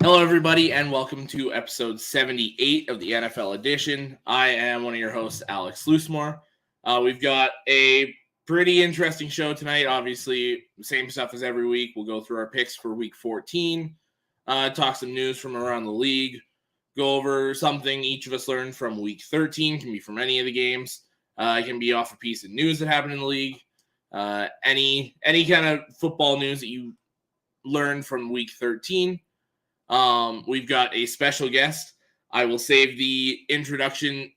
Hello, everybody, and welcome to episode 78 of the NFL edition. I am one of your hosts, Alex Loosemore. We've got a pretty interesting show tonight. Obviously, same stuff as every week. We'll go through our picks for week 14, talk some news from around the league, go over something each of us learned from week 13. Can be from any of the games. It can be off a piece of news that happened in the league. Any kind of football news that you learned from week 13. We've got a special guest. I will save the introduction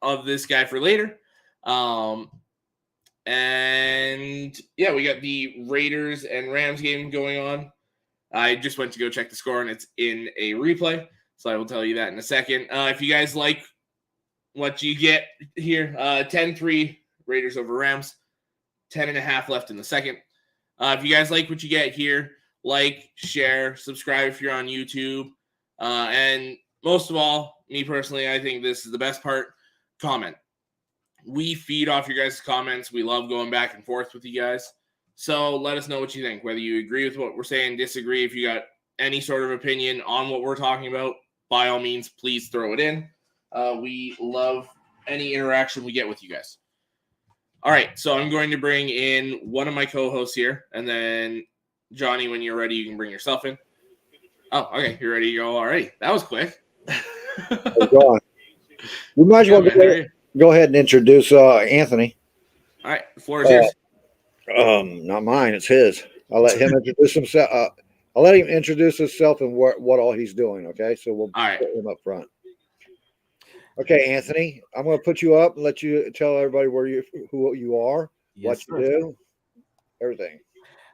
of this guy for later. And yeah, we got the Raiders and Rams game going on. I just went to go check the score, and it's in a replay, so I will tell you that in a second. If you guys like what you get here, 10-3 Raiders over Rams, 10.5 left in the second. If you guys like what you get here, like, share, subscribe if you're on YouTube. And most of all, me personally, I think this is the best part, comment. We feed off your guys' comments. We love going back and forth with you guys. So let us know what you think, whether you agree with what we're saying, disagree. If you got any sort of opinion on what we're talking about, by all means, please throw it in. We love any interaction we get with you guys. All right, so I'm going to bring in one of my co-hosts here, and then Johnny, when you're ready, you can bring yourself in. Oh, okay. You're ready to go already. That was quick. Go on. We might as well go ahead and introduce Anthony. All right. The floor is yours. Not mine. It's his. I'll let him introduce himself. I'll let him introduce himself and what all he's doing, okay? So we'll put him up front. Okay, Anthony, I'm going to put you up and let you tell everybody who you are, what you do, everything.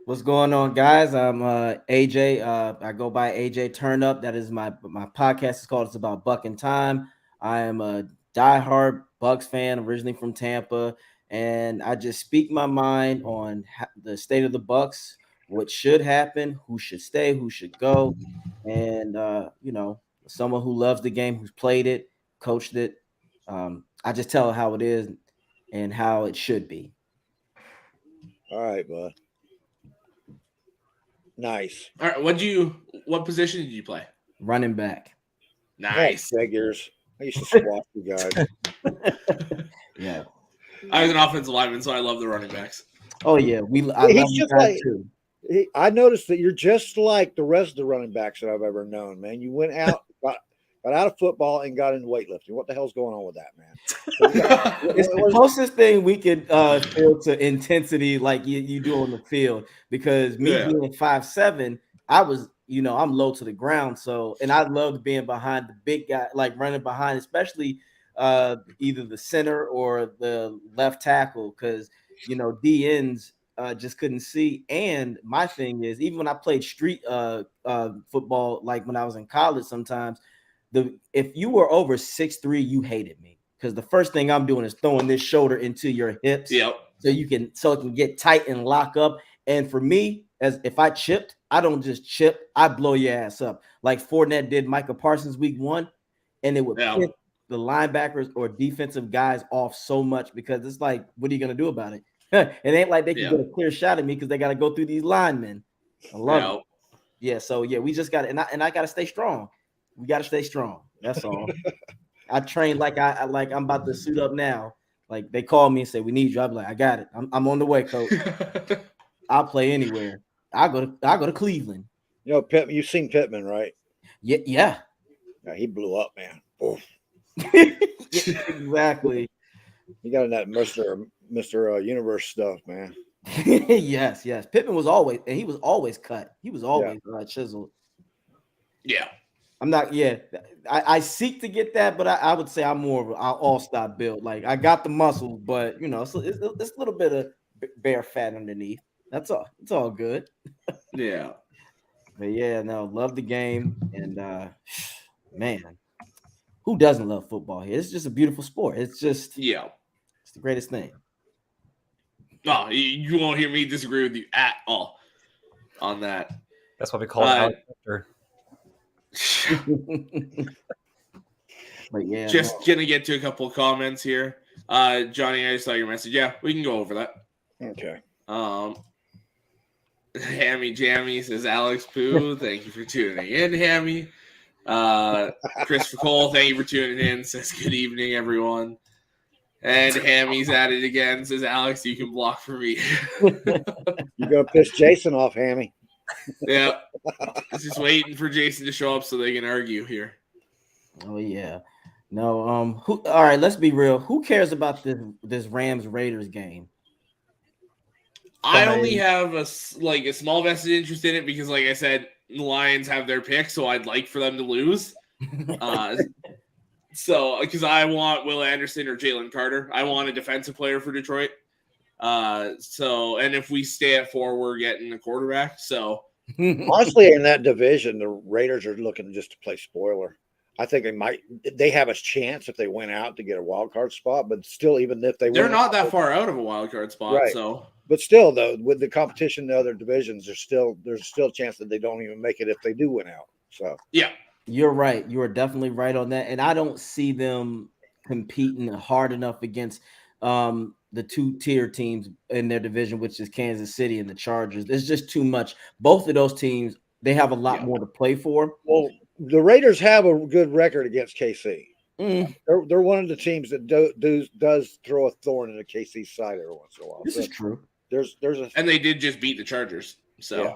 What's going on, guys? I'm AJ. I go by AJ Turnup. That is my podcast is called It's About BUC'N Time. I am a diehard Bucs fan, originally from Tampa, and I just speak my mind on the state of the Bucs, what should happen, who should stay, who should go, and someone who loves the game, who's played it, coached it. I just tell how it is and how it should be. All right, bud. Nice. All right. What position did you play? Running back. Nice. Figures. I used to squash you guys. Yeah. I was an offensive lineman, so I love the running backs. Oh yeah, I love you guys too. I noticed that you're just like the rest of the running backs that I've ever known, man. You went out, got out of football and got into weightlifting. What the hell's going on with that, man? It's the closest thing we could feel to intensity like you do on the field, because me being 5'7", I was, I'm low to the ground. So, and I loved being behind the big guy, like running behind, especially either the center or the left tackle, because, D ends just couldn't see. And my thing is, even when I played street football, like when I was in college, sometimes if you were over 6'3", you hated me, because the first thing I'm doing is throwing this shoulder into your hips, so it can get tight and lock up. And for me, as if I chipped, I don't just chip, I blow your ass up like Fournette did Micah Parsons week 1, and it would piss the linebackers or defensive guys off so much, because it's like, what are you gonna do about it? It ain't like they can get a clear shot at me because they got to go through these linemen. I love it. Yeah, so we just got to, and I got to stay strong. We got to stay strong. That's all. I train like I'm about to suit up now. Like they call me and say, we need you. I'm like, I got it. I'm on the way, coach. I'll play anywhere. I go to Cleveland. Pittman, you've seen Pittman, right? Yeah. Yeah, he blew up, man. Exactly. He got in that Mr. Universe stuff, man. Yes. Pittman was always cut. He was always chiseled. Yeah. I'm not. Yeah, I seek to get that, but I would say I'm more of an all-star build. Like I got the muscles, but it's a little bit of bare fat underneath. That's all. It's all good. Yeah. But yeah, no, love the game, and man, who doesn't love football here? It's just a beautiful sport. It's just it's the greatest thing. No, you won't hear me disagree with you at all on that. That's what we call it. But yeah, just gonna get to a couple of comments here. Johnny, I saw your message. Yeah, we can go over that. Okay. Hammy Jammy says Alex Poo. Thank you for tuning in, Hammy. Christopher Cole, thank you for tuning in. Says good evening, everyone. And Hammy's at it again. Says Alex, you can block for me. You're gonna piss Jason off, Hammy. Yeah, just waiting for Jason to show up so they can argue here. Oh yeah, no. All right, let's be real. Who cares about this Rams Raiders game? I only have a small vested interest in it because, like I said, the Lions have their pick, so I'd like for them to lose. So because I want Will Anderson or Jalen Carter, I want a defensive player for Detroit. And if we stay at 4, we're getting a quarterback. So honestly, in that division, the Raiders are looking just to play spoiler. I think they have a chance if they went out to get a wild card spot, but still, even if they're not that far out of a wild card spot, right. So. But still, though, with the competition in the other divisions, there's still a chance that they don't even make it if they do win out. So yeah, you're right. You are definitely right on that, and I don't see them competing hard enough against the 2-tier teams in their division, which is Kansas City and the Chargers. There's just too much. Both of those teams, they have a lot more to play for. Well, the Raiders have a good record against KC. They're one of the teams that does throw a thorn in the KC side every once in a while. This is true. And they did just beat the Chargers. So yeah.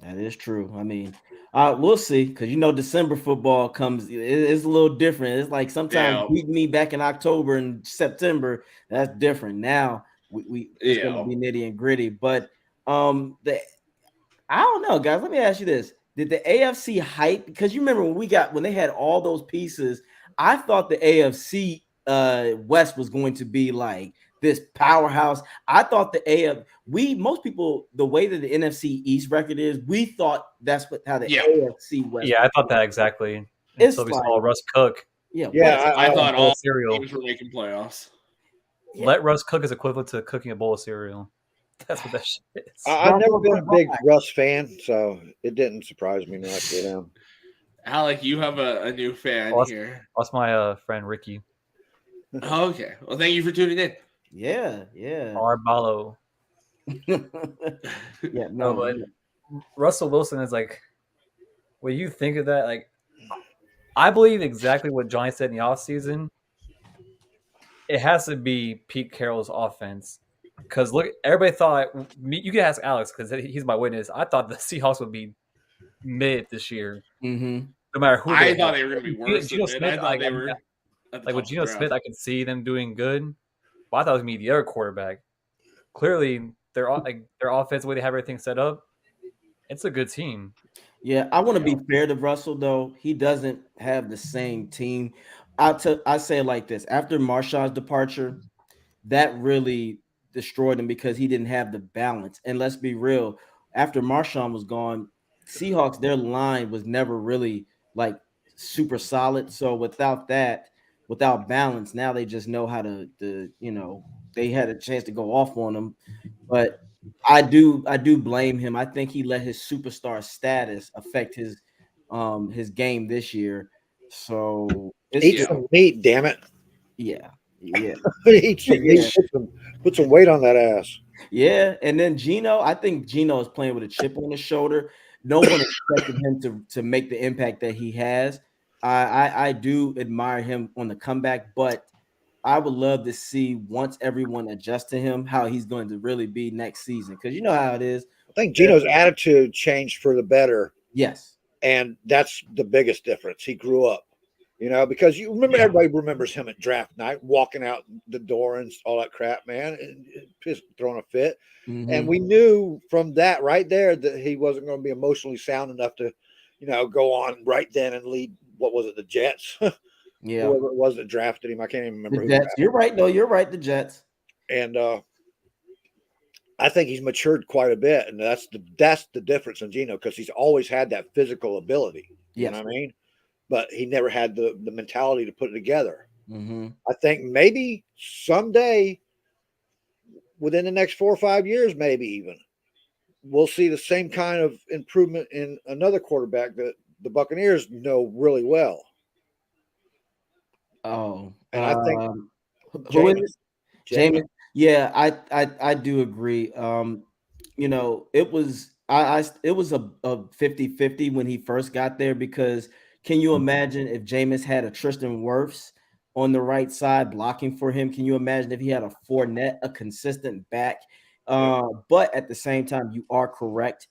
That is true. I mean, we'll see, because December football comes. It's a little different. It's like sometimes beat me back in October and September. That's different. Now it's going to be nitty and gritty. But I don't know, guys. Let me ask you this: did the AFC hype? Because you remember when they had all those pieces. I thought the AFC West was going to be like this powerhouse. I thought most people, the way that the NFC East record is, we thought that's how the AFC West. Yeah, I thought that exactly. Until we saw Russ cook. Yeah. I thought all teams were making playoffs. Let Russ cook is equivalent to cooking a bowl of cereal. That's what that shit is. I've never been a big Russ fan, so it didn't surprise me not to get him. Alec, you have a new fan here. That's my friend Ricky. Oh, okay. Well, thank you for tuning in. Yeah. Arbalo. But Russell Wilson is like, when you think of that, like, I believe exactly what Johnny said in the offseason. It has to be Pete Carroll's offense. Because look, everybody thought, you can ask Alex because he's my witness. I thought the Seahawks would be mid this year. Mm-hmm. No matter who I thought they were going to be worse. Geno Smith, I thought they were like with Geno Smith, I could see them doing good. But I thought it was going to be the other quarterback. Clearly, their offense, the way they have everything set up, it's a good team. Yeah, I want to be fair to Russell, though. He doesn't have the same team. I say it like this. After Marshawn's departure, that really destroyed him because he didn't have the balance. And let's be real, after Marshawn was gone, Seahawks, their line was never really like super solid. So without balance, now they just know how to they had a chance to go off on them. But I do blame him. I think he let his superstar status affect his game this year. So eat some meat, damn it. Yeah. Eat some meat. Put some weight on that ass. Yeah, and then Geno, I think Geno is playing with a chip on his shoulder. No one expected him to make the impact that he has. I do admire him on the comeback, but I would love to see, once everyone adjusts to him, how he's going to really be next season. Because you know how it is. I think Geno's attitude changed for the better. Yes. And that's the biggest difference. He grew up, because you remember, everybody remembers him at draft night, walking out the door and all that crap, man, and throwing a fit. Mm-hmm. And we knew from that right there that he wasn't going to be emotionally sound enough to, go on right then and lead, what was it, the Jets? Yeah. Whoever it was that drafted him. I can't even remember. The Jets. You're right. No, you're right. The Jets. And I think he's matured quite a bit. And that's the difference in Geno, because he's always had that physical ability. You know what I mean? But he never had the mentality to put it together. Mm-hmm. I think maybe someday, within the next 4 or 5 years, maybe even, we'll see the same kind of improvement in another quarterback that the Buccaneers know really well. Oh, and I think who is Jameis? Yeah, I do agree. it was it was a 50-50 when he first got there, because can you imagine if Jameis had a Tristan Wirfs on the right side blocking for him? Can you imagine if he had a Fournette, a consistent back? But at the same time, you are correct.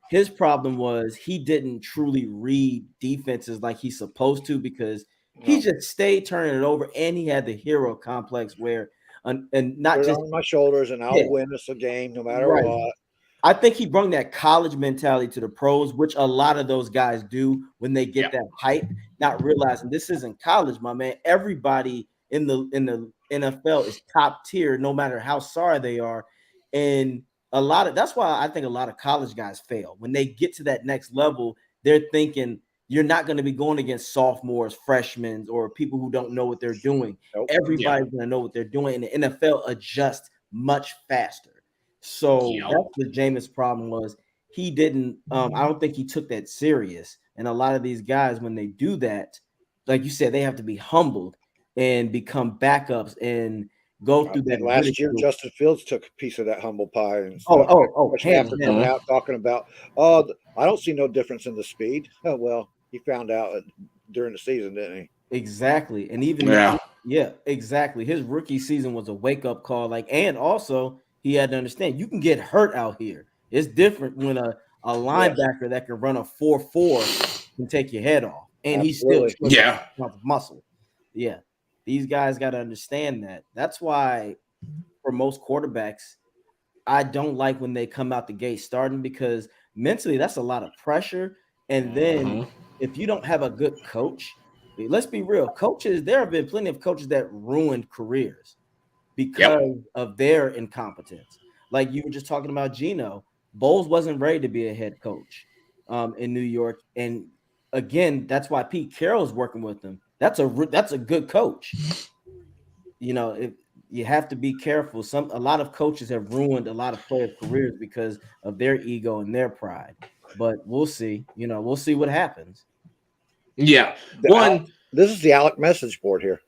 His problem was he didn't truly read defenses like he's supposed to, because he just stayed turning it over, and he had the hero complex where, and not just on my shoulders, and I'll win us a game no matter what. I think he brought that college mentality to the pros, which a lot of those guys do when they get that hype, not realizing this isn't college, my man. Everybody in the NFL is top tier, no matter how sorry they are. And that's why I think a lot of college guys fail. When they get to that next level, they're thinking you're not going to be going against sophomores, freshmen, or people who don't know what they're doing. Everybody's going to know what they're doing, and the NFL adjusts much faster. So that's what Jameis' problem was. He didn't. I don't think he took that serious. And a lot of these guys, when they do that, like you said, they have to be humbled and become backups and go through that. Last year, Justin Fields took a piece of that humble pie. And After coming out talking about, I don't see no difference in the speed. Oh well, he found out during the season, didn't he? Exactly, and even exactly. His rookie season was a wake up call. And also, he had to understand you can get hurt out here. It's different when a linebacker that can run a 4.4 can take your head off, and he's still muscle. Yeah, these guys got to understand that. That's why for most quarterbacks, I don't like when they come out the gate starting, because mentally that's a lot of pressure. And then if you don't have a good coach, let's be real, coaches. There have been plenty of coaches that ruined careers because of their incompetence. Like you were just talking about Geno. Bowles wasn't ready to be a head coach in New York. And again, that's why Pete Carroll's working with him. That's a good coach. You have to be careful. A lot of coaches have ruined a lot of players' careers because of their ego and their pride. But we'll see. We'll see what happens. Yeah. This is the Alec message board here.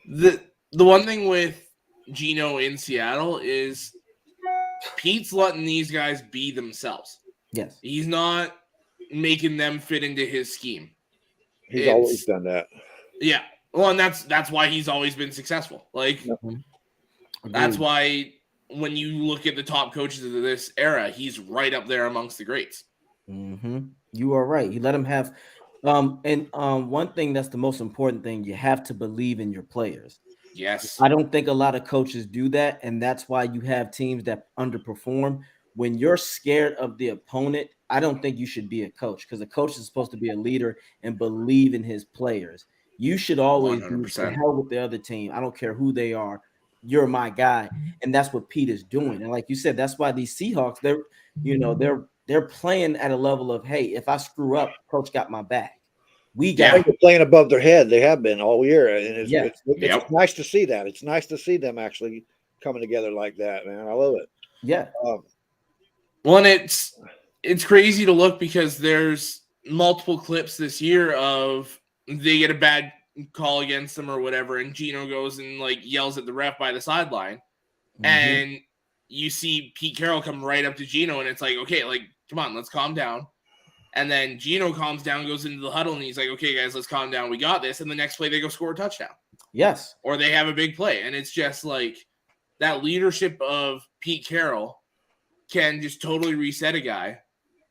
The one thing with Geno in Seattle is Pete's letting these guys be themselves. Yes. He's not making them fit into his scheme. He's always done that. Yeah. Well, and that's why he's always been successful. That's why when you look at the top coaches of this era, he's right up there amongst the greats. Mm-hmm. You are right. You let him have one thing that's the most important thing, you have to believe in your players. Yes. I don't think a lot of coaches do that, and that's why you have teams that underperform. When you're scared of the opponent, I don't think you should be a coach, because a coach is supposed to be a leader and believe in his players. You should always be to hell with the other team. I don't care who they are. You're my guy. And that's what Pete is doing. And like you said, that's why these Seahawks, they're playing at a level of, hey, if I screw up, coach got my back. They're playing above their head. They have been all year. And it's nice to see that. It's nice to see them actually coming together like that, man. I love it. Yeah. Well, and it's crazy to look, because there's multiple clips this year of they get a bad call against them or whatever, and Geno goes and yells at the ref by the sideline, and you see Pete Carroll come right up to Geno, and it's like, okay, come on, let's calm down. And then Geno calms down, goes into the huddle, and he's like, okay, guys, let's calm down. We got this. And the next play, they go score a touchdown. Yes. Or they have a big play. And it's just that leadership of Pete Carroll can just totally reset a guy.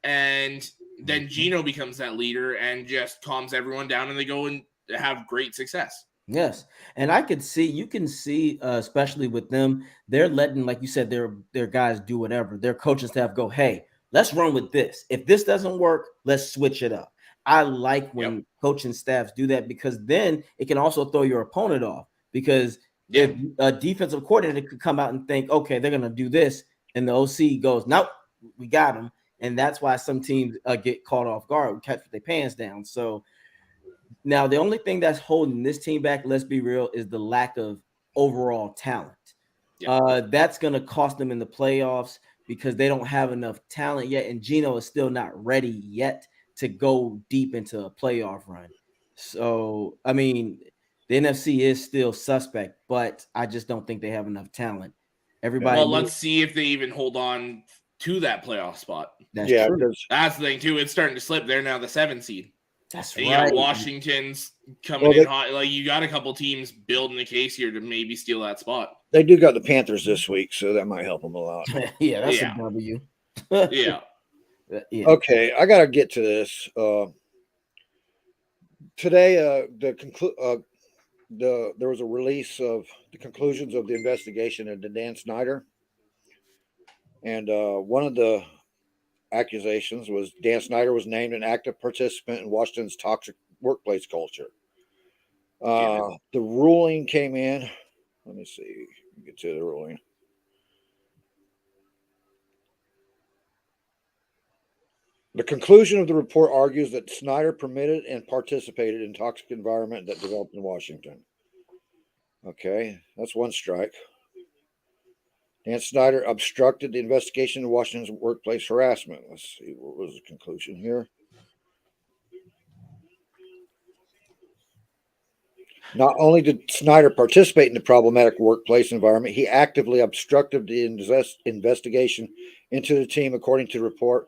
And then Geno becomes that leader and just calms everyone down, and they go and have great success. Yes. And you can see, especially with them, they're letting, like you said, their guys do whatever. Their coaching staff go, hey, let's run with this. If this doesn't work, let's switch it up. I like when coaching staffs do that, because then it can also throw your opponent off, because if a defensive coordinator could come out and think, okay, they're going to do this, and the OC goes, nope, we got them. And that's why some teams get caught off guard, catch their pants down. So now the only thing that's holding this team back, let's be real, is the lack of overall talent. That's going to cost them in the playoffs, because they don't have enough talent yet. And Geno is still not ready yet to go deep into a playoff run. So, I mean, the NFC is still suspect, but I just don't think they have enough talent Everybody. Well, let's see if they even hold on to that playoff spot. That's true. That's the thing too. It's starting to slip. They're now the 7th seed. That's and right. You got Washington's coming in hot. Like you got a couple teams building a case here to maybe steal that spot. They do got the Panthers this week, so that might help them a lot. Yeah, that's a W. Yeah. Okay, I gotta get to this. Today, there was a release of the conclusions of the investigation into Dan Snyder, and one of the accusations was Dan Snyder was named an active participant in Washington's toxic workplace culture. The ruling came in. Let me see. Get to the ruling. The conclusion of the report argues that Snyder permitted and participated in toxic environment that developed in Washington. Okay, that's one strike. Dan Snyder obstructed the investigation of Washington's workplace harassment. Let's see, what was the conclusion here? Not only did Snyder participate in the problematic workplace environment, he actively obstructed the investigation into the team, according to the report.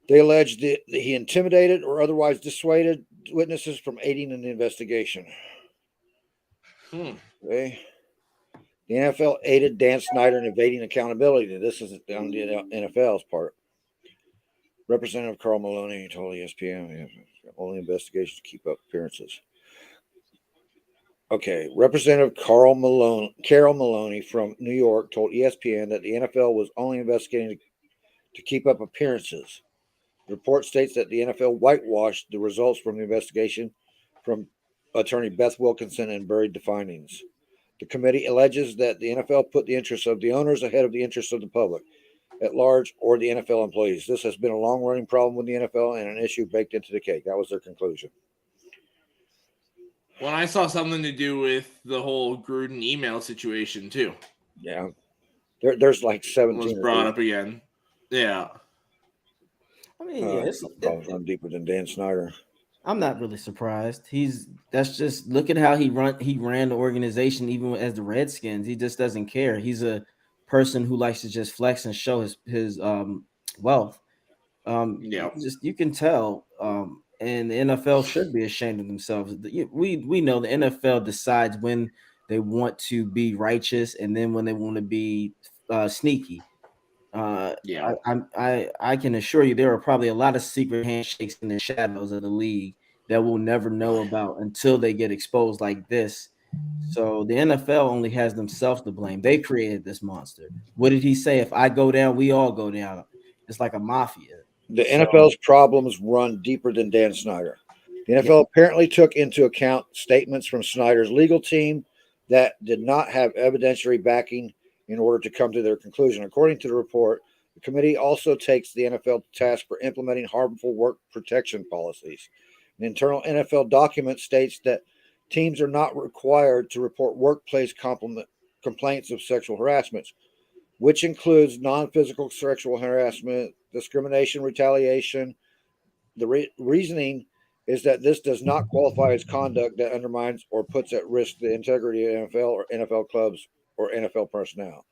They alleged that he intimidated or otherwise dissuaded witnesses from aiding in the investigation. Okay. The NFL aided Dan Snyder in evading accountability. This is on the NFL's part. Representative Carl Maloney told ESPN, only investigation to keep up appearances. Okay, Representative Carol Maloney from New York told ESPN that the NFL was only investigating to keep up appearances. The report states that the NFL whitewashed the results from the investigation from attorney Beth Wilkinson and buried the findings. The committee alleges that the NFL put the interests of the owners ahead of the interests of the public at large or the NFL employees. This has been a long-running problem with the NFL and an issue baked into the cake. That was their conclusion. Well, I saw something to do with the whole Gruden email situation too. Yeah, there's like 17. It was brought up again. Yeah. I mean, probably run deeper than Dan Snyder. I'm not really surprised. That's just look at how he ran the organization even as the Redskins. He just doesn't care. He's a person who likes to just flex and show his wealth. You can tell. And the NFL should be ashamed of themselves. We know the NFL decides when they want to be righteous and then when they want to be sneaky. I can assure you there are probably a lot of secret handshakes in the shadows of the league that we'll never know about until they get exposed like this. So the NFL only has themselves to blame. They created this monster. What did he say? If I go down, we all go down. It's like a mafia. The NFL's problems run deeper than Dan Snyder. The NFL apparently took into account statements from Snyder's legal team that did not have evidentiary backing in order to come to their conclusion. According to the report, the committee also takes the NFL to task for implementing harmful work protection policies. An internal NFL document states that teams are not required to report workplace complaints of sexual harassment, which includes non-physical sexual harassment, discrimination, retaliation. The reasoning is that this does not qualify as conduct that undermines or puts at risk the integrity of NFL or NFL clubs or NFL personnel.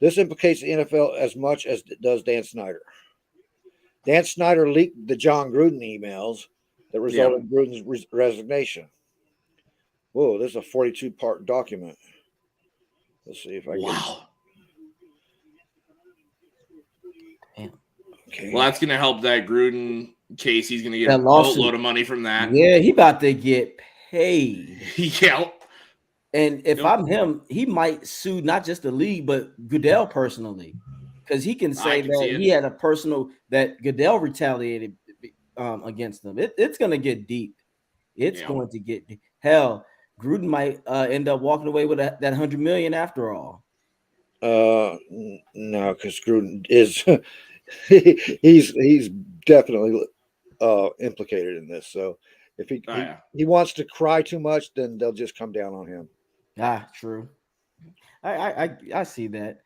This implicates the NFL as much as it does Dan Snyder. Dan Snyder leaked the John Gruden emails that resulted in Gruden's resignation. Whoa, this is a 42-part document. Let's see if I can. Okay. Well, that's going to help that Gruden case. He's going to get a boatload of money from that. Yeah, he about to get paid. Yeah. And if I'm him, he might sue not just the league, but Goodell personally. Because he can say that he had a personal, that Goodell retaliated against them. It's going to get deep. It's going to get deep. Hell, Gruden might end up walking away with that $100 million after all. No, because Gruden is... he's definitely implicated in this. So if he wants to cry too much, then they'll just come down on him. True. I see that.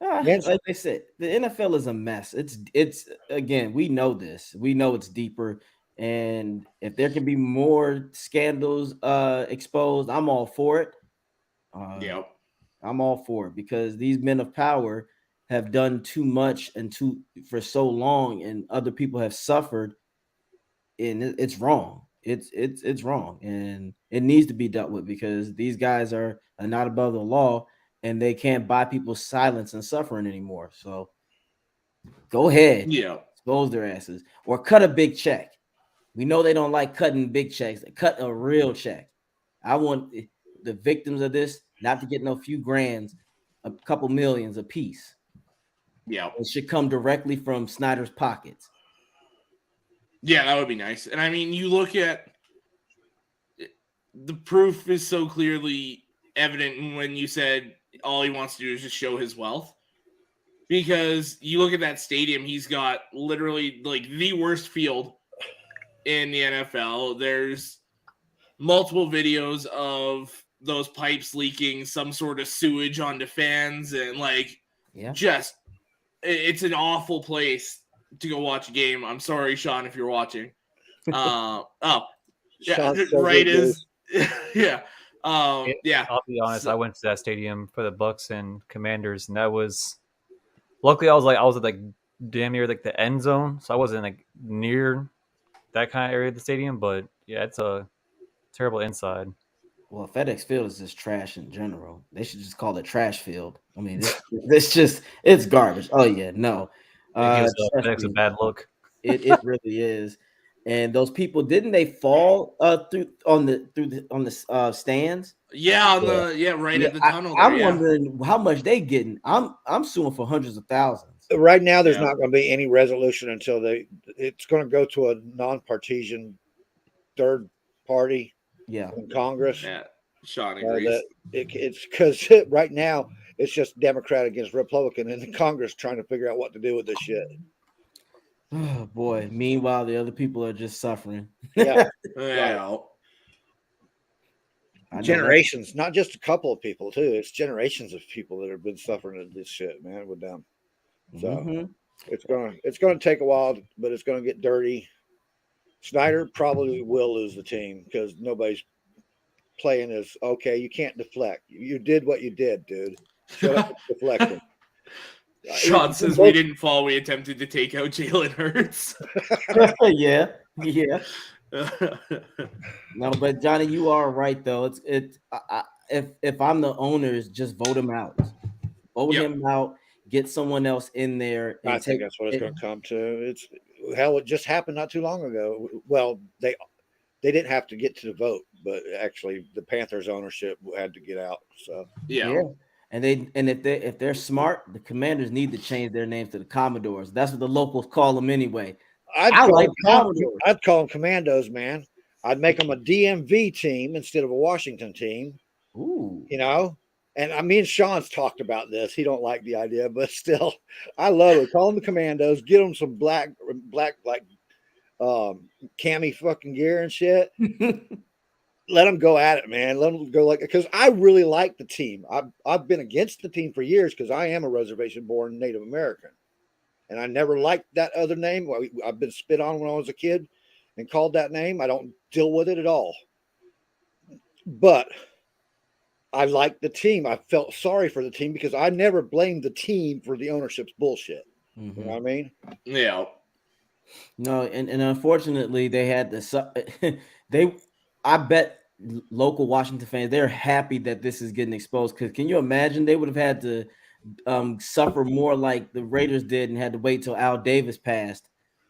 Like I said, the NFL is a mess. It's again, we know this. We know it's deeper. And if there can be more scandals exposed, I'm all for it. I'm all for it because these men of power have done too much and for so long, and other people have suffered, and it's wrong. It's wrong, and it needs to be dealt with because these guys are not above the law, and they can't buy people's silence and suffering anymore. So go ahead, expose their asses or cut a big check. We know they don't like cutting big checks. They cut a real check. I want the victims of this not to get no few grands, a couple millions a piece. Yeah, it should come directly from Snyder's pockets. Yeah, that would be nice. And I mean, you look at the proof is so clearly evident when you said all he wants to do is just show his wealth. Because you look at that stadium, he's got literally like the worst field in the NFL. There's multiple videos of those pipes leaking some sort of sewage onto fans, and just it's an awful place to go watch a game. I'm sorry, Sean, if you're watching. Right is yeah. I'll be honest. I went to that stadium for the Bucs and Commanders, and that was luckily I was at damn near the end zone, so I wasn't near that kind of area of the stadium. But yeah, it's a terrible inside. Well, FedEx Field is just trash in general. They should just call it trash field. I mean, it's garbage. Oh yeah, no. It gives FedEx a bad look. It really is. And those people, didn't they fall through on the stands? Yeah, at the tunnel. I'm wondering how much they getting. I'm suing for hundreds of thousands. Right now, there's not going to be any resolution until it's going to go to a non-partisan third party. In Congress. Yeah, Sean agrees. It's because right now it's just Democrat against Republican in the Congress trying to figure out what to do with this shit. Oh boy! Meanwhile, the other people are just suffering. Yeah. Generations, not just a couple of people too. It's generations of people that have been suffering at this shit, man, with them. So it's gonna take a while, but it's gonna get dirty. Snyder probably will lose the team because nobody's playing as okay. You can't deflect. You did what you did, dude. Shut up deflecting. Sean says we didn't fall. We attempted to take out Jalen Hurts. yeah. No, but Johnny, you are right though. If I'm the owners, just vote him out. Vote him out. Get someone else in there. I think that's what it's going to come to. It's hell. It just happened not too long ago. Well, they didn't have to get to the vote, but actually, the Panthers ownership had to get out. So yeah. And if they're smart, the Commanders need to change their names to the Commodores. That's what the locals call them anyway. I'd call them Commandos, man. I'd make them a DMV team instead of a Washington team. Ooh, And me and Sean's talked about this. He don't like the idea, but still, I love it. Call them the Commandos. Get them some black cami fucking gear and shit. Let them go at it, man. Let them go because I really like the team. I've been against the team for years because I am a reservation-born Native American, and I never liked that other name. I've been spit on when I was a kid and called that name. I don't deal with it at all, but I like the team. I felt sorry for the team because I never blamed the team for the ownership's bullshit. Mm-hmm. You know what I mean? Yeah. No, and unfortunately, they had this. I bet local Washington fans, they're happy that this is getting exposed. Because can you imagine they would have had to suffer more like the Raiders did and had to wait till Al Davis passed.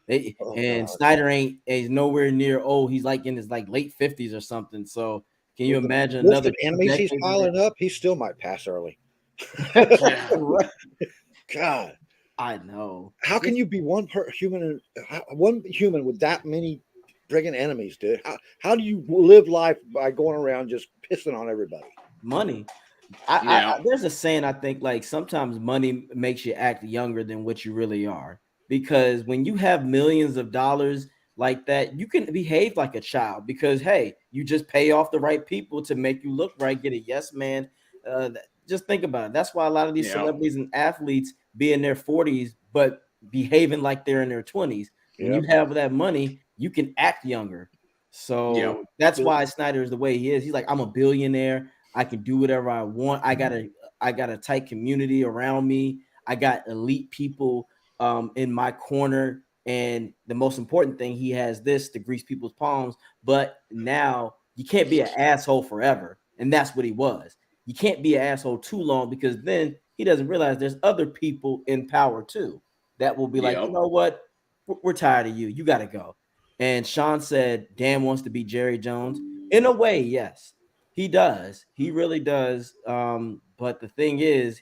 Snyder is nowhere near. He's in his late 50s or something. So. Can you imagine another enemies he's piling up? He still might pass early. God, I know. How can you be one human with that many friggin' enemies, dude? How do you live life by going around just pissing on everybody? Money. There's a saying. I think sometimes money makes you act younger than what you really are, because when you have millions of dollars like that, you can behave like a child because hey, you just pay off the right people to make you look right, get a yes man. Just think about it. That's why a lot of these celebrities and athletes be in their 40s but behaving like they're in their 20s. When you have that money, you can act younger. That's why Snyder is the way he is. He's like, I'm a billionaire. I can do whatever I want. I I got a tight community around me. I got elite people in my corner. And the most important thing, he has this to grease people's palms. But now you can't be an asshole forever. And that's what he was. You can't be an asshole too long, because then he doesn't realize there's other people in power too that will be like, you know what? We're tired of you. You got to go. And Sean said Dan wants to be Jerry Jones. In a way, yes, he does. He really does. But the thing is,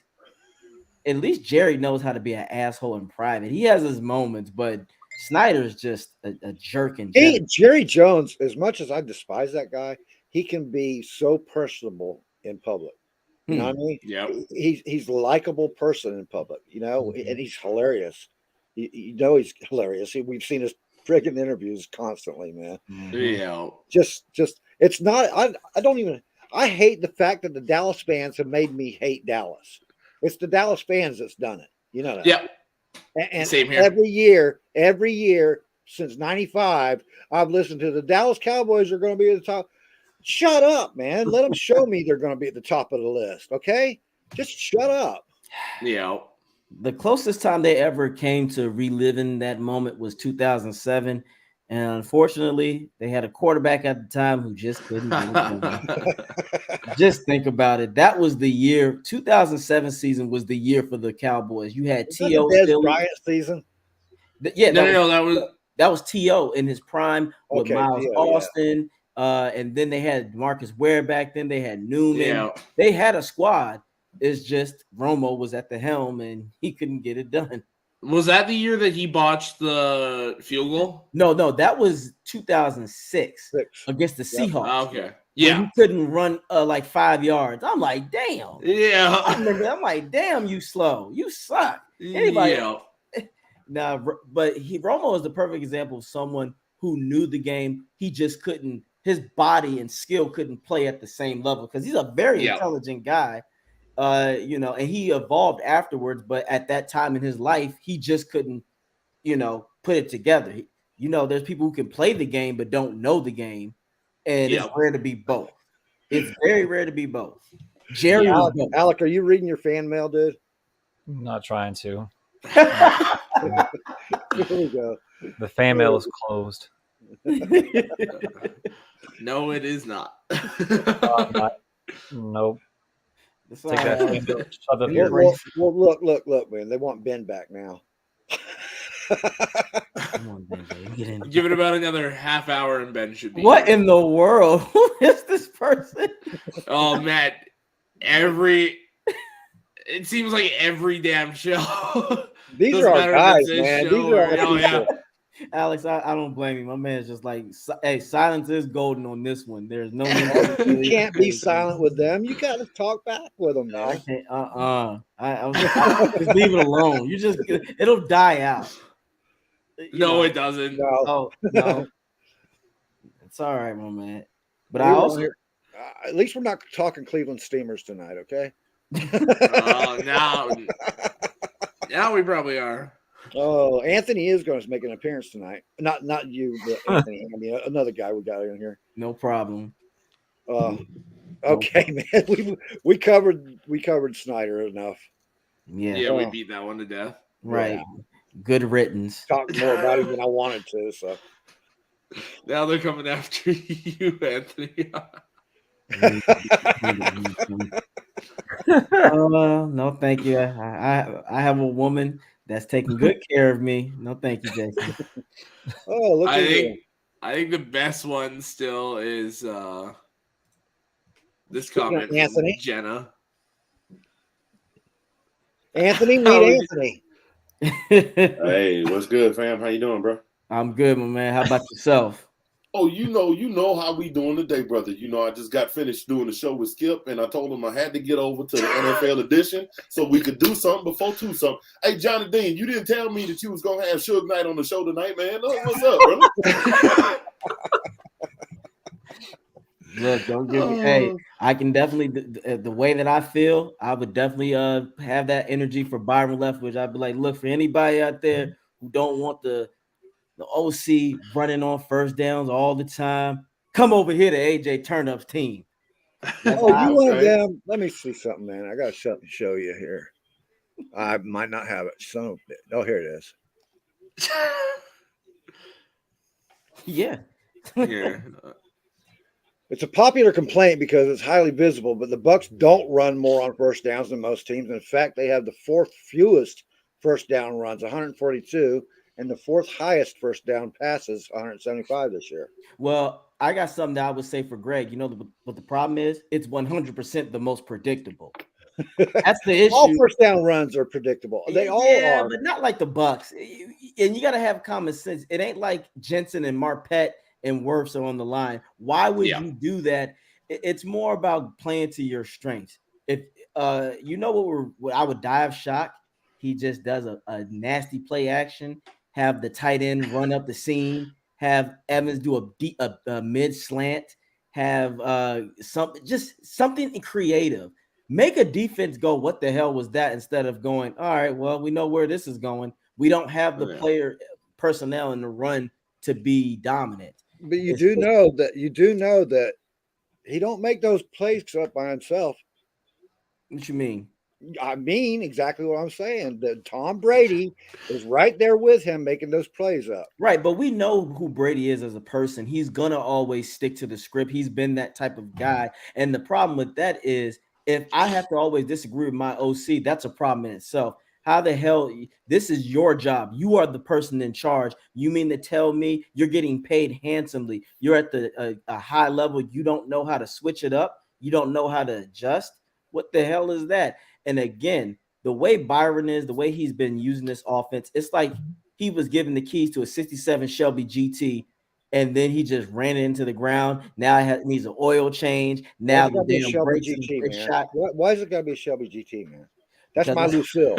at least Jerry knows how to be an asshole in private. He has his moments, but Snyder's just a jerk in general. Jerry Jones, as much as I despise that guy, he can be so personable in public. You know what I mean? Yeah. He's a likable person in public, you know, and he's hilarious. You know he's hilarious. We've seen his friggin' interviews constantly, man. Yeah. Just it's not. I don't even. I hate the fact that the Dallas fans have made me hate Dallas. It's the Dallas fans that's done it. You know that. Yeah. And same here. Every year since '95, I've listened to the Dallas Cowboys are going to be at the top. Shut up, man. Let them show me they're going to be at the top of the list. Okay, just shut up. Yeah. The closest time they ever came to reliving that moment was 2007. And unfortunately, they had a quarterback at the time who just couldn't get it done. Just think about it. That was the year. 2007 season was the year for the Cowboys. You had T.O. Dez Bryant season. That was T.O. in his prime with Miles Austin. Yeah. And then they had Marcus Ware back then. They had Newman. Yeah. They had a squad. It's just Romo was at the helm and he couldn't get it done. Was that the year that he botched the field goal? No, that was 2006 against the Seahawks. Okay. Yeah. He couldn't run like 5 yards. I'm like, damn. Yeah. I'm like, damn, you slow. You suck. Anybody? Yeah. Nah, but Romo is the perfect example of someone who knew the game. He just couldn't. His body and skill couldn't play at the same level because he's a very intelligent guy. You know, and he evolved afterwards, but at that time in his life, he just couldn't, you know, put it together. You know, there's people who can play the game but don't know the game, and it's rare to be both. It's very rare to be both. Jerry, Alec, are you reading your fan mail, dude? I'm not trying to. Here we go. The fan mail is closed. No, it is not. Nope. Take that. Well, look, man. They want Ben back now. Come on, Ben, give it about another half hour, and Ben should be. What in the world? Who is this person? Oh, man. It seems like every damn show. These are our guys, man. These are our people. Yeah. Alex, I don't blame you. My man's just like, hey, silence is golden on this one. There's no. You can't be silent with them. You got to talk back with them, man. I can't. I was just leave it alone. It'll die out. It doesn't. No. It's all right, my man. But I also, at least we're not talking Cleveland Steamers tonight, okay? Now we probably are. Oh, Anthony is going to make an appearance tonight. Not you, but Anthony. I mean, another guy we got in here. No problem. Okay, man. We covered Snyder enough. Yeah, we beat that one to death. Right. Yeah. Good riddance. Talked more about it than I wanted to. So now they're coming after you, Anthony. No, thank you. I have a woman that's taking good care of me. No, thank you, Jason. Oh, look at you. I think the best one still is this comment from Anthony. Jenna. Anthony, meet Anthony. Hey, what's good, fam? How you doing, bro? I'm good, my man. How about yourself? Oh, you know how we doing today, brother. You know, I just got finished doing the show with Skip, and I told him I had to get over to the NFL edition so we could do something before two something. Hey, Johnny Dean, you didn't tell me that you was gonna have Suge Knight on the show tonight, man. What's up, brother? Look, don't give me. Hey, I can definitely the way that I feel. I would definitely have that energy for Byron Leftwich. I'd be like, look, for anybody out there who don't want the OC running on first downs all the time, come over here to AJ Turnup's team. Oh, you want them? Let me see something, man. I got something to show you here. I might not have it. Son of a bitch. Oh, here it is. Yeah. Yeah. It's a popular complaint because it's highly visible, but the Bucs don't run more on first downs than most teams. In fact, they have the fourth fewest first down runs, 142, and the fourth highest first down passes, 175 this year. Well, I got something that I would say for Greg. You know what the problem is? It's 100% the most predictable. That's the issue. All first down runs are predictable. They all are, but not like the Bucs. And you got to have common sense. It ain't like Jensen and Marpet and Wirfs are on the line. Why would you do that? It's more about playing to your strengths. If you know what I would die of shock, he just does a nasty play action, have the tight end run up the seam, have Evans do a mid slant, have something creative. Make a defense go, what the hell was that? Instead of going, all right, well, we know where this is going. We don't have the player personnel in the run to be dominant. But you do know that he don't make those plays up by himself. What you mean? I mean exactly what I'm saying. That Tom Brady is right there with him making those plays up. Right, but we know who Brady is as a person. He's gonna always stick to the script. He's been that type of guy. And the problem with that is if I have to always disagree with my OC, that's a problem in itself. How the hell? This is your job. You are the person in charge. You mean to tell me you're getting paid handsomely? You're at a high level. You don't know how to switch it up. You don't know how to adjust. What the hell is that? And again, the way Byron is, the way he's been using this offense, it's like he was given the keys to a 67 Shelby GT, and then he just ran it into the ground. Now it needs an oil change. Now the damn brakes GT, man. Why is it got to be a Shelby GT, man? That's my Lucille.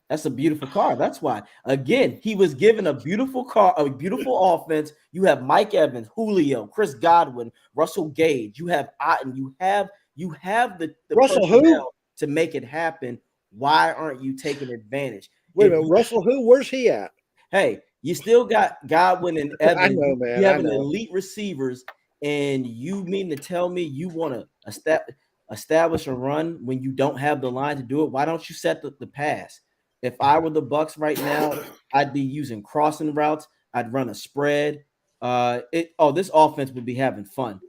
That's a beautiful car. That's why. Again, he was given a beautiful car, a beautiful offense. You have Mike Evans, Julio, Chris Godwin, Russell Gage. You have Otten. You have the Russell who to make it happen. Why aren't you taking advantage? Wait a minute, Russell who? Where's he at? Hey, you still got Godwin and Evans. I know, man. You have elite receivers, and you mean to tell me you want to establish a run when you don't have the line to do it? Why don't you set the pass? If I were the Bucs right now, I'd be using crossing routes. I'd run a spread. This offense would be having fun.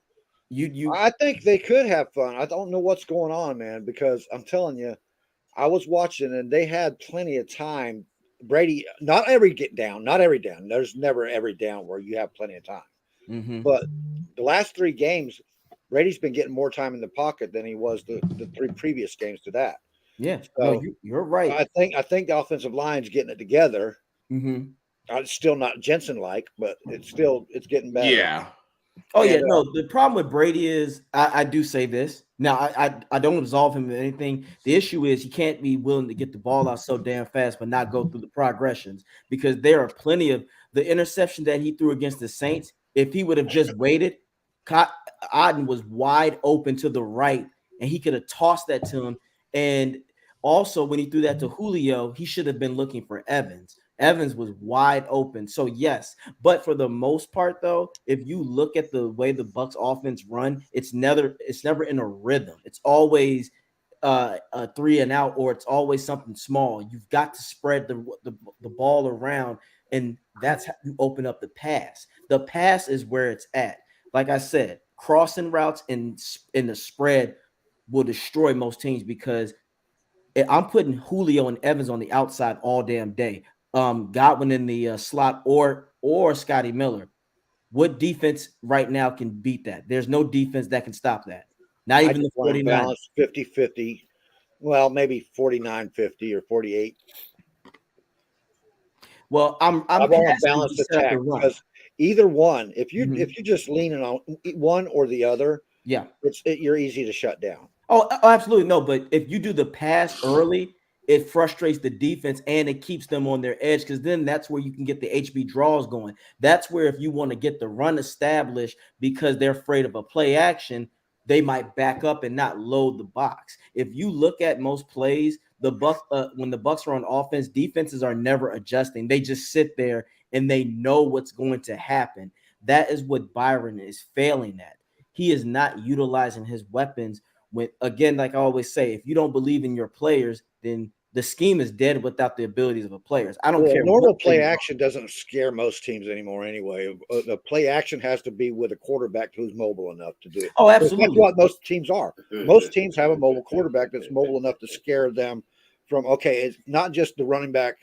I think they could have fun. I don't know what's going on, man, because I'm telling you, I was watching and they had plenty of time. Brady, not every down. There's never every down where you have plenty of time. Mm-hmm. But the last 3 games, Brady's been getting more time in the pocket than he was the 3 previous games to that. Yeah, so you're right. I think the offensive line's getting it together. Mm-hmm. It's still not Jensen-like, but it's getting better. Yeah. Oh, yeah. No, the problem with Brady is I do say this. Now, I don't absolve him of anything. The issue is he can't be willing to get the ball out so damn fast but not go through the progressions, because there are plenty of the interception that he threw against the Saints. If he would have just waited, Otten was wide open to the right, and he could have tossed that to him. And also, when he threw that to Julio, he should have been looking for Evans. Evans was wide open. So, yes. But for the most part, though, if you look at the way the Bucs offense run, it's never in a rhythm. It's always a 3 and out, or it's always something small. You've got to spread the ball around, and that's how you open up the pass. The pass is where it's at. Like I said, crossing routes in the spread will destroy most teams, because I'm putting Julio and Evans on the outside all damn day. Godwin in the slot or Scotty Miller. What defense right now can beat that? There's no defense that can stop that. Not even the 49. 50-50. Well, maybe 49-50 or 48. Well, I'm on a balanced attack, because either one, if you just leaning on one or the other, yeah, you're easy to shut down. Oh, absolutely. No, but if you do the pass early, it frustrates the defense and it keeps them on their edge, because then that's where you can get the HB draws going. That's where if you want to get the run established because they're afraid of a play action, they might back up and not load the box. If you look at most plays, when the Bucs are on offense, defenses are never adjusting. They just sit there and they know what's going to happen. That is what Byron is failing at. he is not utilizing his weapons. When again, like I always say, if you don't believe in your players, then the scheme is dead without the abilities of the players. I don't care. Normal play action doesn't scare most teams anymore anyway. The play action has to be with a quarterback who's mobile enough to do it. Oh, absolutely. That's what most teams are. Most teams have a mobile quarterback that's mobile enough to scare them from, okay, it's not just the running back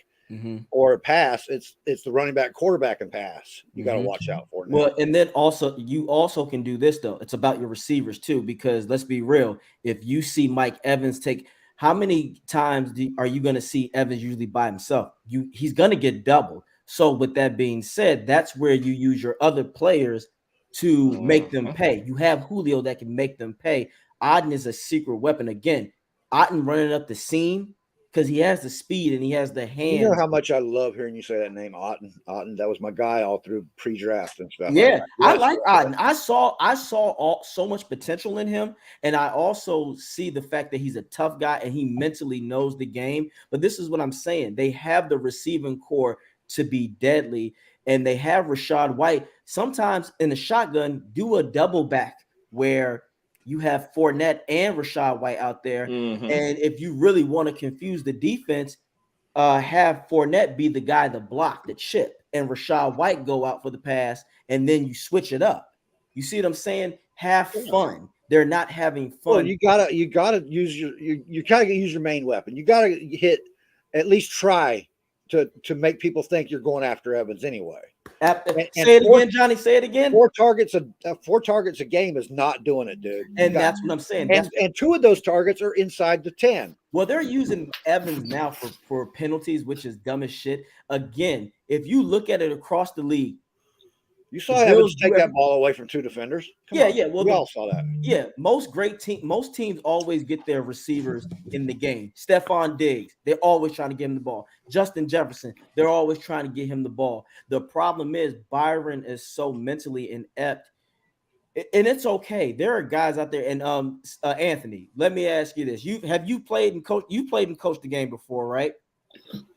or a pass, it's the running back, quarterback, and pass. You got to watch out for it. Well, and then also you also can do this though. It's about your receivers too, because let's be real. If you see Mike Evans take, how many times are you going to see Evans usually by himself? He's going to get doubled. So with that being said, that's where you use your other players to make them pay. You have Julio that can make them pay. Auden is a secret weapon. Again, Auden running up the seam because he has the speed and he has the hands. You know how much I love hearing you say that name, Auden. Auden, that was my guy all through pre-draft and stuff. Yeah, I like Auden. I saw so much potential in him, and I also see the fact that he's a tough guy and he mentally knows the game. But this is what I'm saying: they have the receiving core to be deadly, and they have Rachaad White. Sometimes in the shotgun, do a double back where you have Fournette and Rachaad White out there. And if you really want to confuse the defense, have Fournette be the guy to block the chip and Rachaad White go out for the pass, and then you switch it up. You see what I'm saying? Have fun. They're not having fun. Well, you gotta use you gotta use your main weapon. You gotta hit, at least try to make people think you're going after Evans anyway. Say it again, Johnny. Say it again. 4 targets a game is not doing it, dude. And that's what I'm saying. And 2 of those targets are inside the 10. Well, they're using Evans now for penalties, which is dumb as shit. Again, if you look at it across the league, you saw Evans take that ball away from 2 defenders. Yeah. Well, we all saw that. Yeah, most teams always get their receivers in the game. Stephon Diggs, they're always trying to get him the ball. Justin Jefferson, they're always trying to get him the ball. The problem is Byron is so mentally inept, and it's okay. There are guys out there, and Anthony, let me ask you this: you played and coached the game before, right?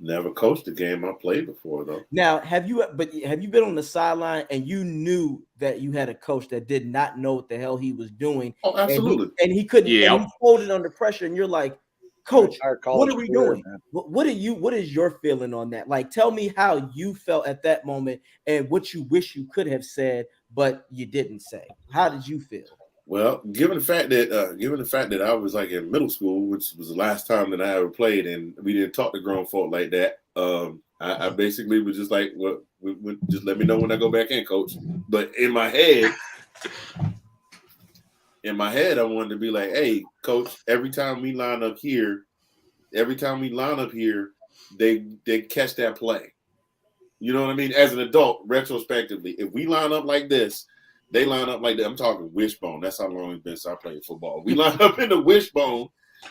Never coached a game. I played before though. Now, have you been on the sideline and you knew that you had a coach that did not know what the hell he was doing? Oh, absolutely. And he couldn't. Yeah. And he folded under pressure, and you're like, Coach, what are we doing? What is your feeling on that? Like, tell me how you felt at that moment and what you wish you could have said, but you didn't say. How did you feel? Well, given the fact that I was like in middle school, which was the last time that I ever played, and we didn't talk to grown folk like that, I basically was just like, "Well, just let me know when I go back in, Coach." But in my head, I wanted to be like, "Hey, Coach, every time we line up here, they catch that play." You know what I mean? As an adult, retrospectively, if we line up like this. They line up like that. I'm talking wishbone. That's how long it's been since I played football. We line up in the wishbone.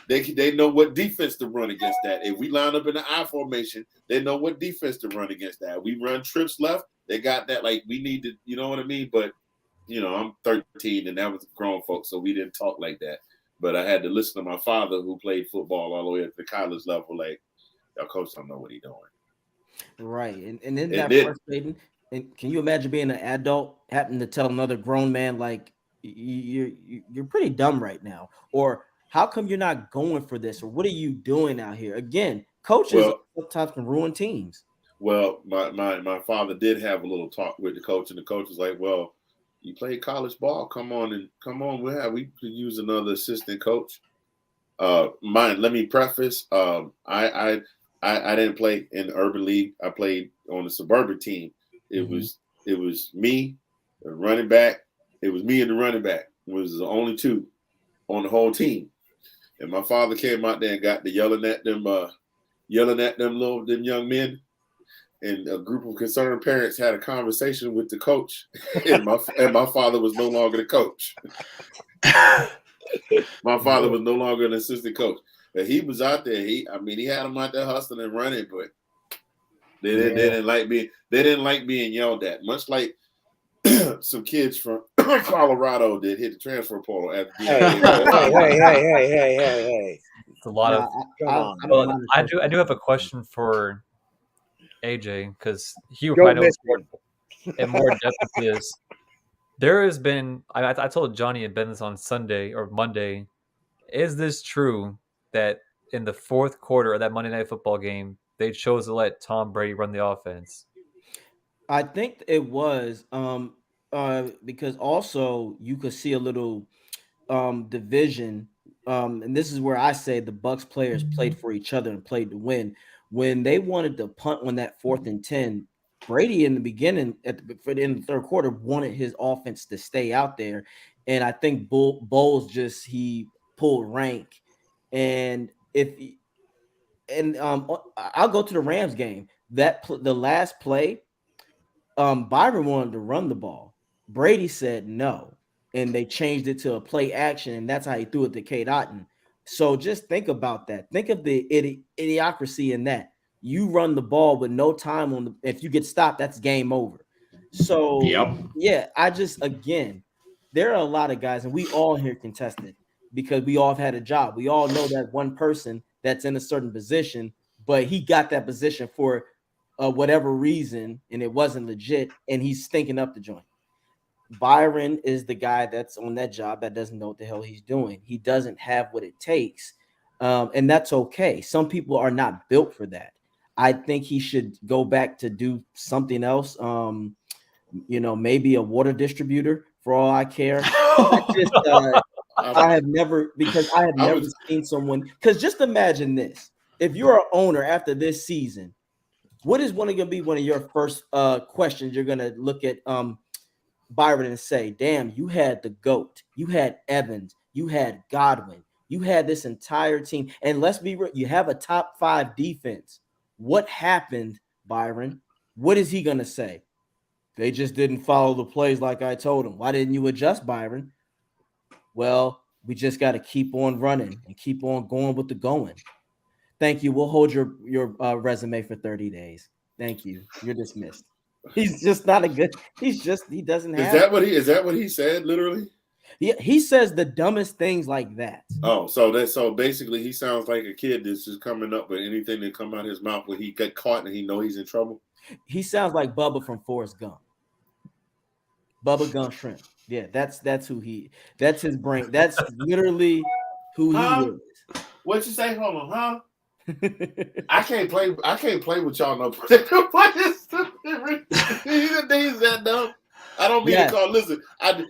They know what defense to run against that. If we line up in the I formation, they know what defense to run against that. We run trips left. They got that. Like we need to, you know what I mean? But I'm 13 and that was grown folks, so we didn't talk like that. But I had to listen to my father who played football all the way at the college level. Like, your coach don't know what he's doing. Right, and then that frustrating. And can you imagine being an adult having to tell another grown man like you're pretty dumb right now, or how come you're not going for this, or what are you doing out here? Again, coaches sometimes can ruin teams. Well, my father did have a little talk with the coach, and the coach was like, "Well, you played college ball. Come on, we could use another assistant coach." Let me preface. I didn't play in the urban league. I played on the suburban team. It was me, the running back. It was me and the running back. It was the only 2 on the whole team. And my father came out there and got to yelling at them young men. And a group of concerned parents had a conversation with the coach. and my father was no longer the coach. My father was no longer an assistant coach. But he was out there. He had him out there hustling and running, but they didn't like being yelled at, much like some kids from Colorado that hit the transfer portal at the Hey. It's a lot of. I do have a question for AJ because he would probably know in more depth with this. there has been. I told Johnny and Ben this on Sunday or Monday. Is this true that in the fourth quarter of that Monday Night Football game, they chose to let Tom Brady run the offense? I think it was because also you could see a little division, and this is where I say the Bucs players played for each other and played to win. When they wanted to punt on that 4th and 10, Brady in the beginning for the end of the third quarter wanted his offense to stay out there, and I think Bowles he pulled rank, and I'll go to the Rams game. The last play, Byron wanted to run the ball. Brady said no, and they changed it to a play action, and that's how he threw it to Cade Otton. So just think about that. Think of the idiocracy in that. You run the ball with no time on if you get stopped, that's game over. So yeah, again, there are a lot of guys, and we all here contested because we all have had a job. We all know that one person that's in a certain position, but he got that position for whatever reason, and it wasn't legit, and he's stinking up the joint. Byron is the guy that's on that job that doesn't know what the hell he's doing. He doesn't have what it takes, and that's okay. Some people are not built for that. I think he should go back to do something else. Maybe a water distributor for all I care. I have never seen someone. Because just imagine this: if you're an owner after this season, what is going to be one of your first questions? You're going to look at Byron and say, "Damn, you had the GOAT, you had Evans, you had Godwin, you had this entire team, and let's be real, you have a top 5 defense. What happened, Byron? What is he going to say? They just didn't follow the plays like I told them. Why didn't you adjust, Byron? Well, we just got to keep on running and keep on going with the going. Thank you. We'll hold your resume for 30 days. Thank you. You're dismissed." He's just not a good. He doesn't have. Is that what he said? Literally. Yeah, he says the dumbest things like that. Oh, so basically he sounds like a kid that's just coming up with anything that come out of his mouth when he get caught and he know he's in trouble. He sounds like Bubba from Forrest Gump. Bubba Gump Shrimp. Yeah, that's who he. That's his brain. That's literally who he is. What you say? Hold on, huh? I can't play with y'all no. He's that dumb. I don't mean to call. Listen, I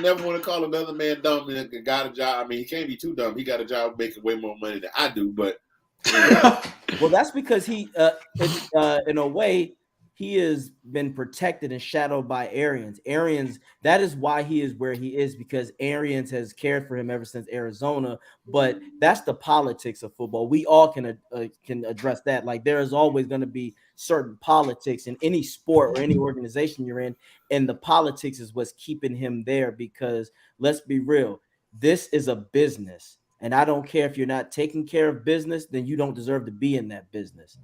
never want to call another man dumb and got a job. I mean, he can't be too dumb. He got a job making way more money than I do. But well, that's because he, in a way, he has been protected and shadowed by Arians. That is why he is where he is, because Arians has cared for him ever since Arizona. But that's the politics of football. We all can address that. Like, there is always going to be certain politics in any sport or any organization you're in, and the politics is what's keeping him there. Because let's be real, this is a business, and I don't care if you're not taking care of business, then you don't deserve to be in that business.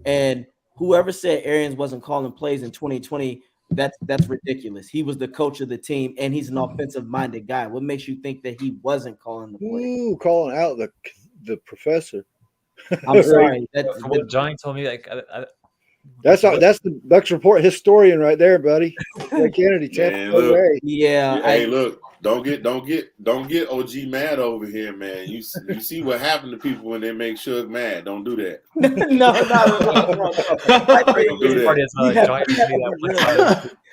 And whoever said Arians wasn't calling plays in 2020, that's ridiculous. He was the coach of the team, and he's an offensive-minded guy. What makes you think that he wasn't calling the plays? Ooh, calling out the professor. I'm sorry. What Johnny told me, that's the Bucs Report historian right there, buddy. Kennedy, Hey, look. Don't get OG mad over here, man. You see what happened to people when they make Suge mad. Don't do that. No.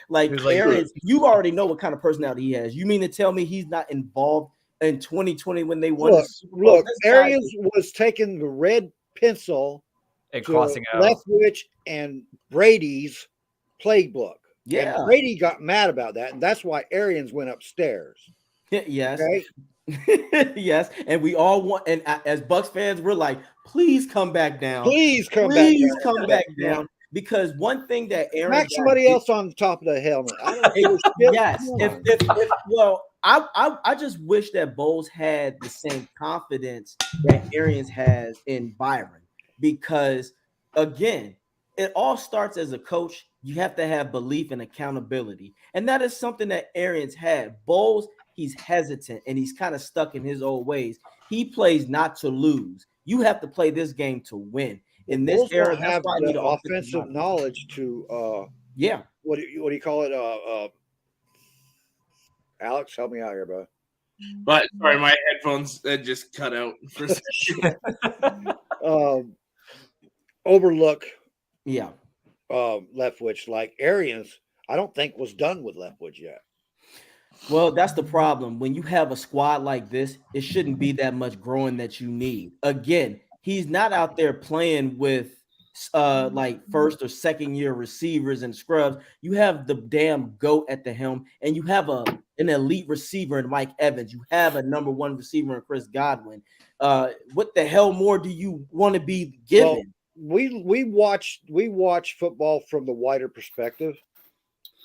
Like Arians, you already know what kind of personality he has. You mean to tell me he's not involved in 2020 when they won? Look, Arians was taking the red pencil and crossing out Leftwich and Brady's playbook. Yeah, and Brady got mad about that, and that's why Arians went upstairs. Yes, okay? Yes, and we all want. And as Bucs fans, we're like, please come back down. Please come back down. Because one thing that Aaron smack somebody else on the top of the helmet. Yes, I just wish that Bowles had the same confidence that Arians has in Byron, because again, it all starts as a coach. You have to have belief and accountability. And that is something that Arians had. Bowles, he's hesitant and he's kind of stuck in his old ways. He plays not to lose. You have to play this game to win. In this Bowles era, have the offensive knowledge to what do you call it? Alex, help me out here, bro. But sorry, my headphones just cut out for a second. Overlook. Yeah. Leftwich, like Arians, I don't think was done with Leftwich yet. Well, that's the problem. When you have a squad like this, it shouldn't be that much growing that you need. Again, he's not out there playing with like first or second year receivers and scrubs. You have the damn GOAT at the helm, and you have an elite receiver in Mike Evans. You have a number one receiver in Chris Godwin. What the hell more do you want to be given? Well, we watch football from the wider perspective.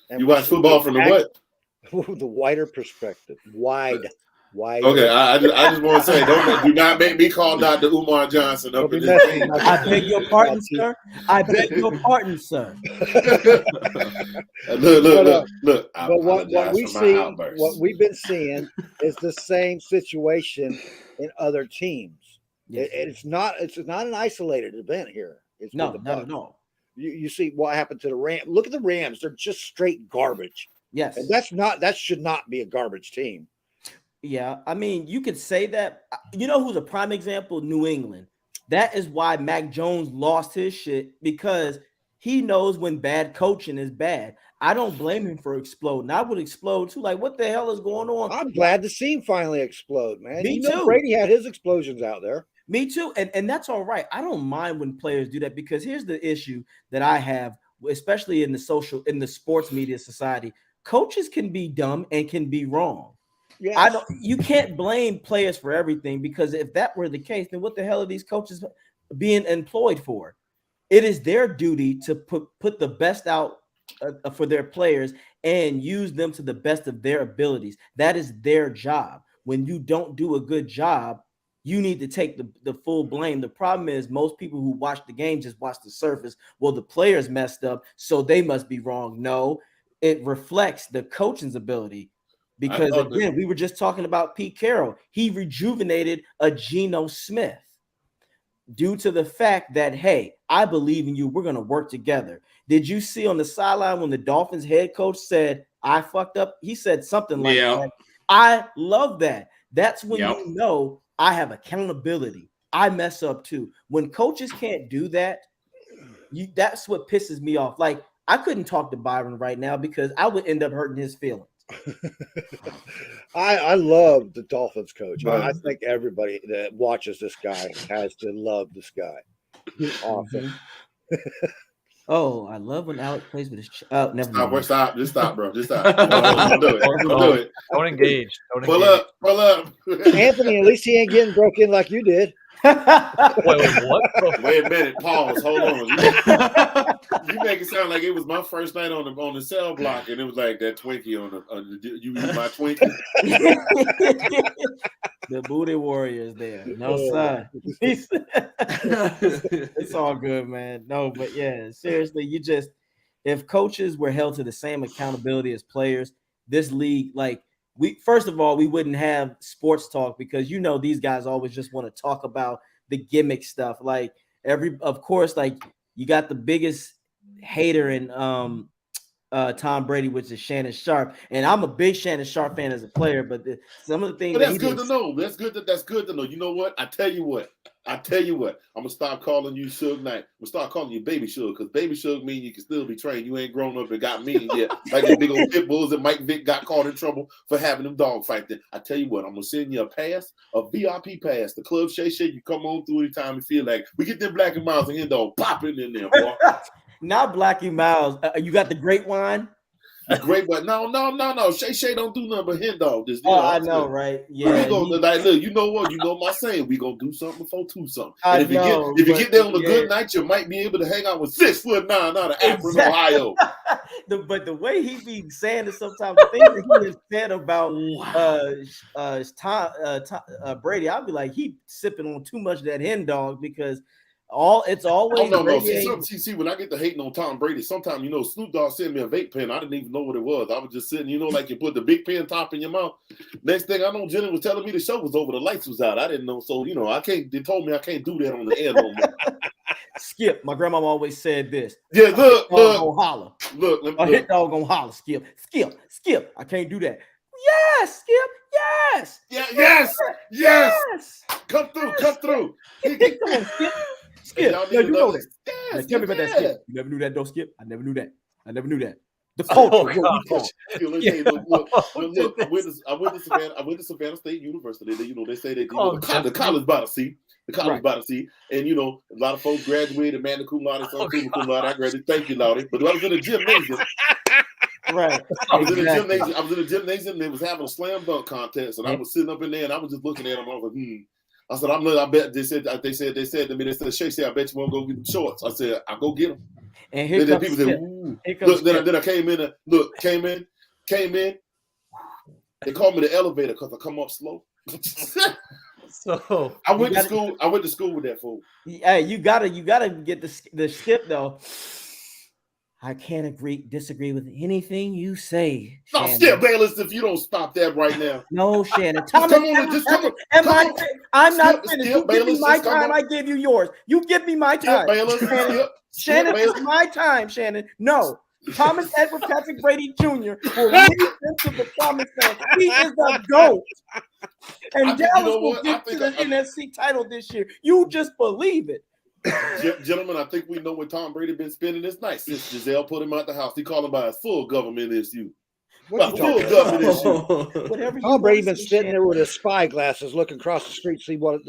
And you watch football from the what? The wider perspective. Wide. Okay, I just want to say, do not make me call Dr. Umar Johnson up in this thing. I beg your pardon, sir. I beg your pardon, sir. Look. But what we've been seeing is the same situation in other teams. Yes. It's not an isolated event here. It's not at all. You see what happened to the Rams. Look at the Rams; they're just straight garbage. Yes, and that should not be a garbage team. Yeah, I mean, you could say that. You know who's a prime example? New England. That is why Mac Jones lost his shit, because he knows when bad coaching is bad. I don't blame him for exploding. I would explode too. Like, what the hell is going on? I'm glad to see him finally explode, man. Me too. Brady had his explosions out there. Me too. And that's all right. I don't mind when players do that, because here's the issue that I have, especially in the sports media society. Coaches can be dumb and can be wrong. Yes. You can't blame players for everything, because if that were the case, then what the hell are these coaches being employed for? It is their duty to put the best out for their players and use them to the best of their abilities. That is their job. When you don't do a good job, you need to take the full blame. The problem is most people who watch the game just watch the surface. Well, the players messed up, so they must be wrong. No, it reflects the coaching's ability. Because again, we were just talking about Pete Carroll. He rejuvenated a Geno Smith due to the fact that, hey, I believe in you. We're going to work together. Did you see on the sideline when the Dolphins head coach said, I fucked up? He said something like that. I love that. That's when you know I have accountability. I mess up too. When coaches can't do that, that's what pisses me off. Like, I couldn't talk to Byron right now because I would end up hurting his feelings. I love the Dolphins coach. I think everybody that watches this guy has to love this guy. He's awesome. Oh, I love when Alex plays with his. Never mind. Stop. Just stop, bro. Just stop. Don't do it. Don't do it. Don't engage. Pull up. Anthony, at least he ain't getting broke in like you did. Wait, what? Wait a minute. Pause. Hold on. You make it sound like it was my first night on the cell block, and it was like that Twinkie on the you eat my Twinkie. The Booty Warriors there. No, son. It's all good, man. No, but yeah, seriously, if coaches were held to the same accountability as players, this league, like, first of all, we wouldn't have sports talk, because these guys always just want to talk about the gimmick stuff. Like of course, like, you got the biggest hater in Tom Brady, which is Shannon Sharp, and I'm a big Shannon Sharp fan as a player. But some of the things that's good to know. That's good to know. You know what? I tell you what. I'm gonna stop calling you Suge Knight. I'm gonna start calling you Baby Suge, because Baby Suge means you can still be trained. You ain't grown up and got mean yet. Like the big old pit bulls that Mike Vick got caught in trouble for having them dog fight. Then I tell you what, I'm gonna send you a pass, a VIP pass. The club Shay. You come on through anytime you feel like. We get them Black and Miles and Hen Dog popping in there, boy. Not Blackie Miles. You got the great wine? Great, but no. Shay don't do nothing but Hen Dog. I know, right? Yeah. Look, you know what? You know my saying. We gonna do something before 2 something. And if you get there on a good night, you might be able to hang out with 6'9" out of Akron, Ohio. But the way he be saying it sometimes, the things that he has said about Tom Brady, I'll be like, he sipping on too much of that Hen Dog, because it's always no. See, when I get to hating on Tom Brady, sometimes Snoop Dogg sent me a vape pen. I didn't even know what it was. I was just sitting, like you put the big pen top in your mouth. Next thing I know, Jenny was telling me the show was over, the lights was out. I didn't know, so I can't. They told me I can't do that on the air no more. Skip, my grandma always said this. Yeah, look. Gonna holler. Look. A hit dog gonna holler. Skip. I can't do that. Yes, Skip. Yes. Yes. Come through. Come on, Skip. Skip. Y'all No, need you to know know that. Yes, Tell me about that, yeah. Skip. You never knew that, though, Skip. I never knew that. The culture. Look, I went to Savannah State University. They say that the college by the sea. The college by the sea. And a lot of folks graduated, magna cum laude, some cum laude. I graduated. Thank you, Laude. But I was in a gymnasium. Right. I was in a gymnasium. They was having a slam dunk contest, and I was sitting up in there, and I was just looking at them. I was like, I said, I bet they said to me, Shay said, I bet you won't go get the shorts. I said, I'll go get them. And here then comes people said, ooh. Look, then I came in. They called me the elevator because I come up slow. So I went to school with that fool. Hey, you gotta get the Skip though. I can't disagree with anything you say. No, Skip Bayless, if you don't stop that right now. No, Shannon. Come on. I'm not finished. You give me my time, I give you yours. You give me my time. Shannon, it's my time, Shannon. No. Thomas Edward Patrick Brady Jr. will lead them to the promised land. He is the GOAT. And Dallas will get to the NFC title this year. You just believe it. Gentlemen, I think we know where Tom Brady been spending this night since Giselle put him out the house. He called him by his full government issue. Tom Brady been sitting there with his spy glasses, looking across the street, see what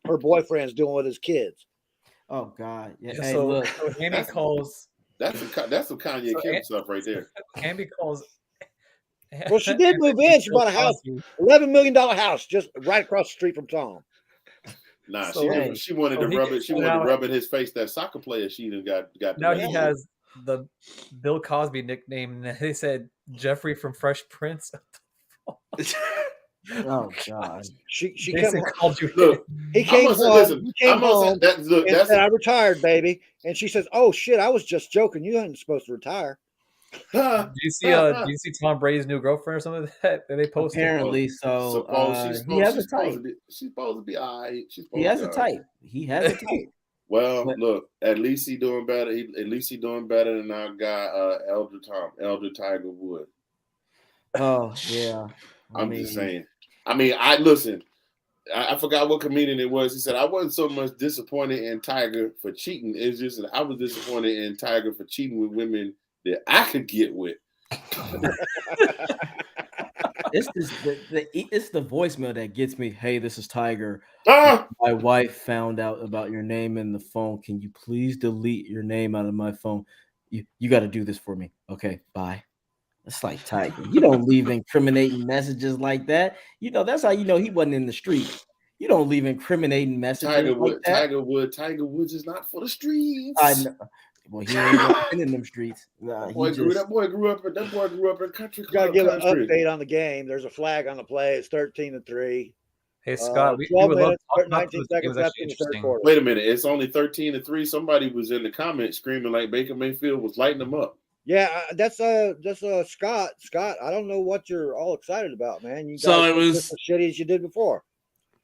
her boyfriend's doing with his kids. Oh God! Yeah. Hey, so look, Andy calls. That's some Kanye Kim stuff right there. Andy calls. Well, she did move in. She bought a house, $11 million house, just right across the street from Tom. Nah, she wanted to rub it. She wanted to rub in his face that soccer player she done got. Now he has the Bill Cosby nickname. They said Jeffrey from Fresh Prince. Oh God! She called you. Look, he came home. And said, I retired, baby. And she says, "Oh shit, I was just joking. You ain't supposed to retire." Do you see Tom Brady's new girlfriend or something that they posted? Apparently, he has a type. She's supposed to be all right. He has a type. He has a type. Well, look, at least he's doing better. At least he's doing better than our guy, Elder Tiger Wood. Oh yeah. I'm just saying. I forgot what comedian it was. He said, I wasn't so much disappointed in Tiger for cheating. It's just that I was disappointed in Tiger for cheating with women that I could get with. It's the voicemail that gets me. Hey, this is Tiger. My wife found out about your name in the phone. Can you please delete your name out of my phone? You got to do this for me. Okay, bye. It's like Tiger. You don't leave incriminating messages like that. That's how you know he wasn't in the street. You don't leave incriminating messages. Tiger Woods is not for the streets. I know. Well, he ain't been in them streets. That boy grew up in country. Got to give an update on the game. There's a flag on the play. It's 13-3. Hey Scott, we 12 would minutes, love to 19 seconds left in the third quarter. Wait a minute. It's only 13-3. Somebody was in the comments screaming like Baker Mayfield was lighting them up. Yeah, that's Scott. Scott, I don't know what you're all excited about, man. You guys so it was as shitty as you did before.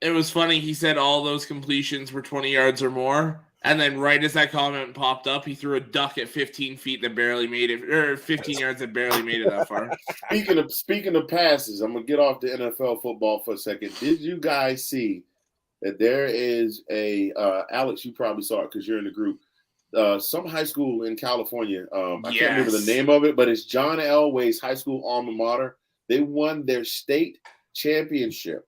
It was funny. He said all those completions were 20 yards or more, and then right as that comment popped up, he threw a duck at 15 feet that barely made it, or 15 yards that barely made it that far. Speaking of passes, I'm gonna get off the NFL football for a second. Did you guys see that there is a Alex? You probably saw it because you're in the group. Some high school in California. I can't remember the name of it, but it's John Elway's high school alma mater. They won their state championship.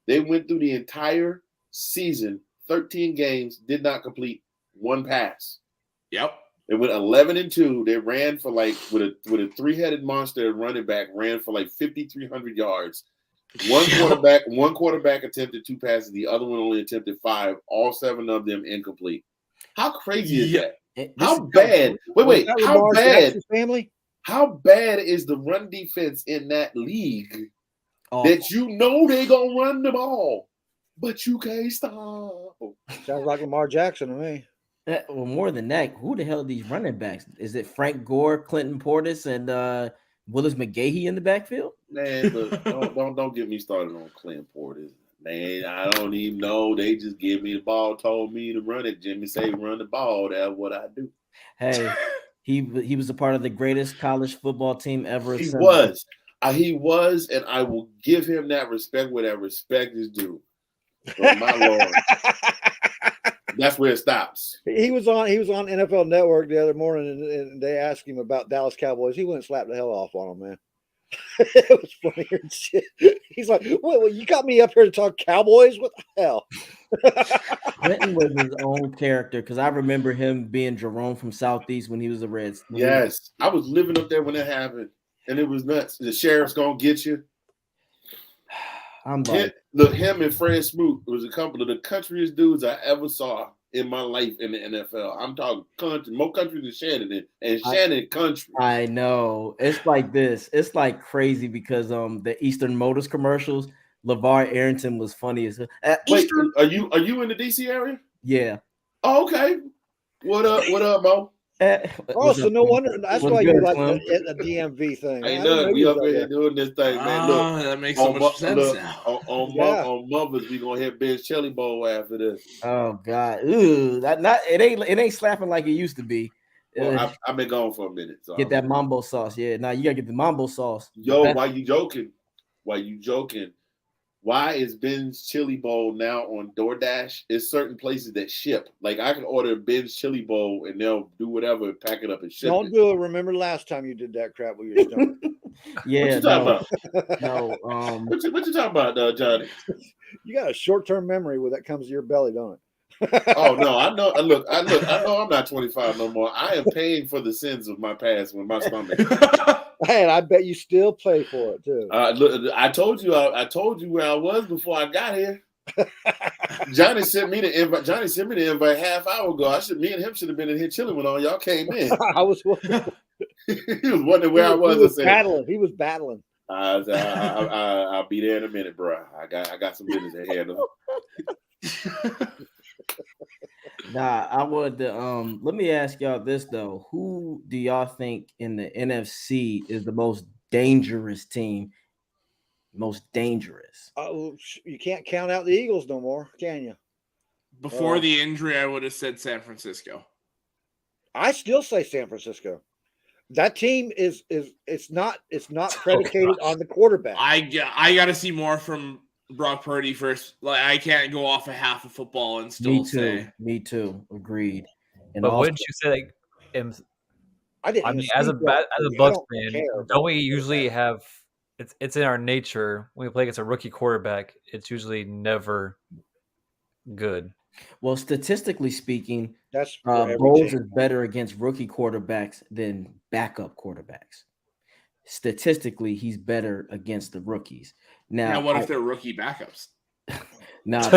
They went through the entire season, 13 games, did not complete one pass. Yep. They went 11-2. They ran for with a three-headed monster running back, ran for 5,300 yards. One quarterback attempted 2 passes. The other one only attempted 5. All 7 of them incomplete. How crazy is that? How bad? Wait. How bad? Family? How bad is the run defense in that league that they gonna run the ball, but you can't stop? Sounds like Lamar Jackson to me. Well, more than that, who the hell are these running backs? Is it Frank Gore, Clinton Portis, and Willis McGahee in the backfield? Man, look, don't get me started on Clinton Portis. Man, I don't even know. They just give me the ball, told me to run it. Jimmy say run the ball. That's what I do. Hey, he was a part of the greatest college football team ever. He was. He was, and I will give him that respect where that respect is due. But my Lord, that's where it stops. He was on NFL Network the other morning, and they asked him about Dallas Cowboys. He went and slapped the hell off on them, man. It was funny and shit. He's like, "Well, you got me up here to talk Cowboys? What the hell?" Clinton was his own character because I remember him being Jerome from Southeast when he was a Reds. Yes, I was living up there when it happened, and it was nuts. The sheriff's gonna get you. I'm like, Look, him and Fred Smoot was a couple of the countryest dudes I ever saw in my life in the NFL. I'm talking country, more country than Shannon, and Shannon country. I know. It's like this. It's like crazy because the Eastern Motors commercials, LeVar Arrington was funny as hell. Wait, are you in the DC area? Yeah. Oh, okay. What up, Mo? So no wonder that's why you like the DMV thing. Hey, look, we up here doing this thing, man. Look, that makes so much sense now. On Mothers, we gonna hit Ben's Chili Bowl after this. Oh God, ooh, it ain't slapping like it used to be. Well, I've been gone for a minute. So get that mambo sauce, yeah. Now you gotta get the mambo sauce. Yo, why you joking? Why is Ben's Chili Bowl now on DoorDash? It's certain places that ship. Like I can order Ben's Chili Bowl and they'll do whatever and pack it up and ship. Don't do it. Remember last time you did that crap with your stomach? Yeah. What you talking about? No. What you talking about, Johnny? You got a short-term memory when that comes to your belly, don't it? Oh no, I know. Look, I know I'm not 25 no more. I am paying for the sins of my past with my stomach. Hey, and I bet you still pay for it too. Look, I told you where I was before I got here. Johnny sent me the invite half hour ago. Me and him should have been in here chilling when all y'all came in. I was wondering. He was wondering where I was. He was battling. I'll be there in a minute, bro. I got some business to handle. Nah, I wanted to let me ask y'all this though. Who do y'all think in the NFC is the most dangerous team? Most dangerous. Oh, you can't count out the Eagles no more, can you? Before the injury, I would have said San Francisco. I still say San Francisco. That team is it's not predicated on the quarterback. I got to see more from Brock Purdy first. Like I can't go off a half of football and still say. Me too. Agreed. And but wouldn't you say like? I mean, as a Bucs fan, don't we usually have? It's in our nature when we play against a rookie quarterback. It's usually never good. Well, statistically speaking, that's Bowles is better against rookie quarterbacks than backup quarterbacks. Statistically, he's better against the rookies. Now what if they're rookie backups? There's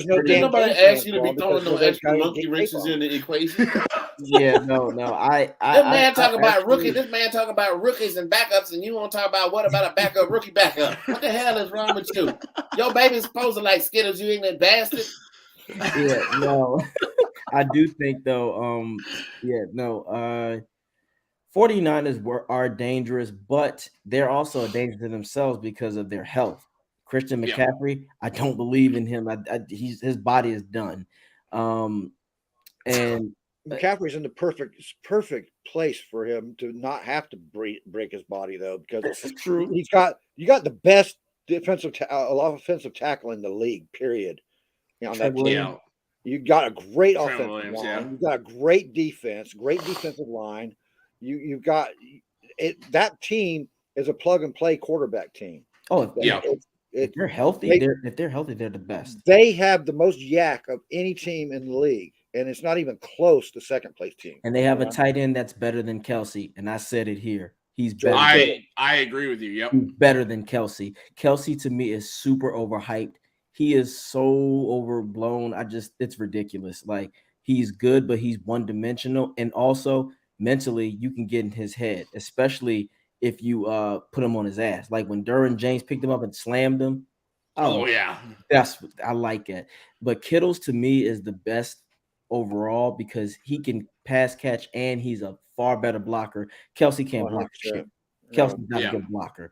nobody asked you to be throwing no extra monkey wrenches in the equation. This man talk about rookies and backups, and you want to talk about what about a backup rookie backup? What the hell is wrong with you? Your baby's supposed to like Skittles, you ignorant bastard. Yeah, no, I do think though. 49ers are dangerous, but they're also a danger to themselves because of their health. Christian McCaffrey, I don't believe in him. His body is done. And McCaffrey's in the perfect place for him to not have to break his body though, because it's true. You got the best offensive tackle in the league. Period. You got a great offensive line. You got a great defense, great defensive line. You've got it. That team is a plug and play quarterback team. Oh yeah. If they're healthy, they're the best. They have the most yak of any team in the league, and it's not even close to second place team. And they have a tight end that's better than Kelsey, and I said it here. He's better. I agree with you. Yep, he's better than Kelsey. Kelsey to me is super overhyped. He is so overblown. It's ridiculous. Like he's good, but he's one dimensional, and also mentally, you can get in his head, especially if you put him on his ass. Like when Derwin James picked him up and slammed him. Oh yeah. I like it. But Kittle's to me is the best overall because he can pass catch and he's a far better blocker. Kelsey can't block shit. Kelsey's not a good blocker.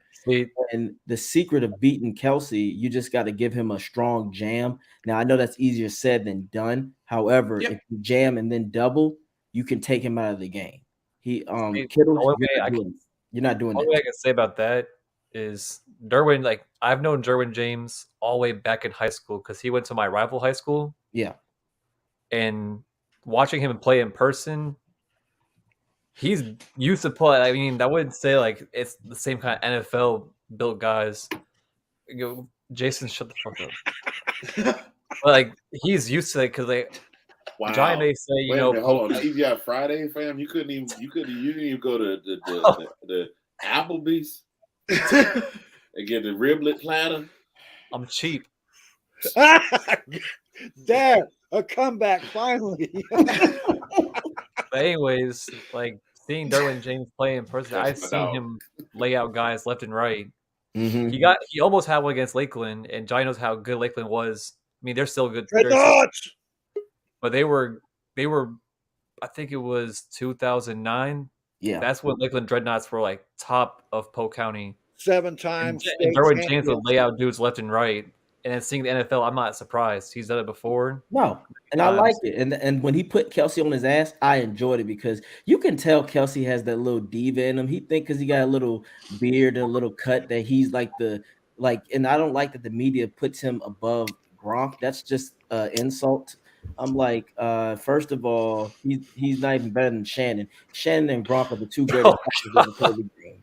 And the secret of beating Kelsey, you just got to give him a strong jam. Now I know that's easier said than done. However, if you jam and then double, you can take him out of the game. You're not doing All that. I can say about that is Derwin. Like I've known Derwin James all the way back in high school because he went to my rival high school. Yeah, and watching him play in person, he's used to play. I mean, I wouldn't say like it's the same kind of NFL built guys. Jason, shut the fuck up. But like he's used to it because like Johnny may say, Wait a minute, hold on. TGI Friday, fam. You didn't even go to the Applebee's and get the riblet platter. I'm cheap. Dad, a comeback finally. But anyways, like seeing Derwin James play in person, I've seen him lay out guys left and right. Mm-hmm. He almost had one against Lakeland, and Johnny knows how good Lakeland was. I mean, they're still good. But they were, I think it was 2009. Yeah, that's when Lakeland Dreadnoughts were like top of Polk County. 7 times. And Derwin James would lay out dudes left and right. And then seeing the NFL, I'm not surprised. He's done it before. No, and I like it. And when he put Kelsey on his ass, I enjoyed it because you can tell Kelsey has that little diva in him. He think because he got a little beard and a little cut that he's like and I don't like that the media puts him above Gronk. That's just insult. I'm like, first of all, he's not even better than Shannon. Shannon and Gronk are the two greatest ever played the game.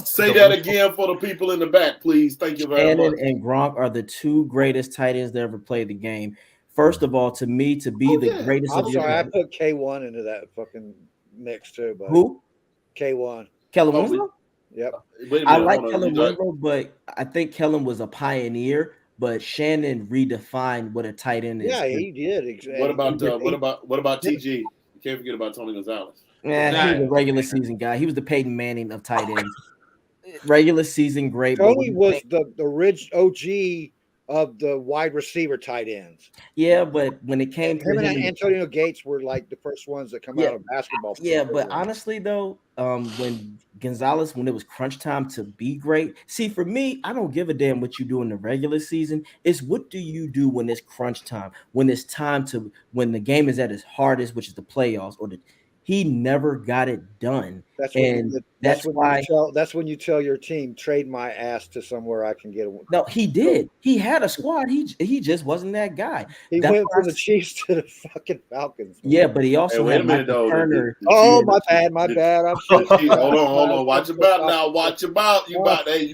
Say that again for the people in the back, please. Thank you very much. Shannon and Gronk are the two greatest tight ends that ever played the game. First of all, to me, to be the greatest. I'm sorry, I put K1 into that fucking mix too. But who? K1. Kellen Winslow? Yep. I like Kellen Winslow, but I think Kellen was a pioneer. But Shannon redefined what a tight end is. Yeah, he did. Exactly. What about TG? You can't forget about Tony Gonzalez. Yeah, he was a regular season guy. He was the Peyton Manning of tight ends. Regular season, great. Tony was the original OG of the wide receiver tight ends. Yeah, but when it came to him and Antonio Gates were like the first ones that come out of basketball. Yeah, but honestly though, when Gonzalez, when it was crunch time to be great, see, for me, I don't give a damn what you do in the regular season. It's what do you do when it's crunch time, when it's time to, when the game is at its hardest, which is the playoffs, or he never got it done. That's when you tell your team, trade my ass to somewhere I can get a. No, he did. He had a squad. He just wasn't that guy. He went from the Chiefs to the fucking Falcons. Man. Yeah, but he also had Michael Turner. My bad. I'm hold on. Watch your mouth now. Watch your mouth. You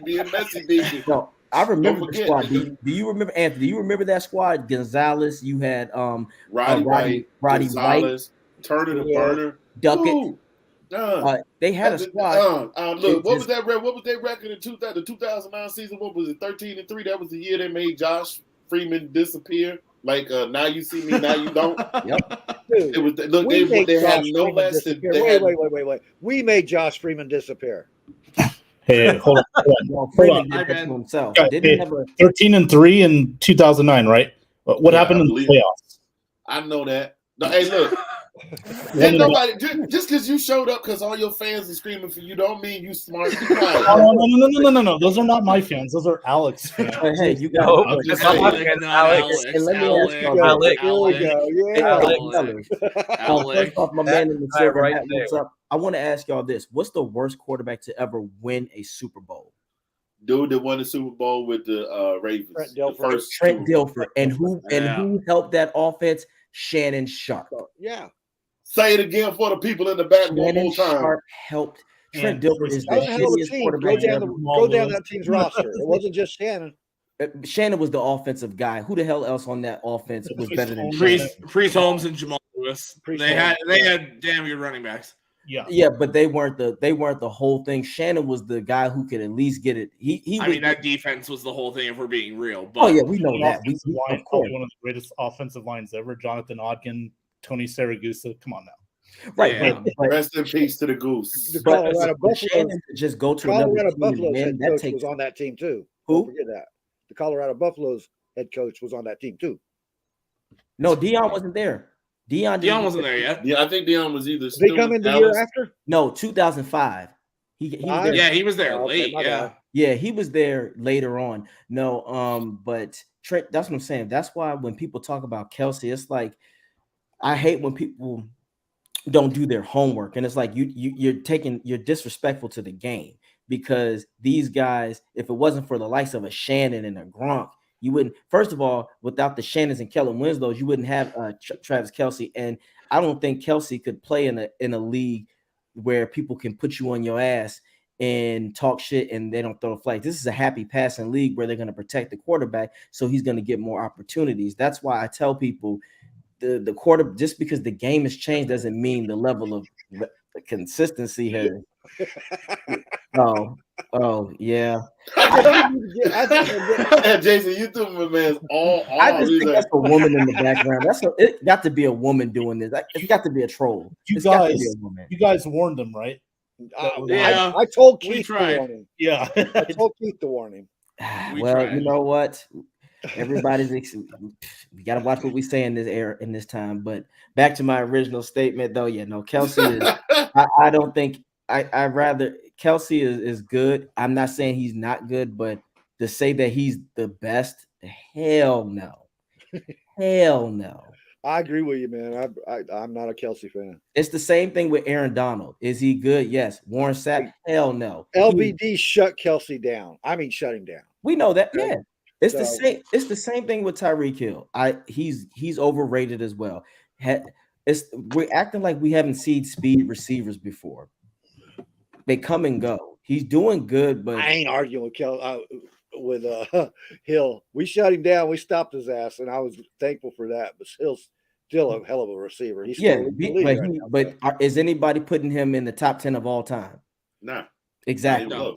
being messy, baby. No, I remember the squad. Do you remember, Anthony? Do you remember that squad? Gonzalez. You had Roddy White. Turner the Burner, Duckett. They had a squad. Look, what was that record in the 2009 season? What was it? 13-3. That was the year they made Josh Freeman disappear. Like now you see me, now you don't. Yep. Dude, it was they had no less than. Wait. We made Josh Freeman disappear. Hey, hold on. 13-3 in 2009, right? What happened in the playoffs? I know that. No, hey, look. Ain't nobody just because you showed up because all your fans are screaming for you don't mean you smart. No. Those are not my fans. Those are Alex fans. Hey, you got Alex. First off, my man in the silver hat, what's up? I want to ask y'all this: what's the worst quarterback to ever win a Super Bowl? Dude that won the Super Bowl with the Ravens. Trent Dilfer. And who helped that offense? Shannon Sharp. Yeah. Say it again for the people in the back one more time. Sharp helped. Trent Dilfer is the shittiest quarterback. Go down that team's roster. It wasn't just Shannon. Shannon was the offensive guy. Who the hell else on that offense was better than Priest Holmes and Jamal Lewis? They had damn good running backs. Yeah, but they weren't the whole thing. Shannon was the guy who could at least get it. That defense was the whole thing if we're being real. But we know that. Probably one of the greatest offensive lines ever. Jonathan Odkin, Tony Saragusa. Come on now. Right. Yeah. Rest in peace to the Goose. The Colorado Buffaloes just go to Colorado Buffaloes head coach was on that team too. Who? Don't forget that. The Colorado Buffaloes head coach was on that team too. No, Deion wasn't there. Deion wasn't there yet. Yeah, I think Deion was either. Did they come in the year after? No, 2005. He was there. Yeah, he was there late. Yeah, he was there later on. No, but Trent. That's what I'm saying. That's why when people talk about Kelsey, it's like I hate when don't do their homework. And it's like you're disrespectful to the game, because these guys, if it wasn't for the likes of a Shannon and a Gronk, you wouldn't. First of all, without the Shannons and Kellen Winslows, you wouldn't have Travis Kelce. And I don't think Kelce could play in a league where people can put you on your ass and talk shit and they don't throw a flag. This is a happy passing league where they're going to protect the quarterback, so he's going to get more opportunities. That's why I tell people the quarter, just because the game has changed doesn't mean the level of consistency has. Oh yeah. Jason, you threw my man's all. I just think that's a woman in the background. It got to be a woman doing this. It's got to be a troll. You guys warned them, right? Yeah, I told Keith to warn him. Yeah, I told Keith to warn him. Well, you know what? Everybody's we got to watch what we say in this time. But back to my original statement, though. Yeah, no, Kelce is. I don't think. I rather Kelce is good. I'm not saying he's not good, but to say that he's the best, hell no, hell no. I agree with you, man. I'm not a Kelce fan. It's the same thing with Aaron Donald. Is he good? Yes. Warren Sapp? Hell no. LBD shut Kelce down. I mean, shut him down. We know that. Yeah. It's the same. It's the same thing with Tyreek Hill. He's overrated as well. We're acting like we haven't seen speed receivers before. They come and go. He's doing good, but I ain't arguing with Hill. We shut him down. We stopped his ass, and I was thankful for that. But Hill's still a hell of a receiver. He's is anybody putting him in the top 10 of all time? Nah. Exactly.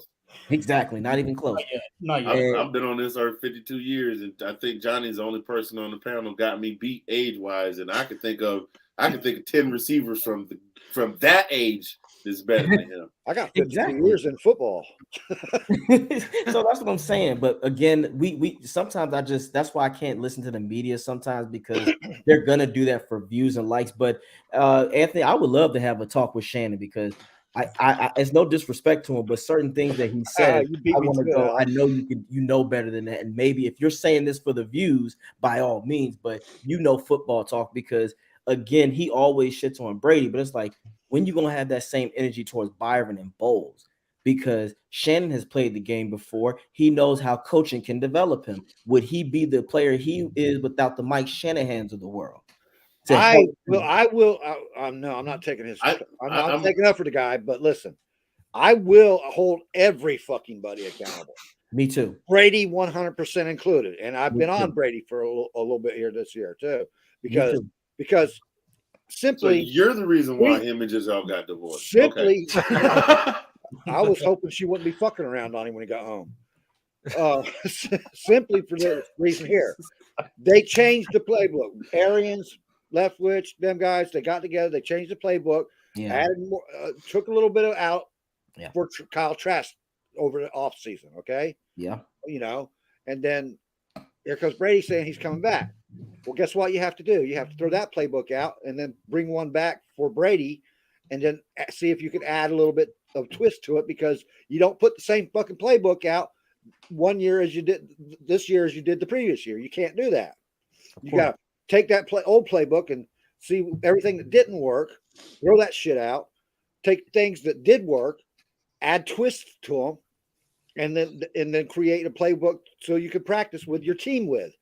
Exactly. Not even close. Not yet. I've been on this earth 52 years, and I think Johnny's the only person on the panel got me beat age-wise, and I could think of 10 receivers from that age is better than him. I got 52 years in football. So that's what I'm saying. But again, we sometimes that's why I can't listen to the media sometimes, because they're gonna do that for views and likes. But Anthony, I would love to have a talk with Shannon, because I it's no disrespect to him, but certain things that he said, I want to go. I know you know better than that. And maybe if you're saying this for the views, by all means, but football talk, because again, he always shits on Brady, but it's like, when you gonna have that same energy towards Byron and Bowles? Because Shannon has played the game before. He knows how coaching can develop him. Would he be the player he is without the Mike Shanahans of the world? I will. No, I'm not taking his. I'm taking up for the guy. But listen, I will hold every fucking buddy accountable. Me too. Brady 100% included, and I've been on Brady for a little bit here this year too, because. Simply, so you're the reason why him and Giselle got divorced. Simply, I was hoping she wouldn't be fucking around on him when he got home. Simply for this reason here, they changed the playbook. Arians, Leftwich, them guys, they got together. They changed the playbook. Yeah. Added more, took a little bit of out for Kyle Trask over the off season. Okay. Yeah. And then here comes Brady saying he's coming back. Well, guess what you have to do? You have to throw that playbook out and then bring one back for Brady, and then see if you can add a little bit of twist to it, because you don't put the same fucking playbook out one year as you did this year as you did the previous year. You can't do that. You got to take that old playbook and see everything that didn't work, throw that shit out, take things that did work, add twists to them, and then create a playbook so you can practice with your team with.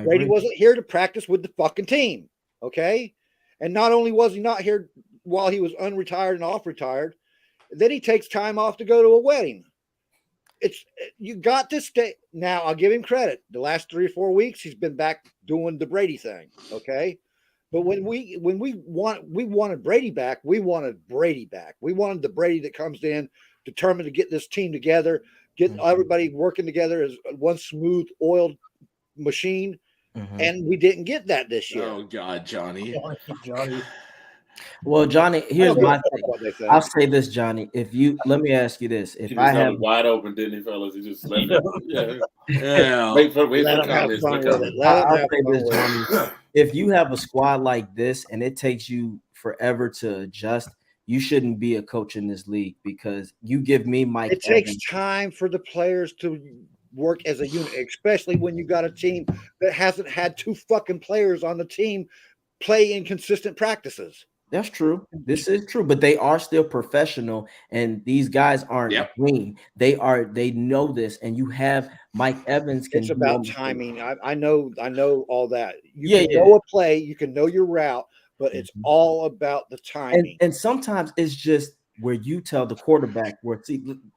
Brady wasn't here to practice with the fucking team, okay? And not only was he not here while he was unretired and off-retired, then he takes time off to go to a wedding. You got to stay. Now, I'll give him credit. The last 3 or 4 weeks, he's been back doing the Brady thing, okay? But when we wanted Brady back, we wanted Brady back. We wanted the Brady that comes in determined to get this team together, get everybody working together as one smooth, oiled machine, and we didn't get that this year. Oh God, Johnny. Well, Johnny, here's my thing. I'll say this, Johnny. Let me ask you this: if I have wide open, didn't he, fellas? He just let Wait for comments. I'll say this, Johnny. If you have a squad like this and it takes you forever to adjust, you shouldn't be a coach in this league, because you give me Mike. It takes time for the players to work as a unit, especially when you got a team that hasn't had 2 fucking players on the team play in consistent practices. That's true. This is true, but they are still professional, and these guys aren't green. They know this, and you have Mike Evans. It's about timing. I know all that. You can know a play, you can know your route, but it's all about the timing. And sometimes it's just where you tell the quarterback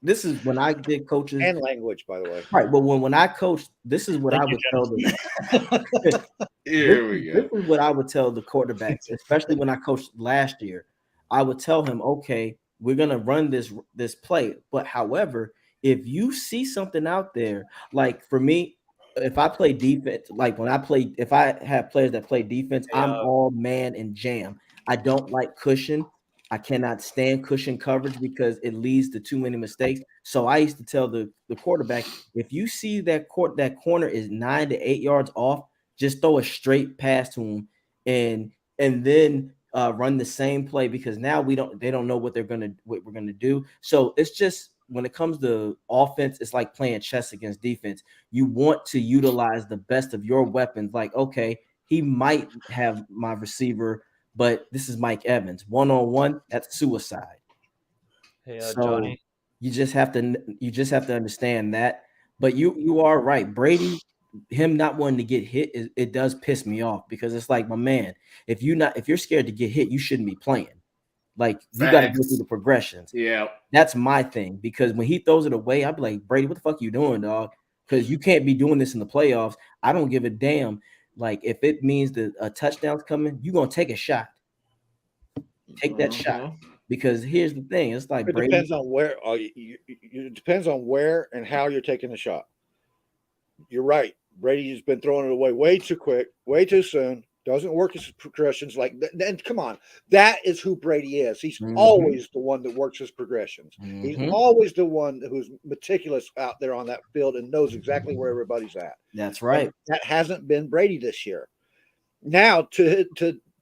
this is when I did coaches and language, by the way. Right, but when I coached, this is what I would tell them. Here we go. This is what I would tell the quarterbacks, especially when I coached last year. I would tell him, okay, we're gonna run this play, but however, if you see something out there, like for me, if I play defense, like if I have players that play defense, I'm all man and jam. I don't like cushion. I cannot stand cushion coverage because it leads to too many mistakes. So I used to tell the quarterback, if you see that corner is 9 to 8 yards off, just throw a straight pass to him and then run the same play, because now they don't know what we're gonna do. So it's just, when it comes to offense, it's like playing chess against defense. You want to utilize the best of your weapons. Like, okay, he might have my receiver, but this is Mike Evans. 1-on-1, that's suicide. Hey, so Johnny. You just have to understand that. But you are right. Brady, him not wanting to get hit, it does piss me off, because it's like, my man, if you're scared to get hit, you shouldn't be playing. Like, you got to go through the progressions. Yeah. That's my thing, because when he throws it away, I'd be like, Brady, what the fuck you doing, dog? Because you can't be doing this in the playoffs. I don't give a damn. Like, if it means that a touchdown's coming, you're going to take a shot. Take that shot. Because here's the thing. It's like, it Brady. Depends on where. It depends on where and how you're taking the shot. You're right. Brady's been throwing it away way too quick, way too soon. Doesn't work his progressions. And come on, that is who Brady is. He's always the one that works his progressions. He's always the one who's meticulous out there on that field and knows exactly where everybody's at. That's right. And that hasn't been Brady this year. Now to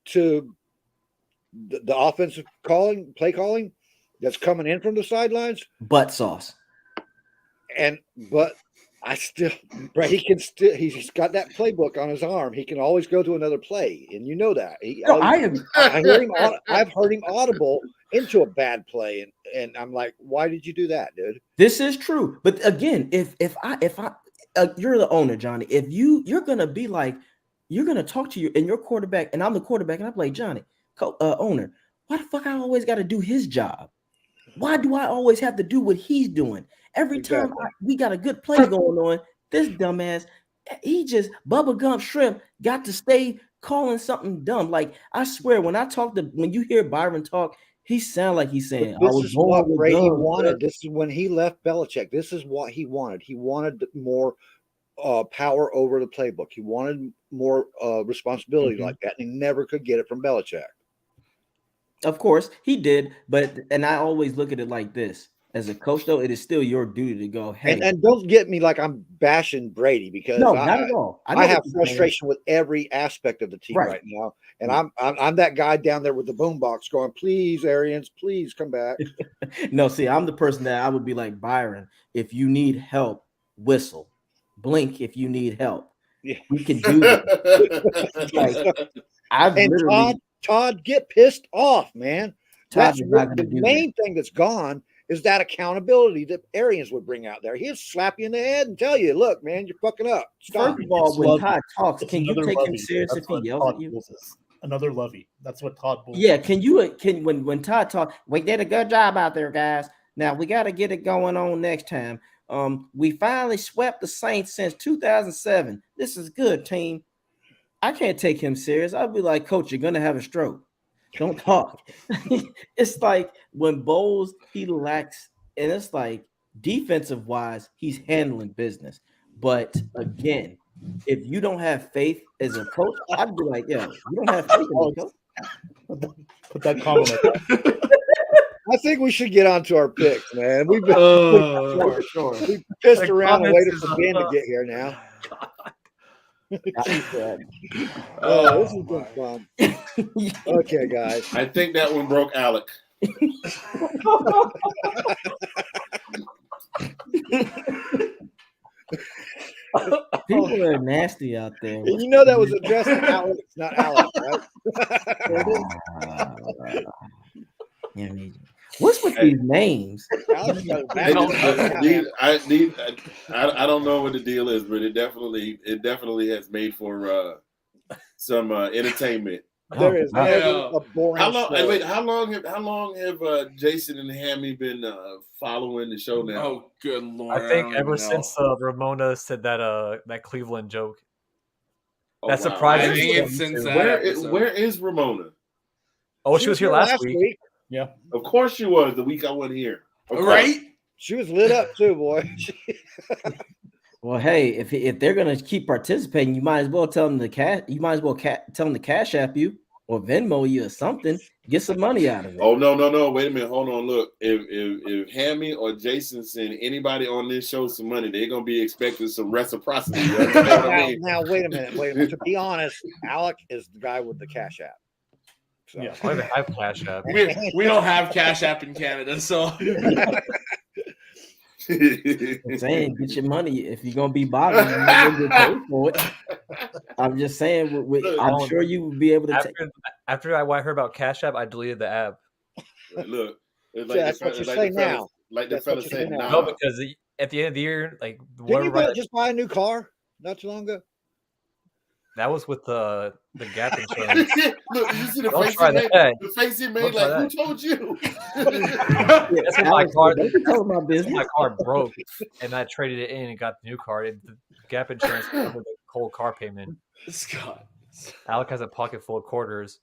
the offensive play calling that's coming in from the sidelines, butt sauce. But Brady can still. He's got that playbook on his arm. He can always go to another play, and you know that. I've heard him audible into a bad play, and I'm like, why did you do that, dude? This is true, but again, if you're the owner, Johnny, if you're gonna be like, you're gonna talk to your quarterback, and I'm the quarterback, and I'm like, Johnny, owner, why the fuck I always got to do his job? Why do I always have to do what he's doing? Every time we got a good play going on, this dumbass, he just Bubba Gump Shrimp got to stay calling something dumb. Like, I swear, when you hear Byron talk, he sound like he's saying, this is what Brady wanted. This is when he left Belichick. This is what he wanted. He wanted more power over the playbook. He wanted more responsibility like that, and he never could get it from Belichick. Of course, he did, and I always look at it like this. As a coach, though, it is still your duty to go, hey. And don't get me like I'm bashing Brady, because no, not at all. I have frustration with every aspect of the team right now, and I'm that guy down there with the boombox going, please, Arians, please come back. No, see, I'm the person that I would be like, Byron, if you need help, whistle, blink if you need help. Yeah. We can do that. Todd, get pissed off, man. That's the main thing that's gone. Is that accountability that Arians would bring out there? He'll slap you in the head and tell you, look, man, you're fucking up. Stop. First of all, when Todd talks, can you take him serious if he yells at you? Another Lovey. That's what Todd Bowles. Yeah, when Todd talks, we did a good job out there, guys. Now we got to get it going on next time. We finally swept the Saints since 2007. This is good, team. I can't take him serious. I'd be like, Coach, you're gonna have a stroke. Don't talk. It's like when Bowles, he lacks, and it's like defensive wise, he's handling business. But again, if you don't have faith as a coach, I'd be like, yo, you don't have faith in a coach. Put that comment up. I think we should get on to our picks, man. We've been we pissed around and waited for Ben to get here now. This has been fun. Okay, guys. I think that one broke Alec. People are nasty out there. And you know that was addressed to Alex, not Alex, right? these names. I don't know what the deal is, but it definitely has made for some entertainment. There is a boring. How long have Jason and Hammy been following the show now? Oh, good Lord! I think ever since Ramona said that Cleveland joke. That's wow. surprising. I think it's since that where is Ramona? Oh, she was here last week. Yeah, of course she was. The week I wasn't here, right? She was lit up too, boy. Well, hey, if they're gonna keep participating, you might as well tell them tell them to Cash App you or Venmo you or something. Get some money out of it. Oh no! Wait a minute. Hold on. Look, if Hammy or Jason send anybody on this show some money, they're gonna be expecting some reciprocity. You know what I mean? Now, wait a minute. To be honest, Alec is the guy with the Cash App. So. yeah. I have Cash App. We don't have Cash App in Canada, so. I'm saying, get your money if you're gonna be bothered. You get paid for it. I'm just saying, I'm sure you will be able to. After I heard about Cash App, I deleted the app. Look, it's like that's what you say now. Like the fella said now. No, because at the end of the year, like didn't you just buy a new car not too long ago? That was with the Gap insurance. Look, you see the Don't face try he made? that. The face he made, like, who told you? That's when my car. My business. My car broke, and I traded it in and got the new car. And the Gap insurance covered the whole car payment. Scott. Alec has a pocket full of quarters.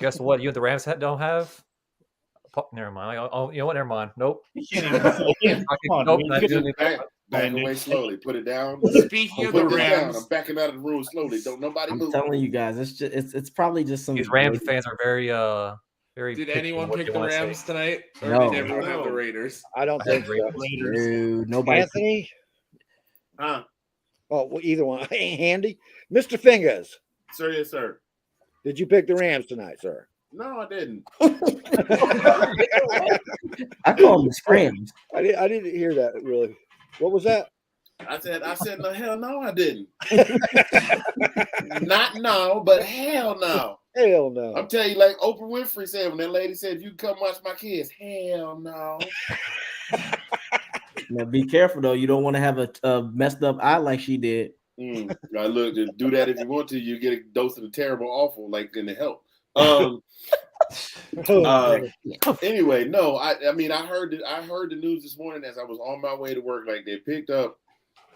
Guess what? You and the Rams don't have. Never mind. Oh, you know what? Never mind. Nope. Back away slowly. Put it down. Speaking of the Rams, I'm backing out of the room slowly. Don't nobody move. I'm telling you guys, it's probably just some. These Rams fans are very. Did anyone pick the Rams tonight, or No. did everyone have the Raiders? I don't think so. Dude, nobody. Anthony. Huh? Oh, well, either one. Handy, Mr. Fingers. Sir, yes, sir. Did you pick the Rams tonight, sir? No, I didn't. I call them the Scrams. I didn't hear that really. What was that? I said, no, hell no, I didn't. Not no, but hell no. Hell no. I'm telling you, like Oprah Winfrey said when that lady said, "You can come watch my kids." Hell no. Now be careful though. You don't want to have a messed up eye like she did. Now look, just do that if you want to. You get a dose of the terrible, awful, like in the help. Anyway, no, I mean I heard the news this morning as I was on my way to work. Like they picked up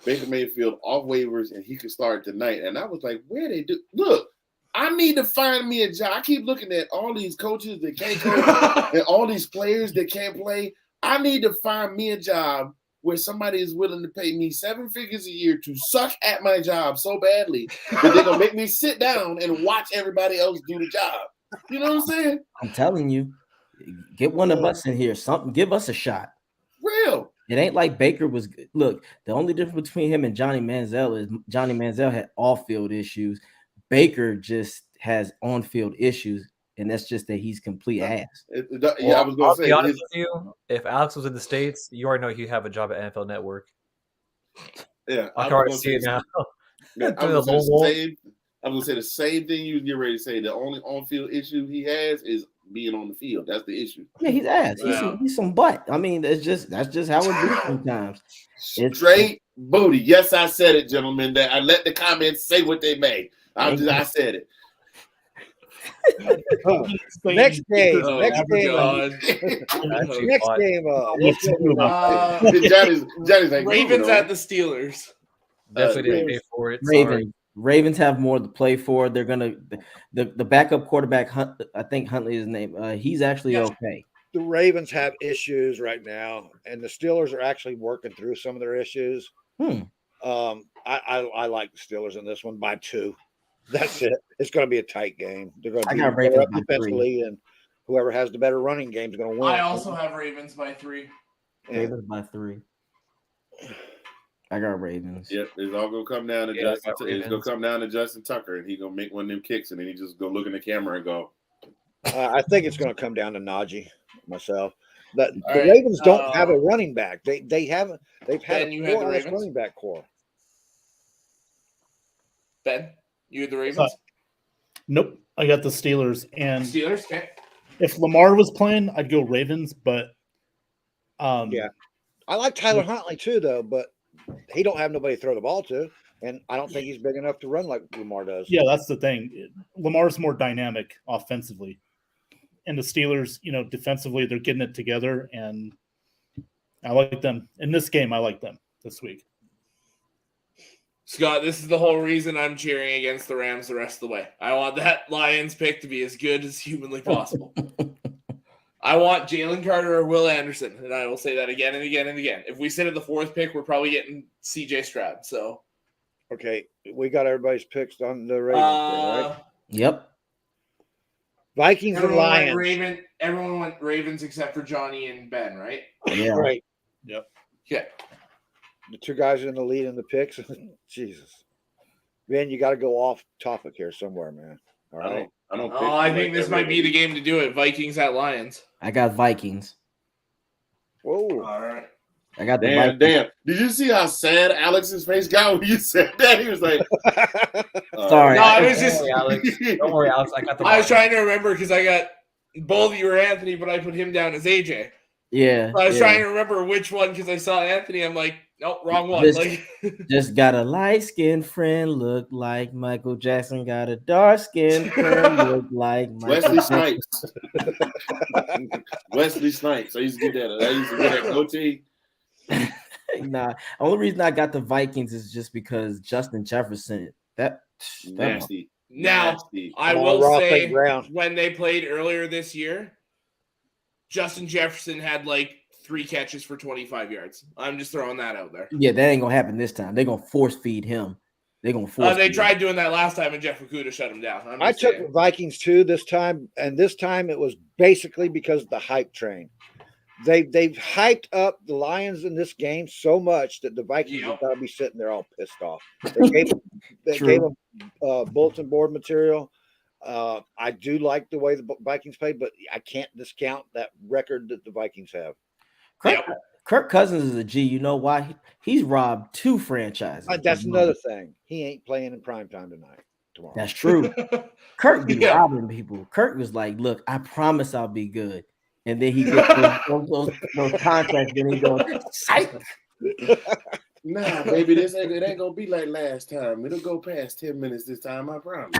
Baker Mayfield off waivers and he could start tonight. And I was like, where they do? Look, I need to find me a job. I keep looking at all these coaches that can't coach and all these players that can't play. I need to find me a job where somebody is willing to pay me 7 figures a year to suck at my job so badly that they're gonna make me sit down and watch everybody else do the job. You know what I'm saying? I'm telling you, get one of us in here. Something, give us a shot. Real. It ain't like Baker was. Look, the only difference between him and Johnny Manziel is Johnny Manziel had off-field issues. Baker just has on-field issues, and that's just that he's complete ass. I was going to say. Be honest with you, if Alex was in the States, you already know he'd have a job at NFL Network. Yeah, I can already see it now. I was going to say the same thing you get ready to say. The only on-field issue he has is being on the field. That's the issue. Yeah, he's ass. He's some butt. I mean, that's just how it is sometimes. Straight booty. Yes, I said it, gentlemen. That I let the comments say what they may. I said it. Next game. Oh, Next game. Next game. Johnny's like Ravens at the Steelers. Definitely didn't pay for it. Ravens have more to play for. They're gonna the backup quarterback. I think Huntley is his name. He's actually okay. The Ravens have issues right now, and the Steelers are actually working through some of their issues. I like the Steelers in this one by 2. That's it. It's going to be a tight game. They're going to be better up defensively, and whoever has the better running game is going to win. I also have Ravens by 3. Ravens by 3. I got Ravens. Yep, it's all gonna come down to Justin. It's gonna come down to Justin Tucker, and he's gonna make one of them kicks, and then he just gonna look in the camera and go. I think it's gonna come down to Najee myself. The Ravens don't have a running back. They haven't. They've had a poor running back core. Ben, you had the Ravens? Nope, I got the Steelers. And Steelers. Okay. If Lamar was playing, I'd go Ravens, but Yeah. I like Tyler Huntley too, though, but he don't have nobody to throw the ball to, and I don't think he's big enough to run like Lamar does. Yeah, that's the thing. Lamar's more dynamic offensively, and the Steelers, defensively, they're getting it together, and I like them in this game. I like them this week. Scott, this is the whole reason I'm cheering against the Rams the rest of the way. I want that Lions pick to be as good as humanly possible. I want Jalen Carter or Will Anderson, and I will say that again and again and again. If we sit at the 4th pick, we're probably getting C.J. Stroud. So, okay, we got everybody's picks on the Ravens, right? Yep. Vikings and Lions. Everyone went Ravens except for Johnny and Ben, right? Yeah. Right. Yep. Yeah. The two guys in the lead in the picks. Jesus. Ben, you got to go off topic here somewhere, man. All right. I think this might be the game to do it. Vikings at Lions. I got Vikings. Whoa. All right. I got the Damn. Did you see how sad Alex's face got when you said that? He was like, sorry. No, I was just. Don't worry, Alex. I got the. I was trying to remember because I got both of you were Anthony, but I put him down as AJ. Yeah. I was trying to remember which one because I saw Anthony. I'm like, nope, wrong one. Just got a light-skinned friend, look like Michael Jackson. Got a dark-skinned friend, look like Wesley Snipes. Wesley Snipes. I used to get that. I used to get that goatee. Nah, only reason I got the Vikings is just because Justin Jefferson. That Nasty. Now, Nasty. I will say when they played earlier this year, Justin Jefferson had like 3 catches for 25 yards. I'm just throwing that out there. Yeah, that ain't gonna happen this time. They're gonna force feed him. They're gonna force. They tried doing that last time, and Jeff Okudah shut him down. I took the Vikings too this time, and this time it was basically because of the hype train. They've hyped up the Lions in this game so much that the Vikings have got to be sitting there all pissed off. They gave them bulletin board material. I do like the way the Vikings played, but I can't discount that record that the Vikings have. Kirk Cousins is a G. You know why? He's robbed 2 franchises. That's another thing. He ain't playing in primetime tomorrow. That's true. Kirk be robbing people. Kirk was like, look, I promise I'll be good. And then he gets those contracts, then he goes, psych. Nah, baby, it ain't gonna be like last time. It'll go past 10 minutes this time, I promise.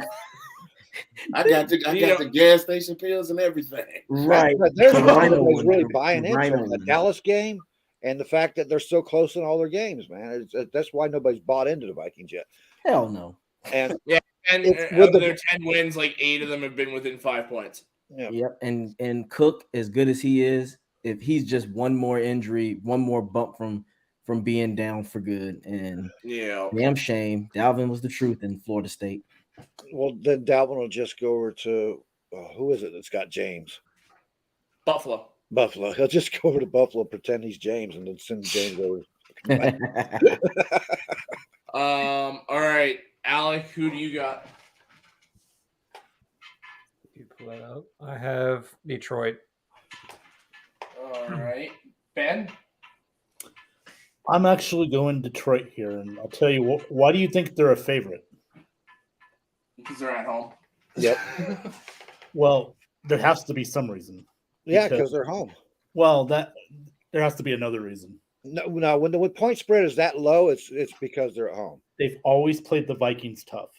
I got the gas station pills and everything. Right. But there's one that was really buying into the Dallas game and the fact that they're so close in all their games, man. That's why nobody's bought into the Vikings yet. Hell no. And with their 10 wins, like 8 of them have been within 5 points. Yep. And Cook, as good as he is, if he's just one more injury, one more bump from being down for good, and damn shame, Dalvin was the truth in Florida State. Well, then Dalvin will just go over to who is it that's got James? Buffalo. He'll just go over to Buffalo, pretend he's James, and then send James over. All right, Alec, who do you got? You pull that out. I have Detroit. All right, Ben. I'm actually going Detroit here, and I'll tell you why do you think they're a favorite? Because they're at home. Yep. Well, there has to be some reason. Yeah, because they're home. Well, there has to be another reason. No, when the point spread is that low, it's because they're at home. They've always played the Vikings tough.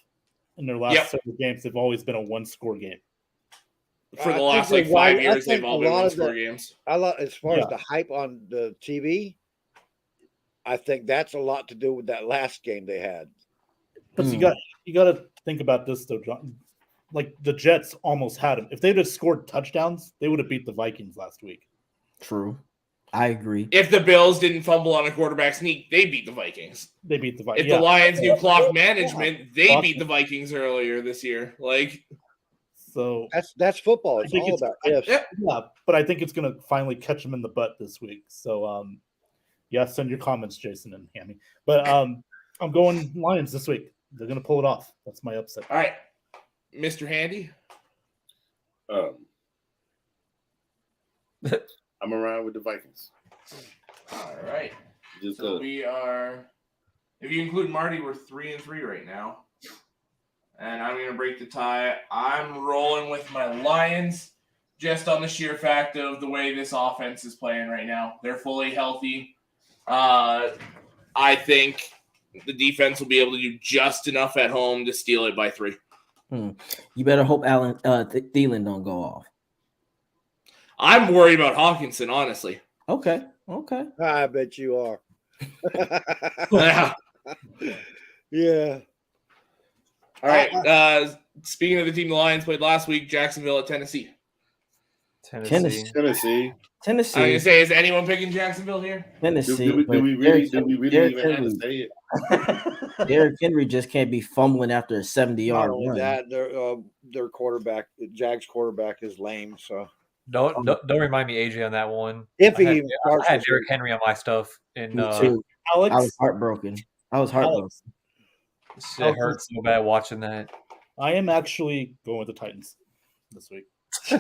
In their last several games, they've always been a 1-score game. For the last 5 years, they've all been 1-score games. As far as the hype on the TV, I think that's a lot to do with that last game they had. But you got to think about this though, John. Like the Jets almost had them. If they'd have scored touchdowns, they would have beat the Vikings last week. True. I agree. If the Bills didn't fumble on a quarterback sneak, they beat the Vikings. They beat the Vikings. If the Lions knew clock management, they beat the Vikings earlier this year. So that's football. It's all about ifs. Yeah, but I think it's going to finally catch them in the butt this week. So, send your comments, Jason and Hammy. But I'm going Lions this week. They're going to pull it off. That's my upset. All right, Mr. Handy. I'm around with the Vikings. All right. We are, if you include Marty, we're 3-3 right now. And I'm going to break the tie. I'm rolling with my Lions. just on the sheer fact of the way this offense is playing right now. They're fully healthy. I think the defense will be able to do just enough at home to steal it by 3. You better hope Thielen don't go off. I'm worried about Hawkinson, honestly. Okay. I bet you are. Yeah. Yeah. All right. Speaking of the team the Lions played last week, Jacksonville at Tennessee. Tennessee. I was going to say, is anyone picking Jacksonville here? Tennessee. Do we really even have to say it? Derrick Henry just can't be fumbling after a 70-yard run. That their quarterback, the Jags quarterback, is lame. So don't remind me, AJ, on that one. If he I had Derrick Henry on my stuff. And me too. Alex, I was heartbroken. It hurt so bad watching that. I am actually going with the Titans this week. You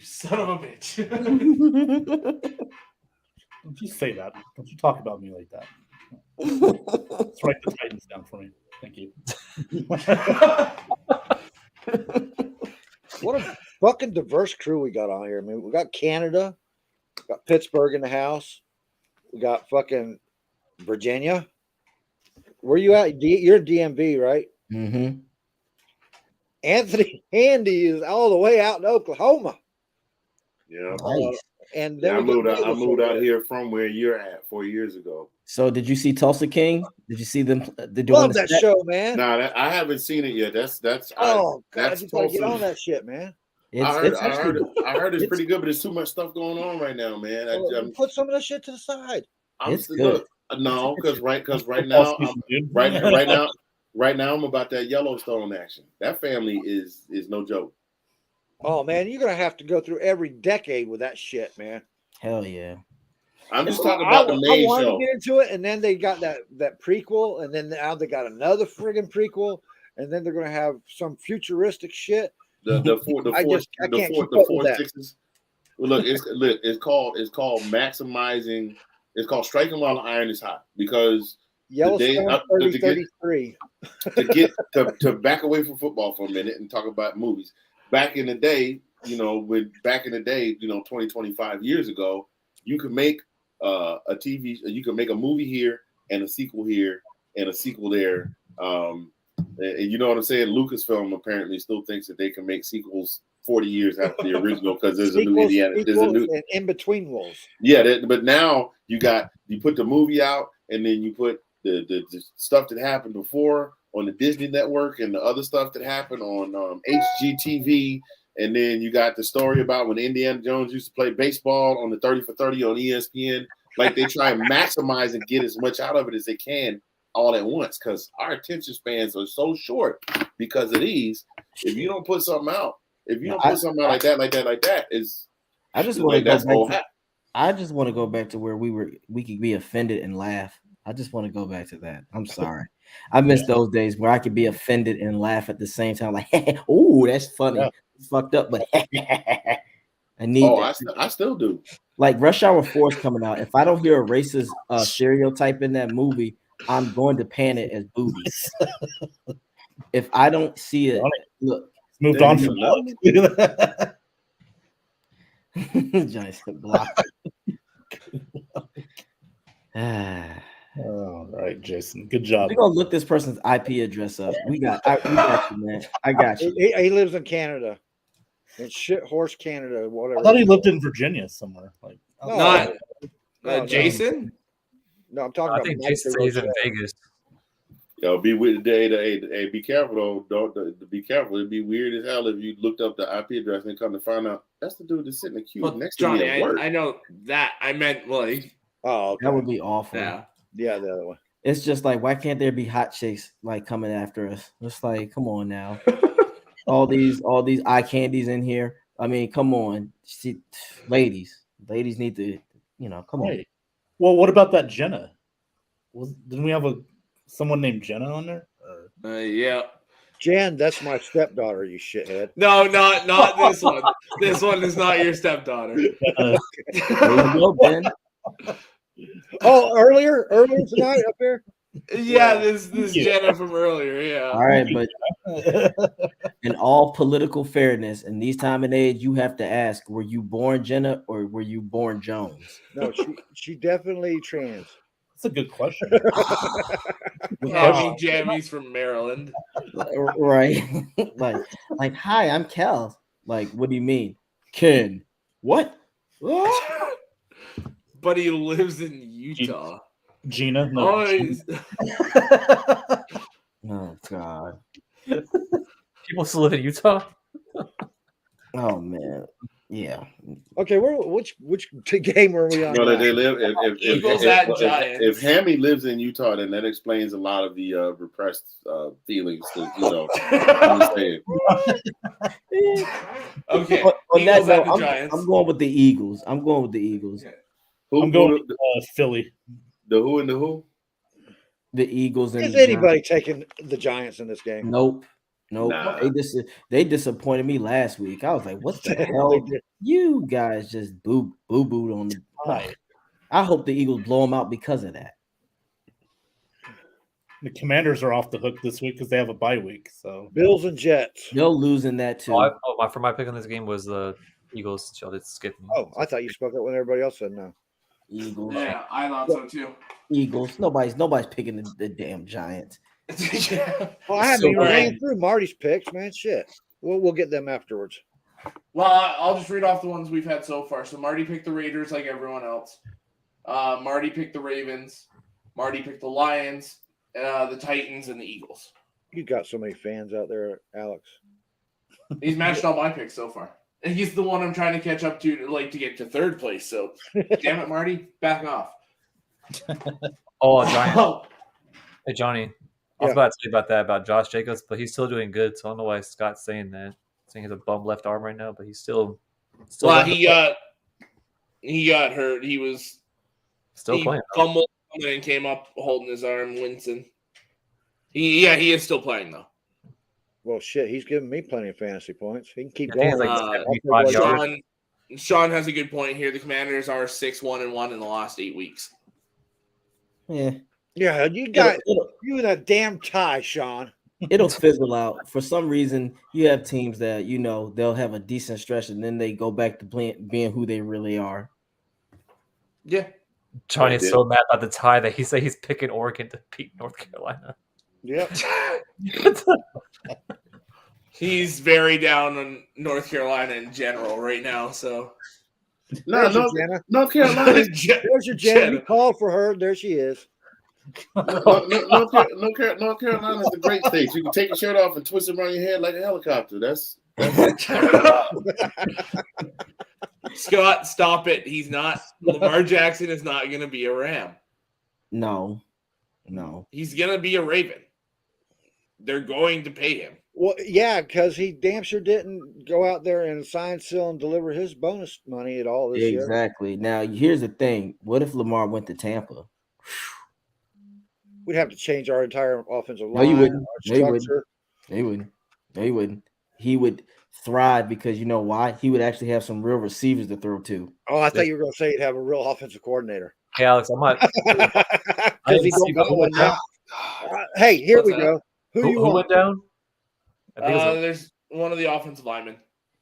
son of a bitch. Don't you say that. Don't you talk about me like that. Let's write the Titans down for me. Thank you. What a fucking diverse crew we got on here. I mean, we got Canada, got Pittsburgh in the house, we got fucking Virginia. Where you at? You're DMV, right? Mm-hmm. Anthony Handy is all the way out in Oklahoma. Yeah. Nice. And I moved out here from where you're at 4 years ago. So did you see Tulsa King? Did you see them? Love that show, man. No, I haven't seen it yet. That's God, that's you gotta get on that shit, man. I heard it's pretty good, but there's too much stuff going on right now, man. Put some of that shit to the side. It's good. No, because right now, right now, I'm about that Yellowstone action. That family is no joke. Oh man, you're gonna have to go through every decade with that shit, man. Hell yeah. I'm just talking about the main I wanted show. to get into it, and then they got that prequel, and then now they got another friggin' prequel, and then they're gonna have some futuristic shit. The four sixes. Well, look, it's called maximizing. It's called striking while the iron is hot, because Yellowstone 3033. to back away from football for a minute and talk about movies. Back in the day, 20, 25 years ago, you could make you could make a movie here and a sequel here and a sequel there. And you know what I'm saying? Lucasfilm apparently still thinks that they can make sequels 40 years after the original because there's a new Indiana. There's a new in between wolves. Yeah, but now you put the movie out, and then you put the stuff that happened before on the Disney Network and the other stuff that happened on HGTV. And then you got the story about when Indiana Jones used to play baseball on the 30 for 30 on ESPN. Like, they try and maximize and get as much out of it as they can all at once, because our attention spans are so short because of these. If you don't put something out, like that, I just want to go back to where we could be offended and laugh. I just want to go back to that. I'm sorry. I miss those days where I could be offended and laugh at the same time. Like, oh, that's funny. Yeah. It's fucked up, but I need that. I still do. Like Rush Hour 4 is coming out. If I don't hear a racist stereotype in that movie, I'm going to pan it as boobies. If I don't see it, look. Moved on from that. Johnny said block. All right, Jason. Good job. We're gonna look this person's IP address up. We got you, man. I got you. He lives in Canada. In shit horse Canada, whatever. I thought he lived in Virginia somewhere. Like Jason? No, I'm talking about. I think Jason stays in Vegas. Yo, be with hey, be careful though. Don't be careful. It'd be weird as hell if you looked up the IP address and come to find out that's the dude that's sitting in the queue next Johnny, to me at work. I know that. I meant like, okay. That would be awful. Yeah, the other one. It's just like, why can't there be hot chicks like coming after us? It's like, come on now. all these eye candies in here. I mean, come on, ladies need to, come on. Well, what about that Jenna? Didn't we have someone named Jenna on there? Yeah. Jen, that's my stepdaughter, you shithead. No, not this one. This one is not your stepdaughter. There you go, Ben. Oh, earlier tonight up here? Yeah, this Jenna from earlier. Yeah. All right, but in all political fairness, in these time and age, you have to ask: were you born Jenna or were you born Jones? No, she definitely trans. That's a good question. Jammies from Maryland. Right. like, hi, I'm Kel. Like, what do you mean? Ken. What? But he lives in Utah. Gina. No. Oh God. People still live in Utah? Oh man. Yeah. Okay, which game are we on? No, they live. Eagles at Giants. If Hammy lives in Utah, then that explains a lot of the repressed feelings that understand. Okay. On that Eagles at note, the Giants. I'm going with the Eagles. I'm going with the Eagles. I'm going with Philly. The who and the who? The Eagles and Is anybody taking the Giants in this game? Nope. Nah. They disappointed me last week. I was like, what the hell? You guys just boo-booed on the I hope the Eagles blow them out because of that. The Commanders are off the hook this week because they have a bye week. So Bills and Jets. They'll lose in that too. For my pick on this game was the Eagles. So it's skipping. Oh, I thought you spoke up when everybody else said no. Eagles. Yeah, I thought so too. Eagles. Nobody's picking the damn Giants. Well, I haven't even ran through Marty's picks, man. Shit. We'll get them afterwards. Well, I'll just read off the ones we've had so far. So Marty picked the Raiders like everyone else. Marty picked the Ravens. Marty picked the Lions, the Titans, and the Eagles. You got so many fans out there, Alex. He's matched all my picks so far. And he's the one I'm trying to catch up to get to third place. So, damn it, Marty, back off. Giants. Hey, Johnny. I was about to say about Josh Jacobs, but he's still doing good. So I don't know why Scott's saying that. Saying he has a bum left arm right now, but he's still. Well, he got hurt. He was still playing. Fumbled and came up holding his arm, Winston. He is still playing though. Well, shit, he's giving me plenty of fantasy points. He can keep going. Sean has a good point here. The Commanders are 6-1-1 in the last 8 weeks. Yeah, you got you in a damn tie, Sean. It'll fizzle out. For some reason, you have teams that they'll have a decent stretch and then they go back to being who they really are. Yeah, Johnny's so mad about the tie that he's picking Oregon to beat North Carolina. Yep. He's very down on North Carolina in general right now. So North Carolina. There's your Jenna. We called for her. There she is. North Carolina is a great state. You can take your shirt off and twist it around your head like a helicopter. That's Scott, stop it. He's not. Lamar Jackson is not going to be a Ram. No. He's going to be a Raven. They're going to pay him. Well, yeah, because he damn sure didn't go out there and sign, seal, and deliver his bonus money at all this year. Exactly. Now, here's the thing. What if Lamar went to Tampa? We'd have to change our entire offensive line. No, you wouldn't. He wouldn't. He would thrive because you know why? He would actually have some real receivers to throw to. Oh, I thought you were going to say he'd have a real offensive coordinator. Hey, Alex, I'm not. Hey, here we go. Who went down? There's one of the offensive linemen.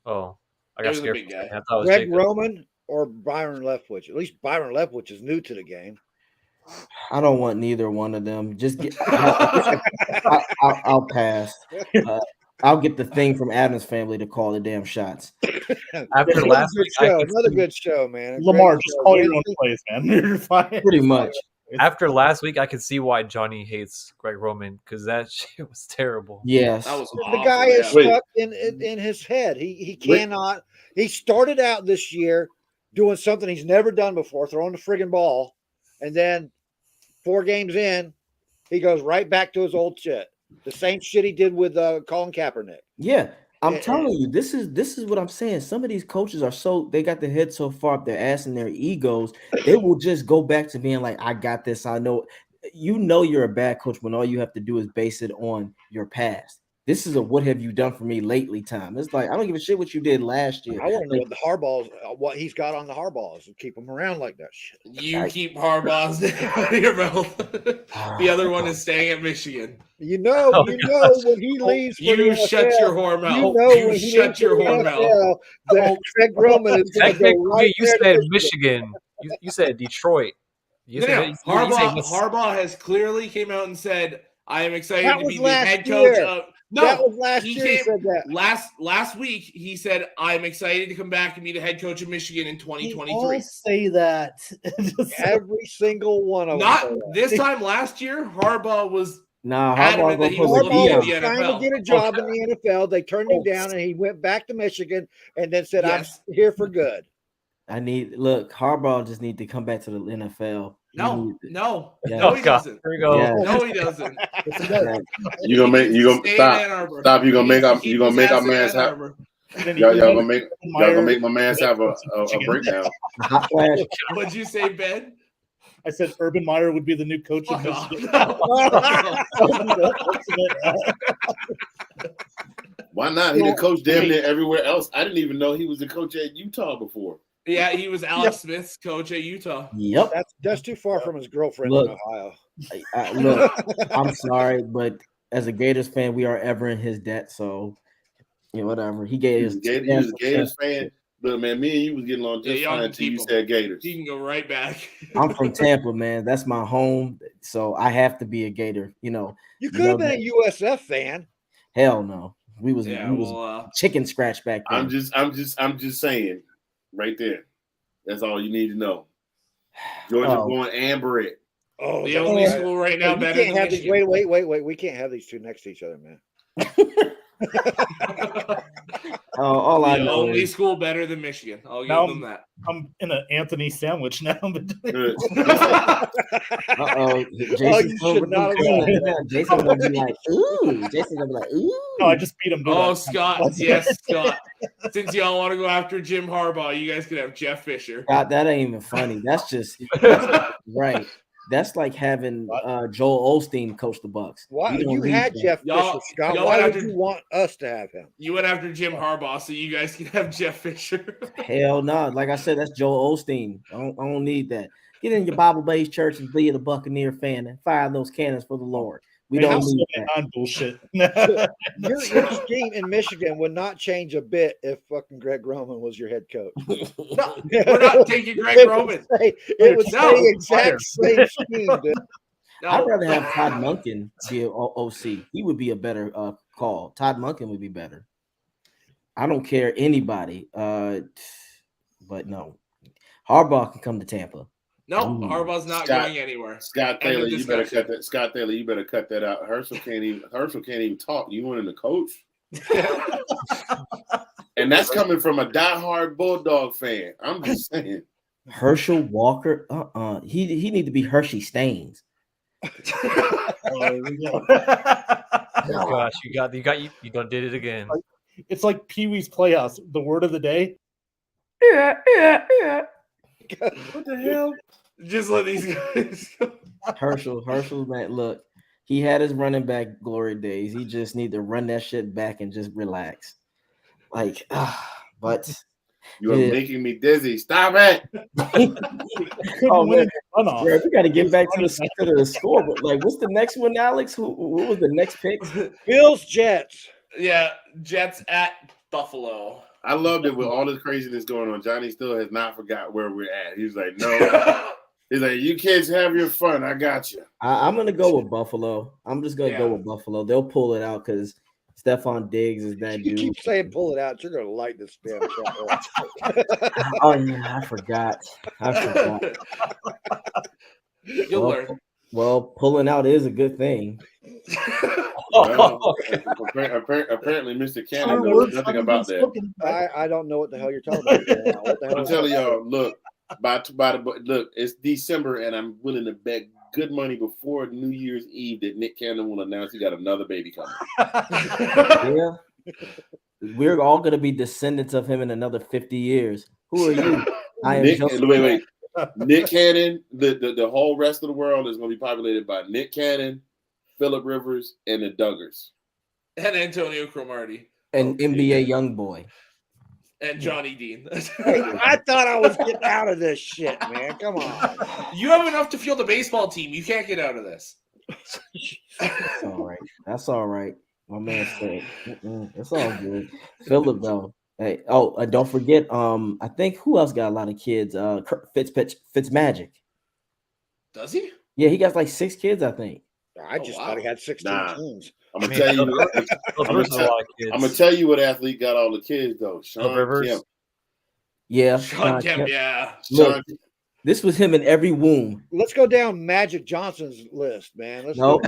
Oh, I got scared. Big guy. Greg Roman or Byron Leftwich. At least Byron Leftwich is new to the game. I don't want neither one of them. Just get. I'll pass. I'll get the thing from Adam's family to call the damn shots. After last week, another good show, man. Lamar, just call your own plays, man. You're fine. Pretty much. After last week, I could see why Johnny hates Greg Roman because that shit was terrible. Yes, that was the guy is stuck in his head. He cannot. He started out this year doing something he's never done before, throwing the friggin' ball, and then 4 games in, he goes right back to his old shit. The same shit he did with Colin Kaepernick. Yeah, I'm telling you, this is what I'm saying. Some of these coaches they got their head so far up their ass and their egos, they will just go back to being like, I got this. I know. You're a bad coach when all you have to do is base it on your past. This is a what have you done for me lately time. It's like I don't give a shit what you did last year. I want to know what the Harbaughs, what he's got on the Harbaughs, and keep them around like that shit. You keep Harbaugh's out of your mouth. The other one is staying at Michigan. You know when he leaves. You shut your whore mouth. You know you when he shut your whore mouth. That Greg Roman is going to go right you there said to Michigan. You said Detroit. Harbaugh has clearly came out and said, "I am excited That to was be the last head coach year. of." That was last year. He said that last week. He said, "I'm excited to come back and be the head coach of Michigan in 2023." All say that. every single one of them. Not this time last year. Harbaugh was Harbaugh that he was was looking at the trying NFL. to get a job in the NFL. They turned him down, and he went back to Michigan, and then said, Yes. "I'm here for good." Harbaugh just need to come back to the NFL. No, Yeah. he doesn't. Here we go. Yeah. No, he doesn't. You gonna stop. You gonna make our man's have. Y'all gonna make my man's have a breakdown. Hot flash. What'd you say, Ben? I said Urban Meyer would be the new coach of Fuck Michigan. Why not? He the coach damn near everywhere else. I didn't even know he was the coach at Utah before. Yeah, he was Alex Smith's coach at Utah. Yep. That's too far from his girlfriend Look. in Ohio. Look, I'm sorry, but as a Gators fan, we are ever in his debt. So, whatever. He gave us. He was a Gators fan. But man, me and you was getting along just fine until you said Gators. He can go right back. I'm from Tampa, man. That's my home. So I have to be a Gator. You could have been a USF fan. Hell no. We was chicken scratch back then. I'm just saying, right there. That's all you need to know. Georgia going amber it. Oh, the only school right now better than Michigan. Wait. We can't have these two next to each other, man. All I know only is school better than Michigan. I'll give them that. I'm in an Anthony sandwich now. Jason's Jason gonna be like, ooh. Jason's gonna be like, ooh. No, I just beat him. Scott. Yes, Scott. Since y'all want to go after Jim Harbaugh, you guys could have Jeff Fisher. God, that ain't even funny. That's right. That's like having Joel Osteen coach the Bucs. Why you had Jeff Fisher, Scott? Why would you want us to have him? You went after Jim Harbaugh, so you guys can have Jeff Fisher. Hell no! Like I said, that's Joel Osteen. I don't need that. Get in your Bible-based church and be a Buccaneer fan and fire those cannons for the Lord. We don't need that. Bullshit. Your scheme in Michigan would not change a bit if fucking Greg Roman was your head coach. No, we're not taking Greg Roman. It would say the exact same scheme, dude. No. I'd rather have Todd Monken be an OC. He would be a better call. Todd Monken would be better. I don't care anybody, but no. Harbaugh can come to Tampa. No, Harbaugh's not going anywhere. Scott Taylor, you better cut that. Scott Taylor, you better cut that out. Herschel can't even talk. You want him to coach? And that's coming from a diehard Bulldog fan. I'm just saying. Herschel Walker, he need to be Hershey Stains. Oh gosh, you done did it again. It's like Pee-wee's Playhouse. The word of the day. Yeah. What the hell? Just let these guys go. Herschel, man, look, he had his running back glory days. He just need to run that shit back and just relax. But you are making me dizzy. Stop it. Oh man, we got to get back to the score. But what's the next one, Alex? Who was the next pick? Bills Jets. Yeah, Jets at Buffalo. I loved it with all this craziness going on. Johnny still has not forgot where we're at. He's like, no. He's like, you kids have your fun. I got you. I'm going to go with Buffalo. I'm just going to go with Buffalo. They'll pull it out because Stephon Diggs is that dude. You keep saying pull it out. You're going to like this damn shit. Oh, yeah, I forgot. You'll learn. Well, pulling out is a good thing. Well, apparently, Mr. Cannon knows nothing about that. I don't know what the hell you're talking about. What the hell I'm telling y'all, look, look, it's December, and I'm willing to bet good money before New Year's Eve that Nick Cannon will announce he got another baby coming. Yeah, we're all going to be descendants of him in another 50 years. Who are you? I am. Wait. Nick Cannon, the whole rest of the world is going to be populated by Nick Cannon, Phillip Rivers, and the Duggars. And Antonio Cromartie. And NBA Youngboy. And Johnny Dean. I thought I was getting out of this shit, man. Come on. You have enough to field a baseball team. You can't get out of this. That's all right. That's all right. My man said, it's all good. Philip, though. Hey, and don't forget, I think who else got a lot of kids? Fitzmagic. Does he? Yeah, he got like 6 kids, I think. I just thought he had 16 teams. I'm gonna tell you. I'm gonna tell you what athlete got all the kids though. Sean Kemp. Yeah, Sean Kemp. Yeah. Look, this was him in every womb. Let's go down Magic Johnson's list, man. No.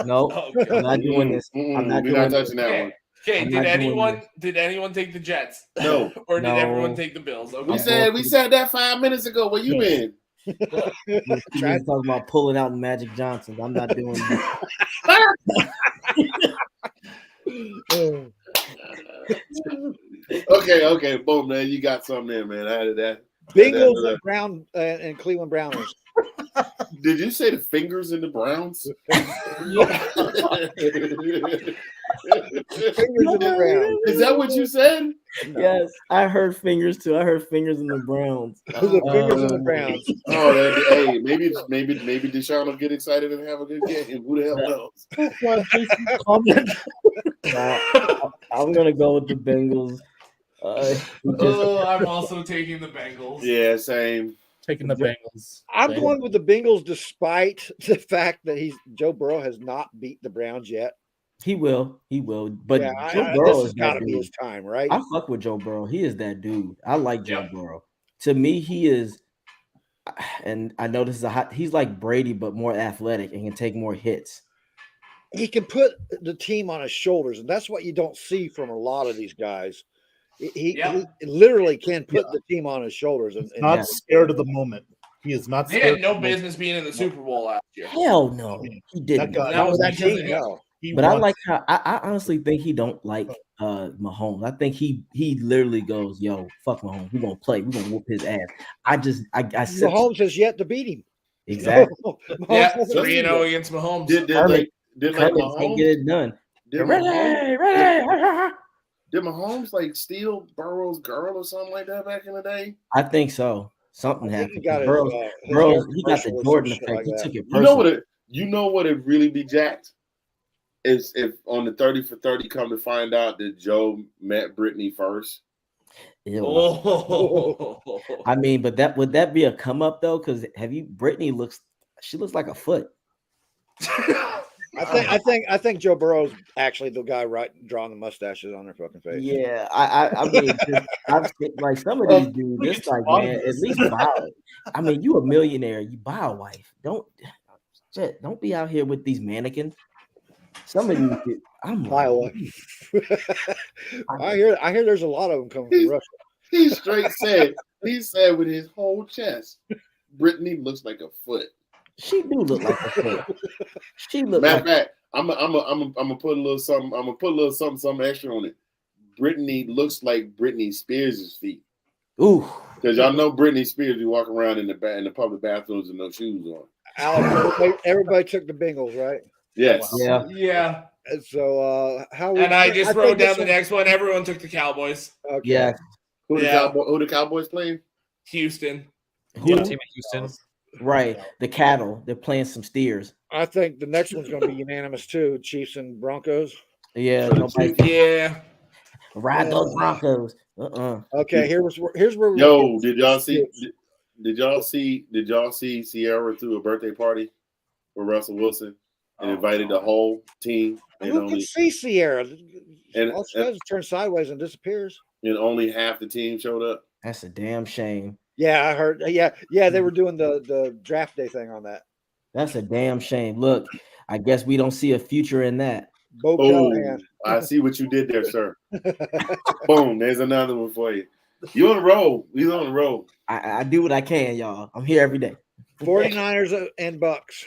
I'm not doing this. I'm not touching that one. Okay, did anyone take the Jets? No. Or did everyone take the Bills? Okay. We said that 5 minutes ago. Where you been? Talking about pulling out Magic Johnson. I'm not doing that. Okay, boom, man. You got something there, man. Out of that. Bengals and Brown and Cleveland Browns. Did you say the fingers in the Browns? Fingers in the Browns. Is that what you said? Yes, I heard fingers too. I heard fingers in the Browns. The fingers in the Browns. Hey, maybe Deshaun will get excited and have a good game. Who the hell knows? I'm gonna go with the Bengals. I'm also taking the Bengals. Yeah, same. Taking the Bengals. I'm going with the Bengals despite the fact that Joe Burrow has not beat the Browns yet. He will. But Joe Burrow has got to be his time, right? I fuck with Joe Burrow. He is that dude. I like Joe Burrow. To me, he is, and I know this is he's like Brady, but more athletic and can take more hits. He can put the team on his shoulders, and that's what you don't see from a lot of these guys. He literally can put the team on his shoulders. And not scared of the moment. He is not scared. He had no business being in the Super Bowl last year. Hell no. He didn't. That team, no. But I like how I honestly think he don't like Mahomes. I think he literally goes, yo, fuck Mahomes. We're gonna play. We're gonna whoop his ass. I said Mahomes has yet to beat him. Exactly. 3-0 against Mahomes. Did Mahomes get it done? Did Mahomes like steal Burrow's girl or something like that back in the day? I think so. Something happened. He got he got the Jordan effect. Like he took it personal. You know what it really be jacked? Is if on the 30 for 30 come to find out that Joe met Brittany first. I mean, but would that be a come up though? Because Brittany looks like a foot. I think Joe Burrow's actually the guy drawing the mustaches on their fucking face. Yeah, I mean, I've like some of these dudes. It's like, man, at least buy it. I mean, you a millionaire, you buy a wife. Don't be out here with these mannequins. Some of these, I'm buy a wife. I hear there's a lot of them coming from Russia. He straight said, with his whole chest, Brittany looks like a foot. She do look like a foot. She look Matter of fact, I'm gonna put a little something. I'm gonna put a little something extra on it. Brittany looks like Britney Spears' feet. Ooh, because y'all know Britney Spears be walking around in the public bathrooms with no shoes on. Alex, everybody took the Bengals, right? Yes. Yeah. And so I just wrote down the next one. Everyone took the Cowboys. Okay. Yeah. Who the Cowboys playing? Houston. Team in Houston. Right. The cattle. They're playing some steers. I think the next one's going to be unanimous too. Chiefs and Broncos. Yeah. Ride those Broncos. Okay. Here's where. Yo, did y'all see Sierra threw a birthday party for Russell Wilson and invited the whole team? Who can see Sierra? And all she does is turn sideways and disappears. And only half the team showed up. That's a damn shame. Yeah, I heard. Yeah, they were doing the draft day thing on that. That's a damn shame. Look, I guess we don't see a future in that. I see what you did there, sir. Boom, there's another one for you. You on the roll. He's on the roll. I do what I can, y'all. I'm here every day. 49ers and Bucs.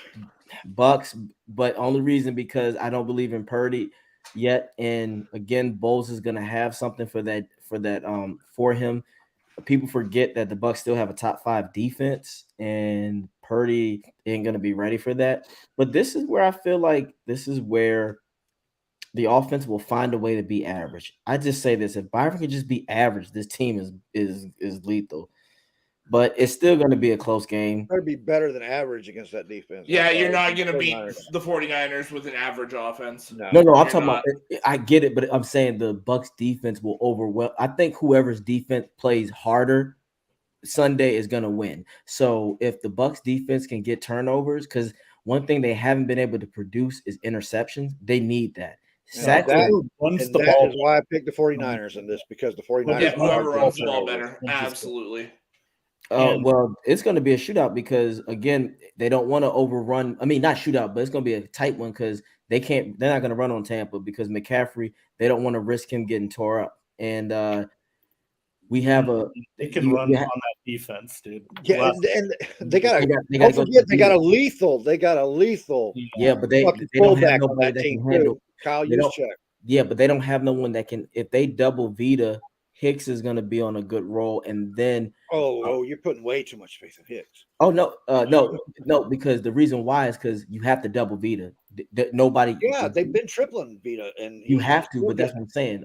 Bucs, but only reason because I don't believe in Purdy yet. And again, Bowles is gonna have something for him. People forget that the Bucs still have a top 5 defense, and Purdy ain't gonna be ready for that. But this is where I feel like this is where the offense will find a way to be average. I just say this: if Byron can just be average, this team is lethal. But it's still going to be a close game. Better be better than average against that defense. Yeah, you're not going to beat the 49ers with an average offense. No, I'm talking about. I get it, but I'm saying the Bucs defense will overwhelm. I think whoever's defense plays harder Sunday is going to win. So if the Bucs defense can get turnovers, because one thing they haven't been able to produce is interceptions. They need that. That is why I picked the 49ers in this, because the 49ers whoever runs the ball better. Absolutely. Well, it's going to be a shootout because, again, they don't want to overrun. I mean, not shootout, but it's going to be a tight one because they're not going to run on Tampa because McCaffrey, they don't want to risk him getting tore up. And we have they can run on that defense, dude. Yeah, and they got a lethal. Yeah, but they don't have nobody that can handle Kyle Juszczyk. Yeah, but they don't have no one that can. If they double Vita, Hicks is going to be on a good roll, and then you're putting way too much faith in Hicks. Oh no, because the reason why is because you have to double Vita. Nobody. Yeah, they've been tripling Vita, and you have to. But that's what I'm saying.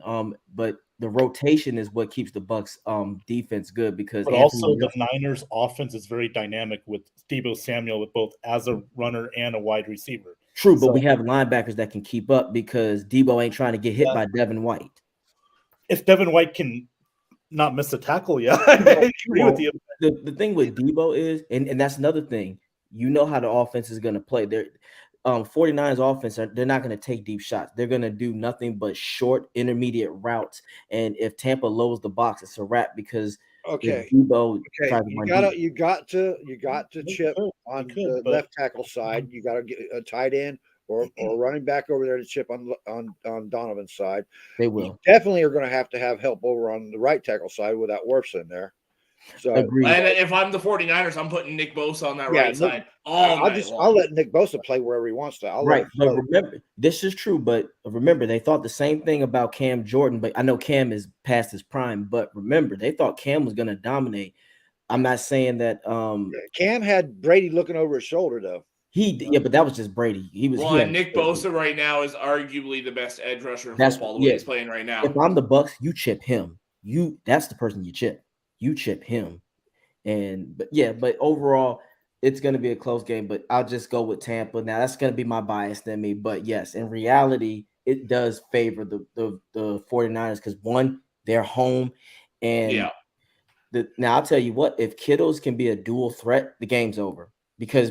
But the rotation is what keeps the Bucs defense good because. But also the Niners offense is very dynamic with Deebo Samuel with both as a runner and a wide receiver. True, but we have linebackers that can keep up because Deebo ain't trying to get hit by Devin White. If Devin White can not miss a tackle, I agree with you. The thing with Deebo is, and that's another thing, you know how the offense is going to play. They're 49ers offense, they're not going to take deep shots. They're going to do nothing but short, intermediate routes. And if Tampa lowers the box, it's a wrap because Deebo you got to chip on the left tackle side. You got to get a tight end or running back over there to chip on Donovan's side. They will. You definitely are going to have help over on the right tackle side without Wirfs in there. So, and if I'm the 49ers, I'm putting Nick Bosa on that right side. I'll let Nick Bosa play wherever he wants to. But remember, this is true. But remember, they thought the same thing about Cam Jordan. But I know Cam is past his prime. But remember, they thought Cam was going to dominate. I'm not saying that. Cam had Brady looking over his shoulder, though. But that was just Brady. And Nick Bosa right now is arguably the best edge rusher in football the way he's playing right now. If I'm the Bucs, you chip him. That's the person you chip. You chip him. But overall, it's going to be a close game, but I'll just go with Tampa. Now, that's going to be my bias than me. But yes, in reality, it does favor the 49ers because one, they're home. And now I'll tell you what, if Kittles can be a dual threat, the game's over because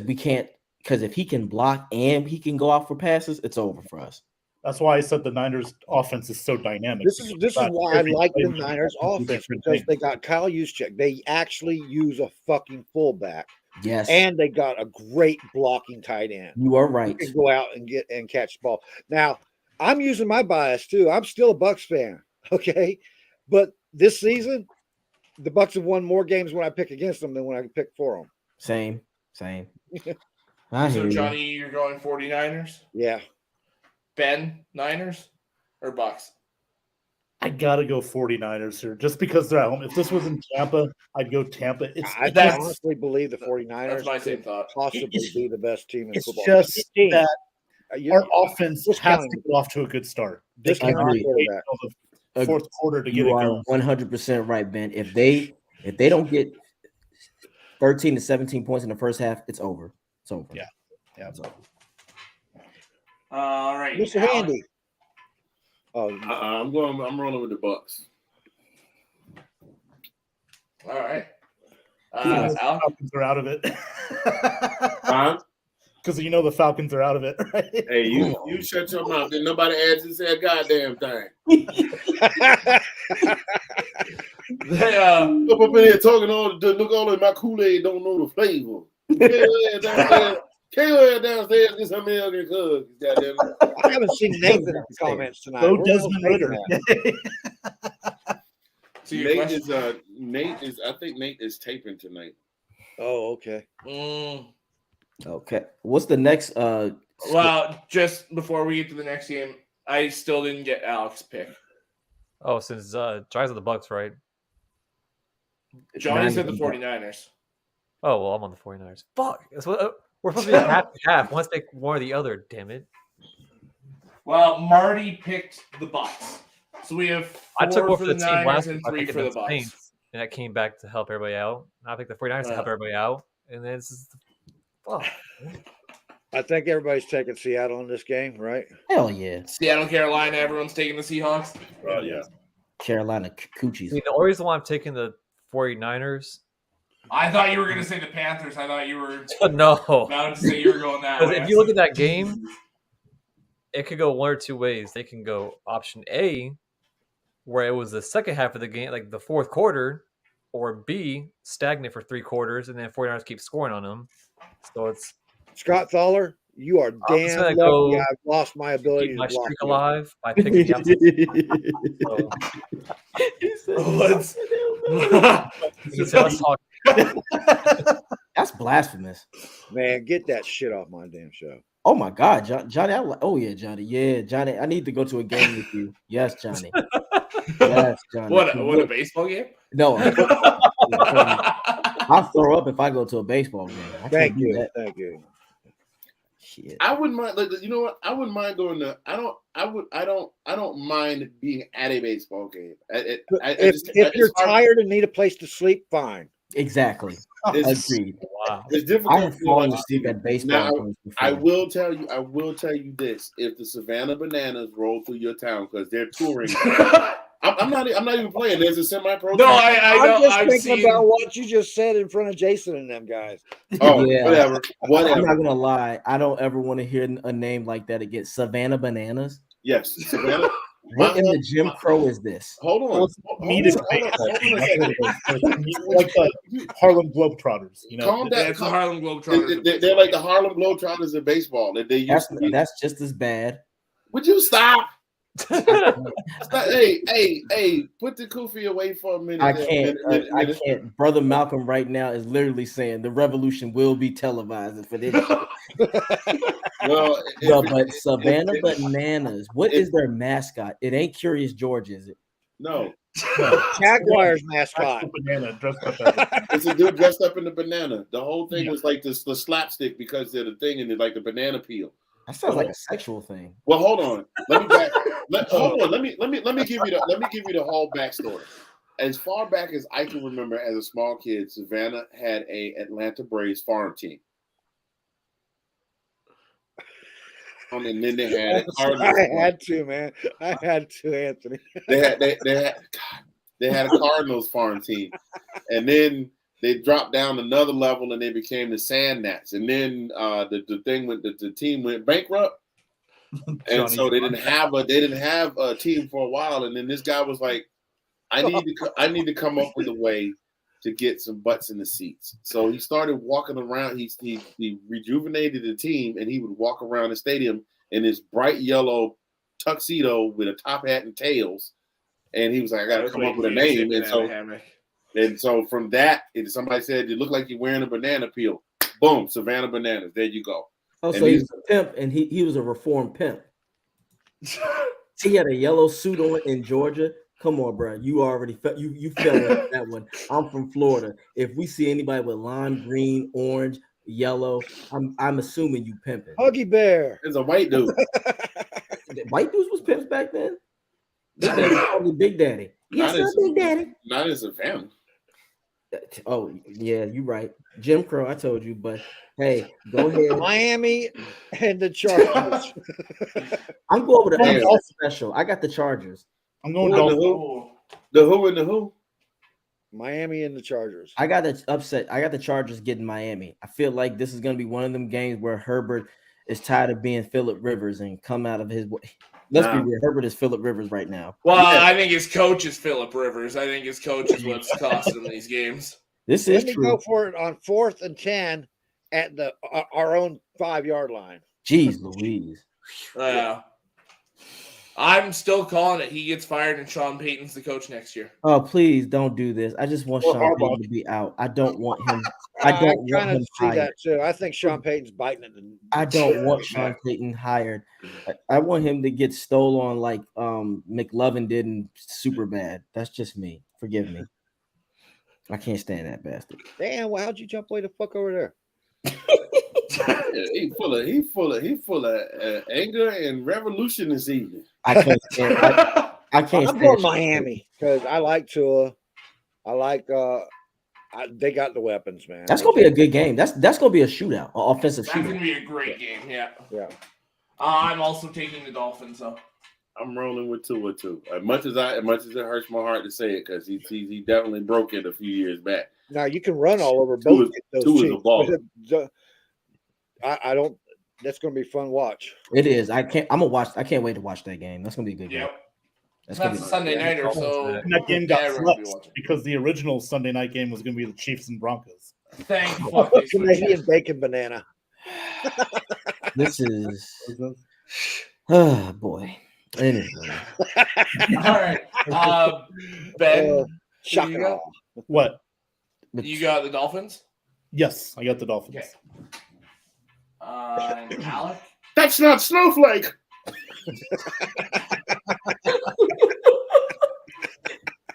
if he can block and he can go out for passes, it's over for us. That's why I said the Niners offense is so dynamic. This is why I like the Niners offense because they got Kyle Juszczyk. They actually use a fucking fullback. Yes. And they got a great blocking tight end. You are right. You can go out and catch the ball. Now, I'm using my bias too. I'm still a Bucs fan. Okay. But this season, the Bucs have won more games when I pick against them than when I pick for them. Same. So, Johnny, you're going 49ers? Yeah. Ben, Niners or Bucs? I gotta go 49ers here, just because they're at home. If this was in Tampa, I'd go Tampa. I honestly believe the 49ers could possibly be the best team in football. It's just that our offense has to get off to a good start. They can't wait until the fourth quarter to get it going. 100% right, Ben. If they don't get 13 to 17 points in the first half, it's over. It's over. Yeah, it's over. All right, Mr. Handy. I'm rolling with the Bucs. All right. Falcons are out of it. Because the Falcons are out of it, right? Hey, you shut your mouth. Then nobody adds and say a goddamn thing. They up in here talking look all in my Kool-Aid, don't know the flavor. Can't downstairs get some milk and cookies. Goddamn it. I haven't seen Nathan in the comments tonight. Go Desmond Ritter. So Nate is taping tonight. Oh, okay. Okay. What's the next? Well, just before we get to the next game, I still didn't get Alex's pick. Oh, since Giants are the Bucs, right? Johnny said the 49ers. Oh, well, I'm on the 49ers. Fuck. We're supposed to be half. One take one or the other, damn it. Well, Marty picked the Bucs. So we have 4 I took one for the the team Niners last and week. 3 for the Bucs. Saints, and that came back to help everybody out. I think the 49ers to help everybody out. And then this is I think everybody's taking Seattle in this game, right? Hell yeah. Seattle, Carolina, everyone's taking the Seahawks. Yeah. Carolina coochies. the only reason why I'm taking the 49ers. I thought you were going to say the Panthers. I thought you were No. about to say you were going that way. If you look at that game, it could go one or two ways. They can go option A, where it was the second half of the game, like the fourth quarter, or B, stagnant for 3 quarters, and then 49ers keep scoring on them. So it's Scott Thaler, you are damn lucky I've lost my ability keep my to block streak you. alive by picking the outside. That's blasphemous. Man, get that shit off my damn show. Oh my God, Johnny! Johnny. Yeah, Johnny. I need to go to a game with you. Yes, Johnny. Yes, Johnny. What a baseball game? No, I'll throw up if I go to a baseball game. Thank you. Shit. I wouldn't mind. You know what? I wouldn't mind going to. I don't mind being at a baseball game. If you're tired and need a place to sleep, fine. Exactly. Agreed. Wow. It's difficult. I have fallen asleep at baseball games before. I will tell you this: if the Savannah Bananas roll through your town because they're touring, I'm not even playing. There's a semi-pro. No, I know. I'm just thinking about what you just said in front of Jason and them guys. Oh, Yeah. whatever. I'm not gonna lie. I don't ever want to hear a name like that again. Savannah Bananas. Yes, Savannah. What in the Jim Crow is this? Hold on. Like the Harlem Globetrotters, you know. Calm down. That's the Harlem Globetrotters. They're like the Harlem Globetrotters in baseball. That they used to be. That's just as bad. Would you stop? Hey, put the kufi away for a minute. I can't. Brother Malcolm right now is literally saying the revolution will be televised for this. Well, but Savannah Bananas, what is their mascot? It ain't Curious George, is it? No. Jaguars mascot. Banana dressed up as It's a dude dressed up in the banana. The whole thing was like the slapstick because they're the thing and they're like the banana peel. That sounds like a sexual thing. Well, hold on. Let me give you the whole backstory. As far back as I can remember, as a small kid, Savannah had a Atlanta Braves farm team. And then they had I had to, Anthony. They had a Cardinals farm team, and then they dropped down another level and they became the Sand Gnats. And then the team went bankrupt, and so they didn't have a team for a while. And then this guy was like, I need to come up with a way to get some butts in the seats. So he started walking around. He rejuvenated the team, and he would walk around the stadium in this bright yellow tuxedo with a top hat and tails. And he was like, I got to come up with a name. And so from that, somebody said, you look like you're wearing a banana peel. Boom, Savannah Bananas. There you go. Oh, so he's a pimp, and he was a reformed pimp. He had a yellow suit on in Georgia. Come on, bro. You already you fell into that one. I'm from Florida. If we see anybody with lime green, orange, yellow, I'm assuming you pimping. Huggy Bear. It's a white dude. White dudes was pimps back then. Big Daddy called me Big Daddy. Yes, sir, Big Daddy. Not in Savannah. Oh yeah, you're right. Jim Crow, I told you, but hey, go ahead. Miami and the Chargers. I'm going with the special. I got the Chargers. I'm going Dolphins. The who and the who? Miami and the Chargers. I got it upset. I got the Chargers getting Miami. I feel like this is going to be one of them games where Herbert is tired of being Phillip Rivers and come out of his way. Let's be real. Herbert is Phillip Rivers right now. Well, yeah. I think his coach is Phillip Rivers. I think his coach is what's costing these games. This is true. Go for it on 4th and 10 at our own 5-yard line. Jeez Louise. I'm still calling it. He gets fired and Sean Payton's the coach next year. Oh, please don't do this. I just want Sean Payton to be out. I don't want him. I don't want him see that too. I think Sean Payton's biting it. I don't want Sean Payton hired. I want him to get stole on like McLovin did in Superbad. That's just me. Forgive me. I can't stand that bastard. Damn, well, how'd you jump way the fuck over there? He full of anger and revolution this evening. I can't stand. I can't. I'm going Miami because I like Tua. I like. They got the weapons, man. That's gonna be a good game. That's gonna be a shootout, an offensive shootout. That's gonna be a great game. Yeah. Yeah. I'm also taking the Dolphins, though. I'm rolling with Tua too. As much as it hurts my heart to say it, because he definitely broke it a few years back. Now you can run all over both those Tua is a teams. ball. I don't. That's going to be fun to watch. It is. I can't wait to watch that game. That's gonna be a good game. Yep. That's a Sunday nighter, so And that game got flexed because the original Sunday night game was going to be the Chiefs and Broncos. Thank fuck. Canadian bacon banana. This is. Oh boy. Anyway. All right. Ben, Shaka. What? you got the Dolphins? Yes, I got the Dolphins. Okay. And Alec? That's not Snowflake.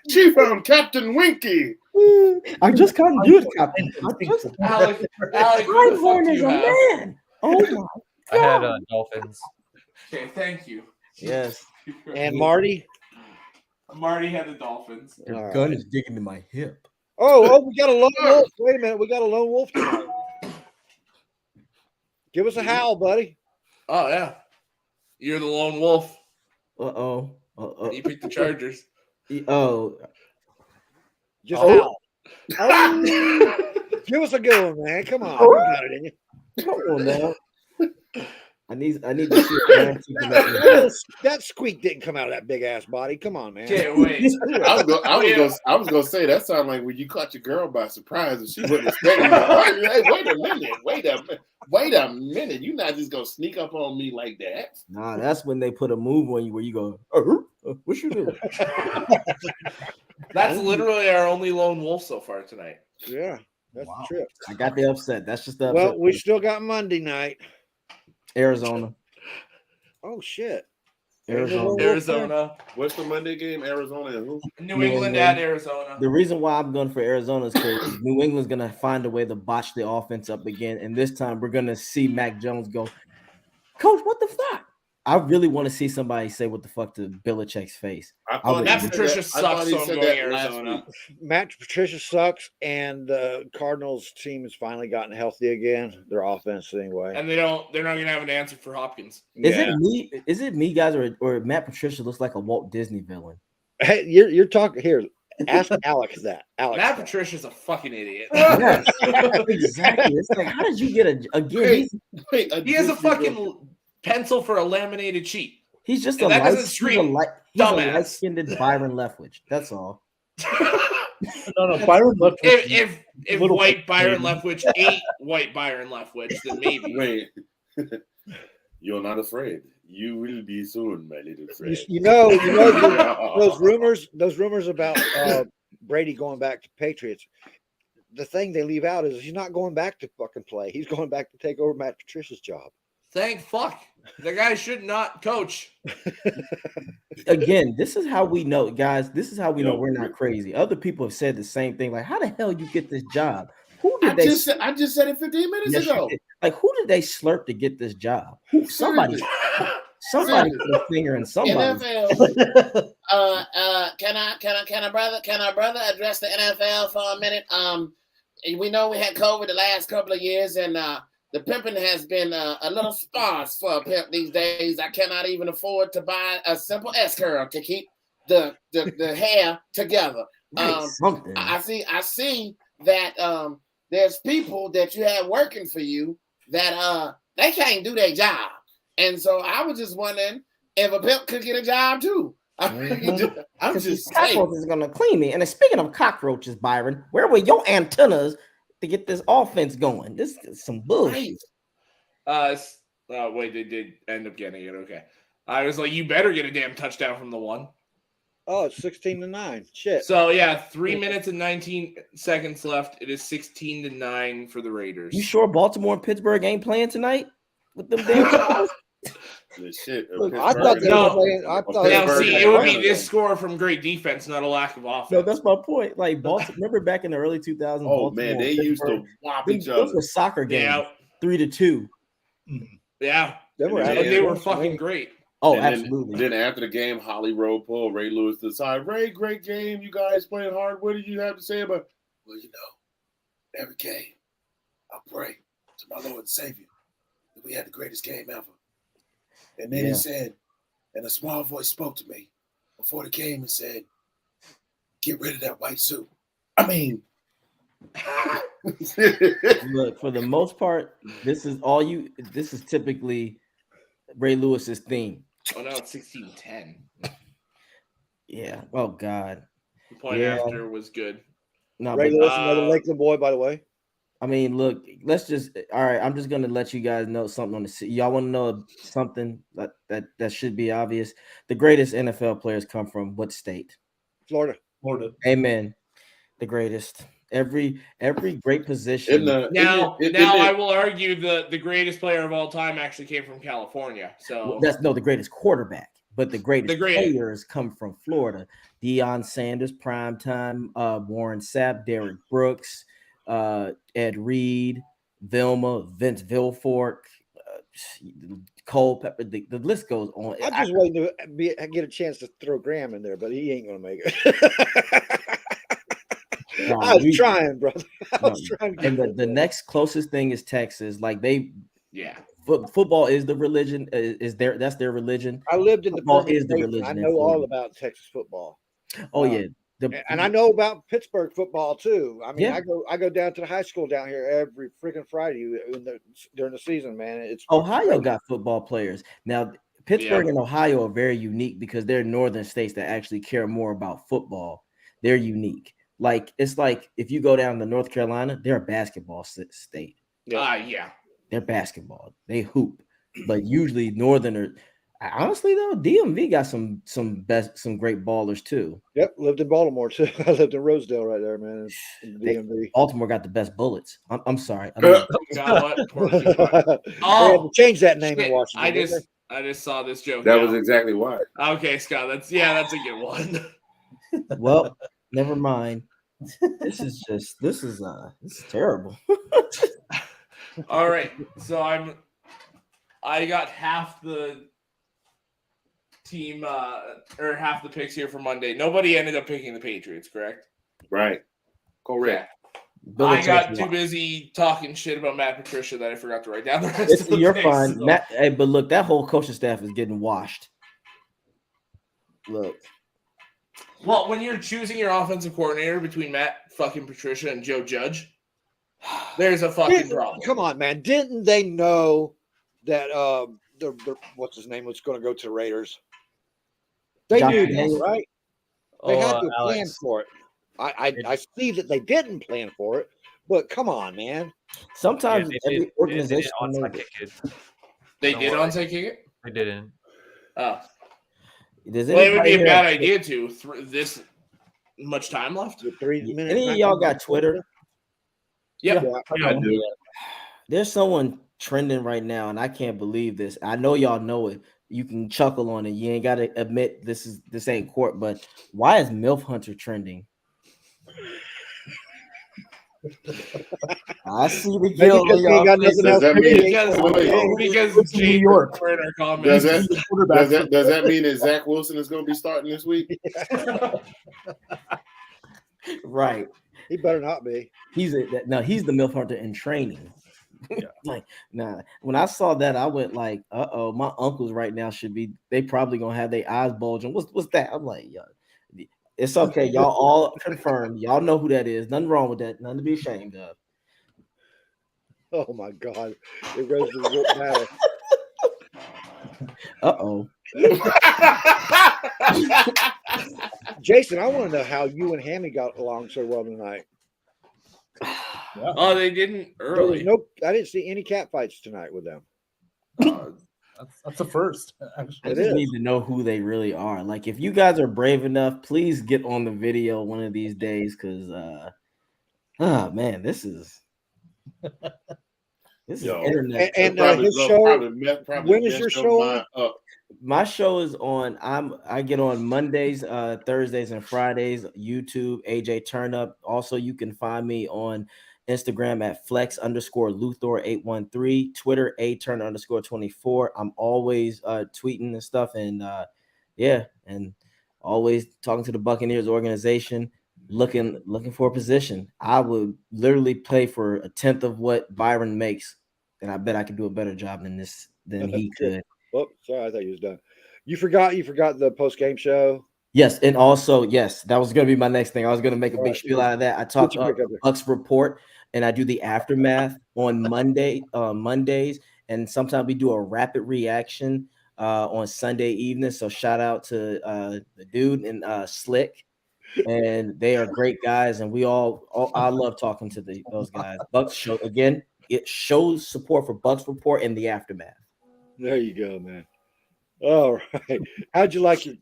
She found Captain Winky. I just can't do it, Captain. Alec, Einhorn is a man. Oh my God. I had Dolphins. Okay, thank you. Yes. And Marty? Marty had the Dolphins. Your gun is digging to my hip. Oh, we got a lone wolf. Wait a minute. We got a lone wolf tonight. Give us a howl, buddy. Oh, yeah. You're the lone wolf. Uh-oh. You picked the Chargers. Oh. Just howl. Give us a good one, man. Come on. You got it in you. Come on now. I need to see it. That squeak didn't come out of that big ass body. Come on, man. Can't wait. I was gonna say that sounded like when you caught your girl by surprise and she wasn't expecting it. Hey, wait a minute. You're not just gonna sneak up on me like that. Nah, that's when they put a move on you where you go, what you doing? That's literally our only lone wolf so far tonight. Yeah, that's the trip. I got the upset. That's just the upset. Well, we still got Monday night. Arizona. Oh shit. Arizona. What's the Monday game? Arizona and who? New England at Arizona. The reason why I'm going for Arizona is because New England's going to find a way to botch the offense up again. And this time we're going to see Mac Jones go, Coach, what the fuck? I really want to see somebody say what the fuck to Belichick's face. Matt Patricia sucks, so I'm going Arizona. Matt Patricia sucks, and the Cardinals team has finally gotten healthy again. Their offense, anyway. And they're not going to have an answer for Hopkins. Is it me, guys, or Matt Patricia looks like a Walt Disney villain? Hey, you're talking here. Ask Alex that. Matt Patricia's a fucking idiot. Yeah, exactly. It's like, how did you get again? He has a fucking pencil for a laminated sheet. He's just and a light-skinned Byron Leftwich. That's all. No, Byron Leftwich. If white Byron Leftwich ate white Byron Leftwich, then maybe. Wait. You're not afraid. You will be soon, my little friend. You know those rumors about Brady going back to Patriots. The thing they leave out is he's not going back to fucking play. He's going back to take over Matt Patricia's job. Thank fuck. The guy should not coach. Again, this is how we know, guys. This is how we know we're not crazy. Other people have said the same thing. Like, how the hell you get this job? I just said it 15 minutes ago. Like, who did they slurp to get this job? Somebody put a finger in somebody. NFL. Can our brother address the NFL for a minute? We know we had COVID the last couple of years, and the pimping has been a little sparse for a pimp these days. I cannot even afford to buy a simple S-curl to keep the hair together. I see that there's people that you have working for you that they can't do their job. And so I was just wondering if a pimp could get a job too. I'm just saying. Cockroaches is gonna clean me. And speaking of cockroaches, Byron, where were your antennas to get this offense going? This is some bullshit. Wait, they did end up getting it. Okay. I was like, you better get a damn touchdown from the one. Oh, it's 16-9. Shit. So yeah, 3 minutes and 19 seconds left. It is 16-9 for the Raiders. You sure Baltimore and Pittsburgh ain't playing tonight with them damn Shit. Look, I thought they were playing. It would be this score from great defense, not a lack of offense. No, that's my point. Like Baltimore, remember back in the early 2000s? Oh man, they used to whop each other. Those were soccer games. Yeah. 3-2. Yeah, They were, they were fucking great. Oh, and absolutely. Then after the game, Holly Rowe pulled Ray Lewis to the side. Ray, great game. You guys playing hard. What did you have to say about it? Well, every game, I pray to my Lord and Savior that we had the greatest game ever. And then he said, and a small voice spoke to me before the game and said, get rid of that white suit. I mean, look, for the most part, this is typically Ray Lewis's theme. Oh no, it's 16-10. Yeah. Oh God. The point after was good. No, Ray Lewis, another Lakeland boy, by the way. I mean, look, let's just all right. I'm just gonna let you guys know something on the. Y'all want to know something that should be obvious? The greatest NFL players come from what state? Florida. Amen. The greatest. Every great position. I will argue the greatest player of all time actually came from California. So the greatest quarterback, but the greatest players come from Florida. Deion Sanders, primetime, Warren Sapp, Derek Brooks, Ed Reed, Vince Vilfork, Cole Pepper. The list goes on. I'm just waiting to get a chance to throw Graham in there, but he ain't gonna make it. I was trying, brother. I was trying. And the next closest thing is Texas. Like football is the religion. That's their religion. I lived in football the is the religion. I know all about Texas football. Oh yeah, and I know about Pittsburgh football too. I mean, I go down to the high school down here every freaking Friday during the season, man. It's Ohio got football players now. Pittsburgh and Ohio are very unique because they're northern states that actually care more about football. They're unique. Like it's like if you go down to North Carolina, they're a basketball state. They're basketball. They hoop, but usually Northerners. Honestly though, DMV got some great ballers too. Yep, lived in Baltimore too. I lived in Rosedale right there, man. In DMV. Baltimore got the best bullets. I'm sorry. Change that name in Washington. I just saw this joke. That was exactly why. Okay, Scott. That's a good one. Well, never mind. This is terrible. All right. So I got half the team or half the picks here for Monday. Nobody ended up picking the Patriots, correct? Right. Correct. I got too busy talking shit about Matt Patricia that I forgot to write down the rest of the You're picks, fine. so. Matt, but look, that whole coaching staff is getting washed. Look. Well, when you're choosing your offensive coordinator between Matt fucking Patricia and Joe Judge, there's a fucking problem. Come on, man. Didn't they know that what's his name was going to go to the Raiders? They knew that, right? They had to plan for it. I see that they didn't plan for it, but come on, man. Sometimes every organization They did onside kick it? They didn't. Oh. It would be a bad idea to this much time left. 3 minutes. Any of y'all got Twitter? Yep. Yeah, I do. There's someone trending right now, and I can't believe this. I know y'all know it. You can chuckle on it. You ain't got to admit this ain't court, but why is MILF Hunter trending? I see the guilt. Because New York. Does that mean that Zach Wilson is going to be starting this week? Right. He better not be. He's the MILF Hunter in training. Yeah. When I saw that, I went like, uh-oh, my uncles right now they probably gonna have their eyes bulging. What's that? I'm like, yeah, it's okay. Y'all all confirmed. Y'all know who that is. Nothing wrong with that. Nothing to be ashamed of. Oh my God. It rose to the battle. Uh-oh. Jason, I want to know how you and Hammy got along so well tonight. Yeah. Oh, they didn't early. I didn't see any cat fights tonight with them. That's a first. Actually. I just need to know who they really are. Like, if you guys are brave enough, please get on the video one of these days, because man, this is internet. And his show. When is your show? My show is on. I get on Mondays, Thursdays, and Fridays. YouTube, AJ Turnup. Also, you can find me on Instagram at flex_Luthor813, Twitter @Turner_24. I'm always tweeting and stuff, and and always talking to the Buccaneers organization, looking for a position. I would literally play for a tenth of what Byron makes, and I bet I could do a better job than he could. Oh, sorry, I thought you was done. You forgot the post-game show. Yes, and also, yes, that was going to be my next thing. I was going to make a big spiel out of that. I talk Bucs Report, and I do the aftermath on Mondays, and sometimes we do a rapid reaction on Sunday evening. So shout out to the dude and Slick, and they are great guys, and I love talking to those guys. Bucs Show, again, it shows support for Bucs Report in the aftermath. There you go, man. All right. How'd you like your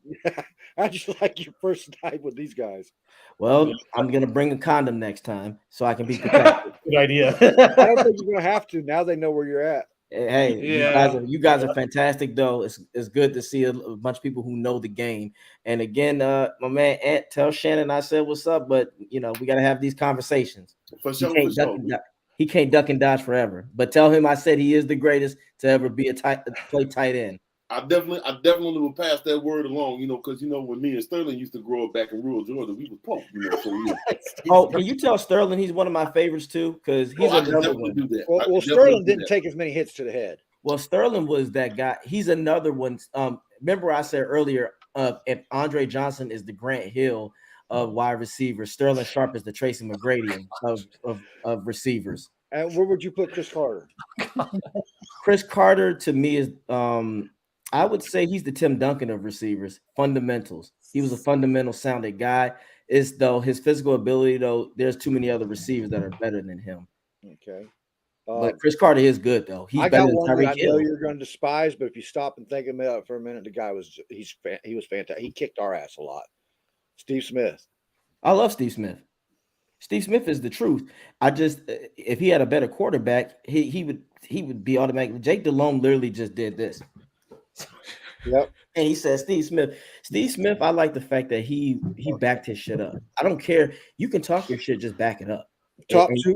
first night with these guys? Well, I'm gonna bring a condom next time so I can be protected. Good idea. I don't think you're gonna have to. Now they know where you're at. Hey, you guys are fantastic, though. It's good to see a bunch of people who know the game. And again, my man Ant, tell Shannon I said what's up, but we gotta have these conversations. For sure. He can't duck and dodge forever. But tell him I said he is the greatest to ever be play tight end. I definitely will pass that word along, because when me and Sterling used to grow up back in rural Georgia, we was punk, Oh, can you tell Sterling he's one of my favorites too? Because he's another one. Do that. Well, Sterling didn't take as many hits to the head. Well, Sterling was that guy. He's another one. Remember I said earlier, if Andre Johnson is the Grant Hill of wide receivers, Sterling Sharp is the Tracy McGrady of receivers. And where would you put Chris Carter? Chris Carter to me is I would say he's the Tim Duncan of receivers. Fundamentals. He was a fundamental sounded guy. His physical ability, though, there's too many other receivers that are better than him. Okay. But Chris Carter is good, though. He's better than Tyreek Hill. I know you're going to despise, but if you stop and think about it for a minute, the guy he was fantastic. He kicked our ass a lot. Steve Smith. I love Steve Smith. Steve Smith is the truth. If he had a better quarterback, he would be automatic. Jake Delhomme literally just did this. Yep. And he said, Steve Smith, I like the fact that he backed his shit up. I don't care. You can talk your shit, just back it up. Top two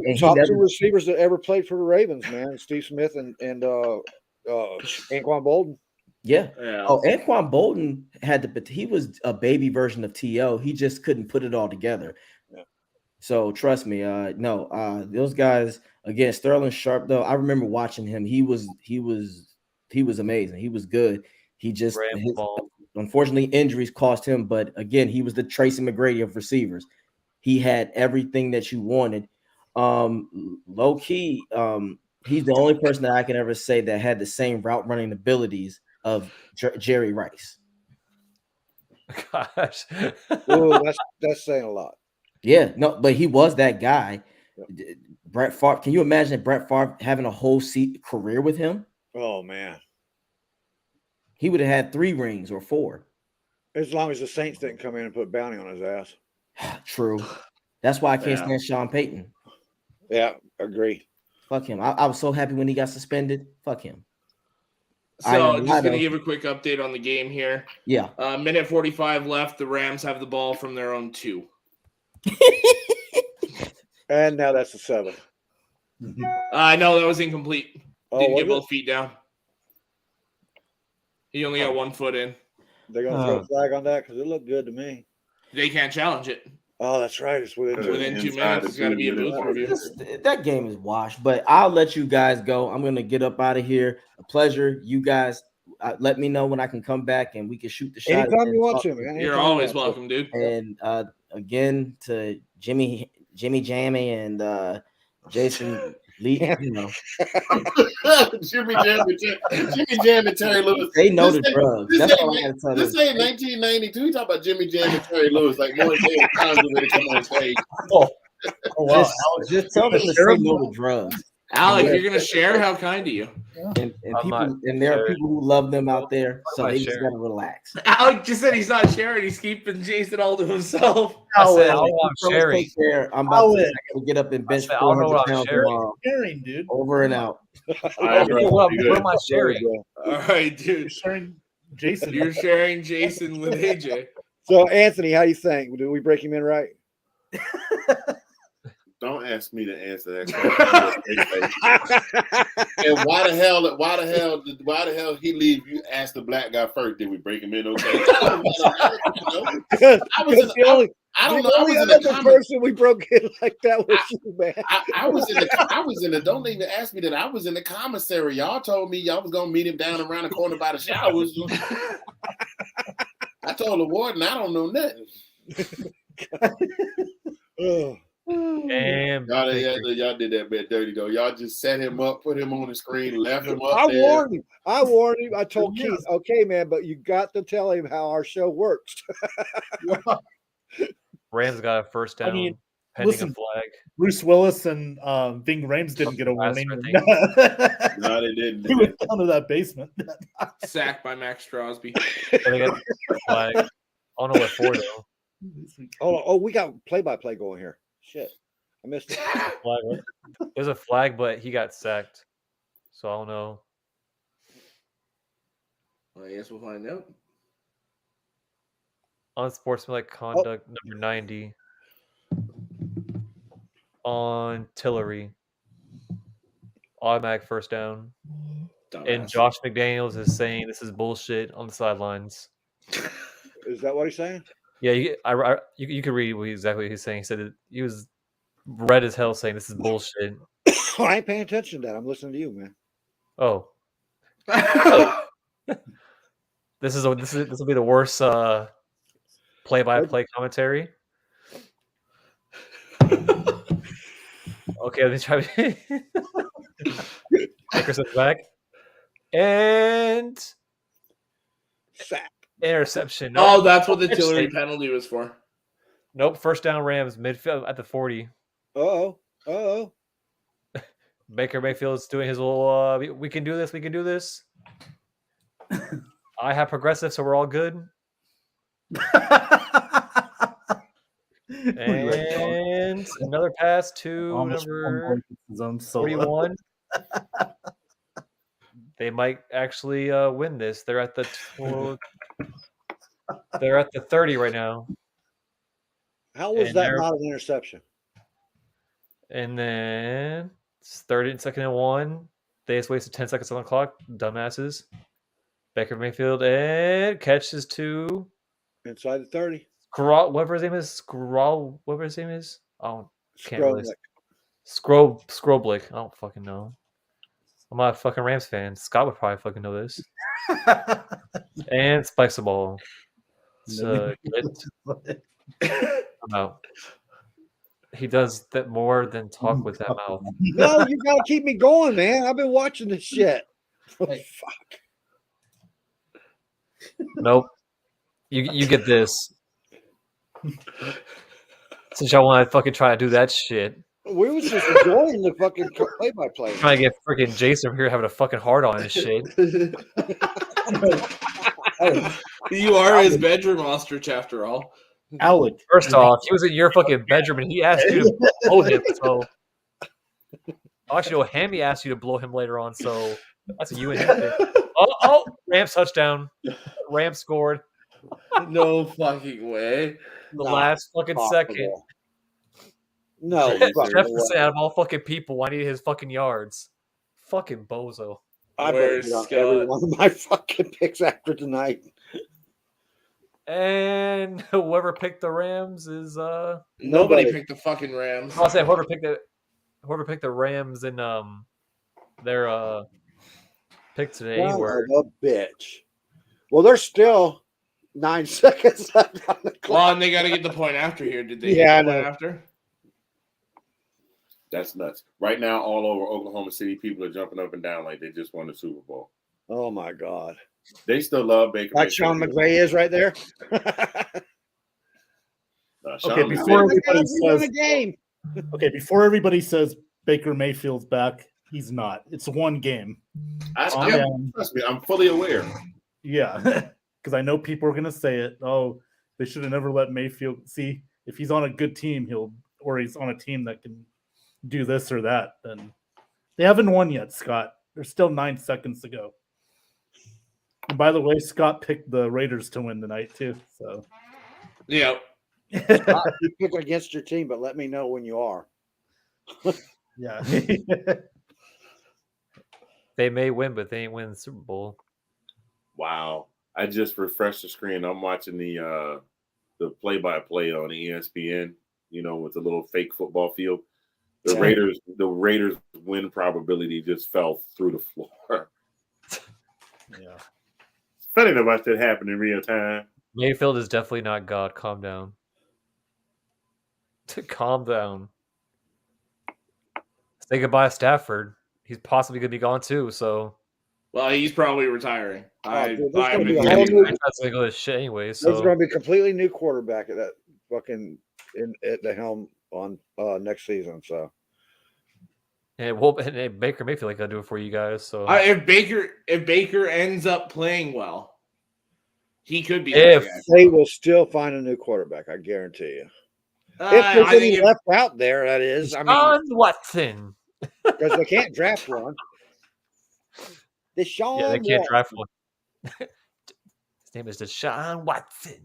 receivers that ever played for the Ravens, man. Steve Smith and Anquan Bolden. Yeah. Oh, Anquan Bolden he was a baby version of T.O. He just couldn't put it all together. Yeah. So trust me, those guys, again, Sterling Sharp, though, I remember watching him. He was amazing. He was good. He just unfortunately injuries cost him, but again, he was the Tracy McGrady of receivers. He had everything that you wanted. Low key, he's the only person that I can ever say that had the same route running abilities of Jerry Rice. Gosh. Oh, that's saying a lot. Yeah, no, but he was that guy. Yep. Brett Favre. Can you imagine Brett Favre having a whole career with him? Oh man, he would have had 3 rings or 4. As long as the Saints didn't come in and put bounty on his ass. True. That's why I can't stand Sean Payton. Yeah, agree. Fuck him. I was so happy when he got suspended. Fuck him. So just going to give a quick update on the game here. Yeah. Minute 45 left. The Rams have the ball from their own 2. And now that's the 7. No, that was incomplete. Didn't get both feet down. He only got 1 foot in. They're going to throw a flag on that because it looked good to me. They can't challenge it. Oh, that's right. It's within 2 minutes. It's got to be a booth review. That game is washed, but I'll let you guys go. I'm going to get up out of here. A pleasure. You guys let me know when I can come back and we can shoot the shot. Anytime you want to, man. You're always welcome, dude. And again, to Jimmy Jammy and Jason Lee, Jimmy Jam and Terry Lewis. They know the drugs. That's all I got to tell you. This ain't 1992. We talk about Jimmy Jam and Terry Lewis like more than times when they come on stage. Oh wow! Just tell them to say no to drugs. Alec, you're gonna share? How kind of you. And there are people who love them out there, so they just gotta relax. Alec just said he's not sharing; he's keeping Jason all to himself. I said, I'm sharing. I'm about to get up and bench 400 pounds tomorrow. Sharing, dude. Over and out. What am I sharing? All right, dude. You're sharing Jason. You're sharing Jason with AJ. So, Anthony, how you think? Did we break him in right? Don't ask me to answer that question. And why the hell he leave? You asked the black guy first. Did we break him in? Okay. I don't know. I was in the person we broke in like that was you, man. I was in the. Don't even ask me that. I was in the commissary. Y'all told me y'all was gonna meet him down around the corner by the showers. I told the warden I don't know nothing. And y'all did that bit dirty though. Y'all just set him up, put him on the screen, left him up. I warned him. I told Keith, okay, man, but you got to tell him how our show works. Rams got a first down. Pending a flag. Bruce Willis and Ving Rhames didn't get a warning. No, they didn't. He went down to that basement. Sacked by Max Crosby. They got flag. I don't know what for though. Oh, we got play-by-play going here. Shit, I missed it. There's a flag, but he got sacked. So I don't know. Well, I guess we'll find out. Unsportsmanlike conduct number 90 on Tillery. Automatic first down. Dumbass. And Josh McDaniels is saying this is bullshit on the sidelines. Is that what he's saying? Yeah, you could read exactly what he's saying. He said he was red as hell saying this is bullshit. I ain't paying attention to that. I'm listening to you, man. Oh. This will be the worst play-by-play commentary. Okay, let me try. Dickerson's back. And sack. Interception. Nope. Oh, that's what the Tillery penalty was for. Nope. First down Rams, midfield at the 40. Uh-oh. Baker Mayfield's doing his little, we can do this. I have progressive, so we're all good. And another pass to number 41. They might actually win this. They're at the 30 right now. How was that not an interception? And then it's 2nd and 1. They just wasted 10 seconds on the clock. Dumbasses. Baker Mayfield and catches to inside the 30. Whatever his name is. Oh, can't really. Scroblick. I don't fucking know. I'm not a fucking Rams fan. Scott would probably fucking know this. And spikes the ball. So I'm out. He does that more than talk with that mouth. No, you gotta keep me going, man. I've been watching this shit. Oh, fuck. Nope. You get this. Since y'all want to fucking try to do that shit. We was just enjoying the fucking play-by-play. Trying to get freaking Jason over here having a fucking heart on his shit. You are his bedroom ostrich after all. Alec. First off, he was in your fucking bedroom and he asked you to blow him. So actually, Hammy asked you to blow him later on. So that's a you and him thing. Oh, Rams touchdown. Rams scored. No fucking way. The last fucking second. No. Jefferson, out of all fucking people, I need his fucking yards. Fucking bozo. I better get on every one of my fucking picks after tonight. And whoever picked the Rams is nobody picked the fucking Rams. I'll say whoever picked the Rams in their pick today were a bitch. Well, there's still 9 seconds left on the clock. Well, and they got to get the point after here. Did they get the point after? That's nuts. Right now, all over Oklahoma City, people are jumping up and down like they just won the Super Bowl. Oh, my God. They still love Baker. Like Sean McVay is right there. Before everybody says Baker Mayfield's back, he's not. It's one game. Trust me, I'm fully aware. Yeah, because I know people are going to say it. Oh, they should have never let Mayfield see if he's on a good team, or he's on a team that can do this or that. Then they haven't won yet, Scott. There's still 9 seconds to go. And by the way, Scott picked the Raiders to win tonight too. So yeah, you pick against your team, but let me know when you are. Yeah. They may win, but they ain't winning the Super Bowl. Wow. I just refreshed the screen. I'm watching the play-by-play on ESPN, with the little fake football field. The Raiders win probability just fell through the floor. Yeah. It's funny to watch that happen in real time. Mayfield is definitely not God. Calm down. Calm down. Say goodbye to Stafford. He's possibly going to be gone too, so. Well, he's probably retiring. There's going to go to shit anyway. So there's going to be a completely new quarterback at that fucking at the helm on next season. So, and Baker Mayfield like gonna do it for you guys. So if Baker ends up playing well, he could be. If they will still find a new quarterback, I guarantee you. If there's any left out there, that is. Watson, because they can't draft one. Deshaun yeah, they can't Watson. draft one. His name is Deshaun Watson.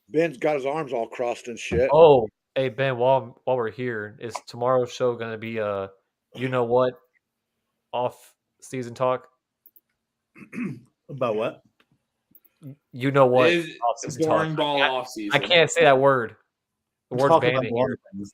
Ben's got his arms all crossed and shit. Oh, hey Ben, while we're here, is tomorrow's show going to be you know what, off season talk? About what? You know what? Boring ball off season. I can't say that word. The word's banned here.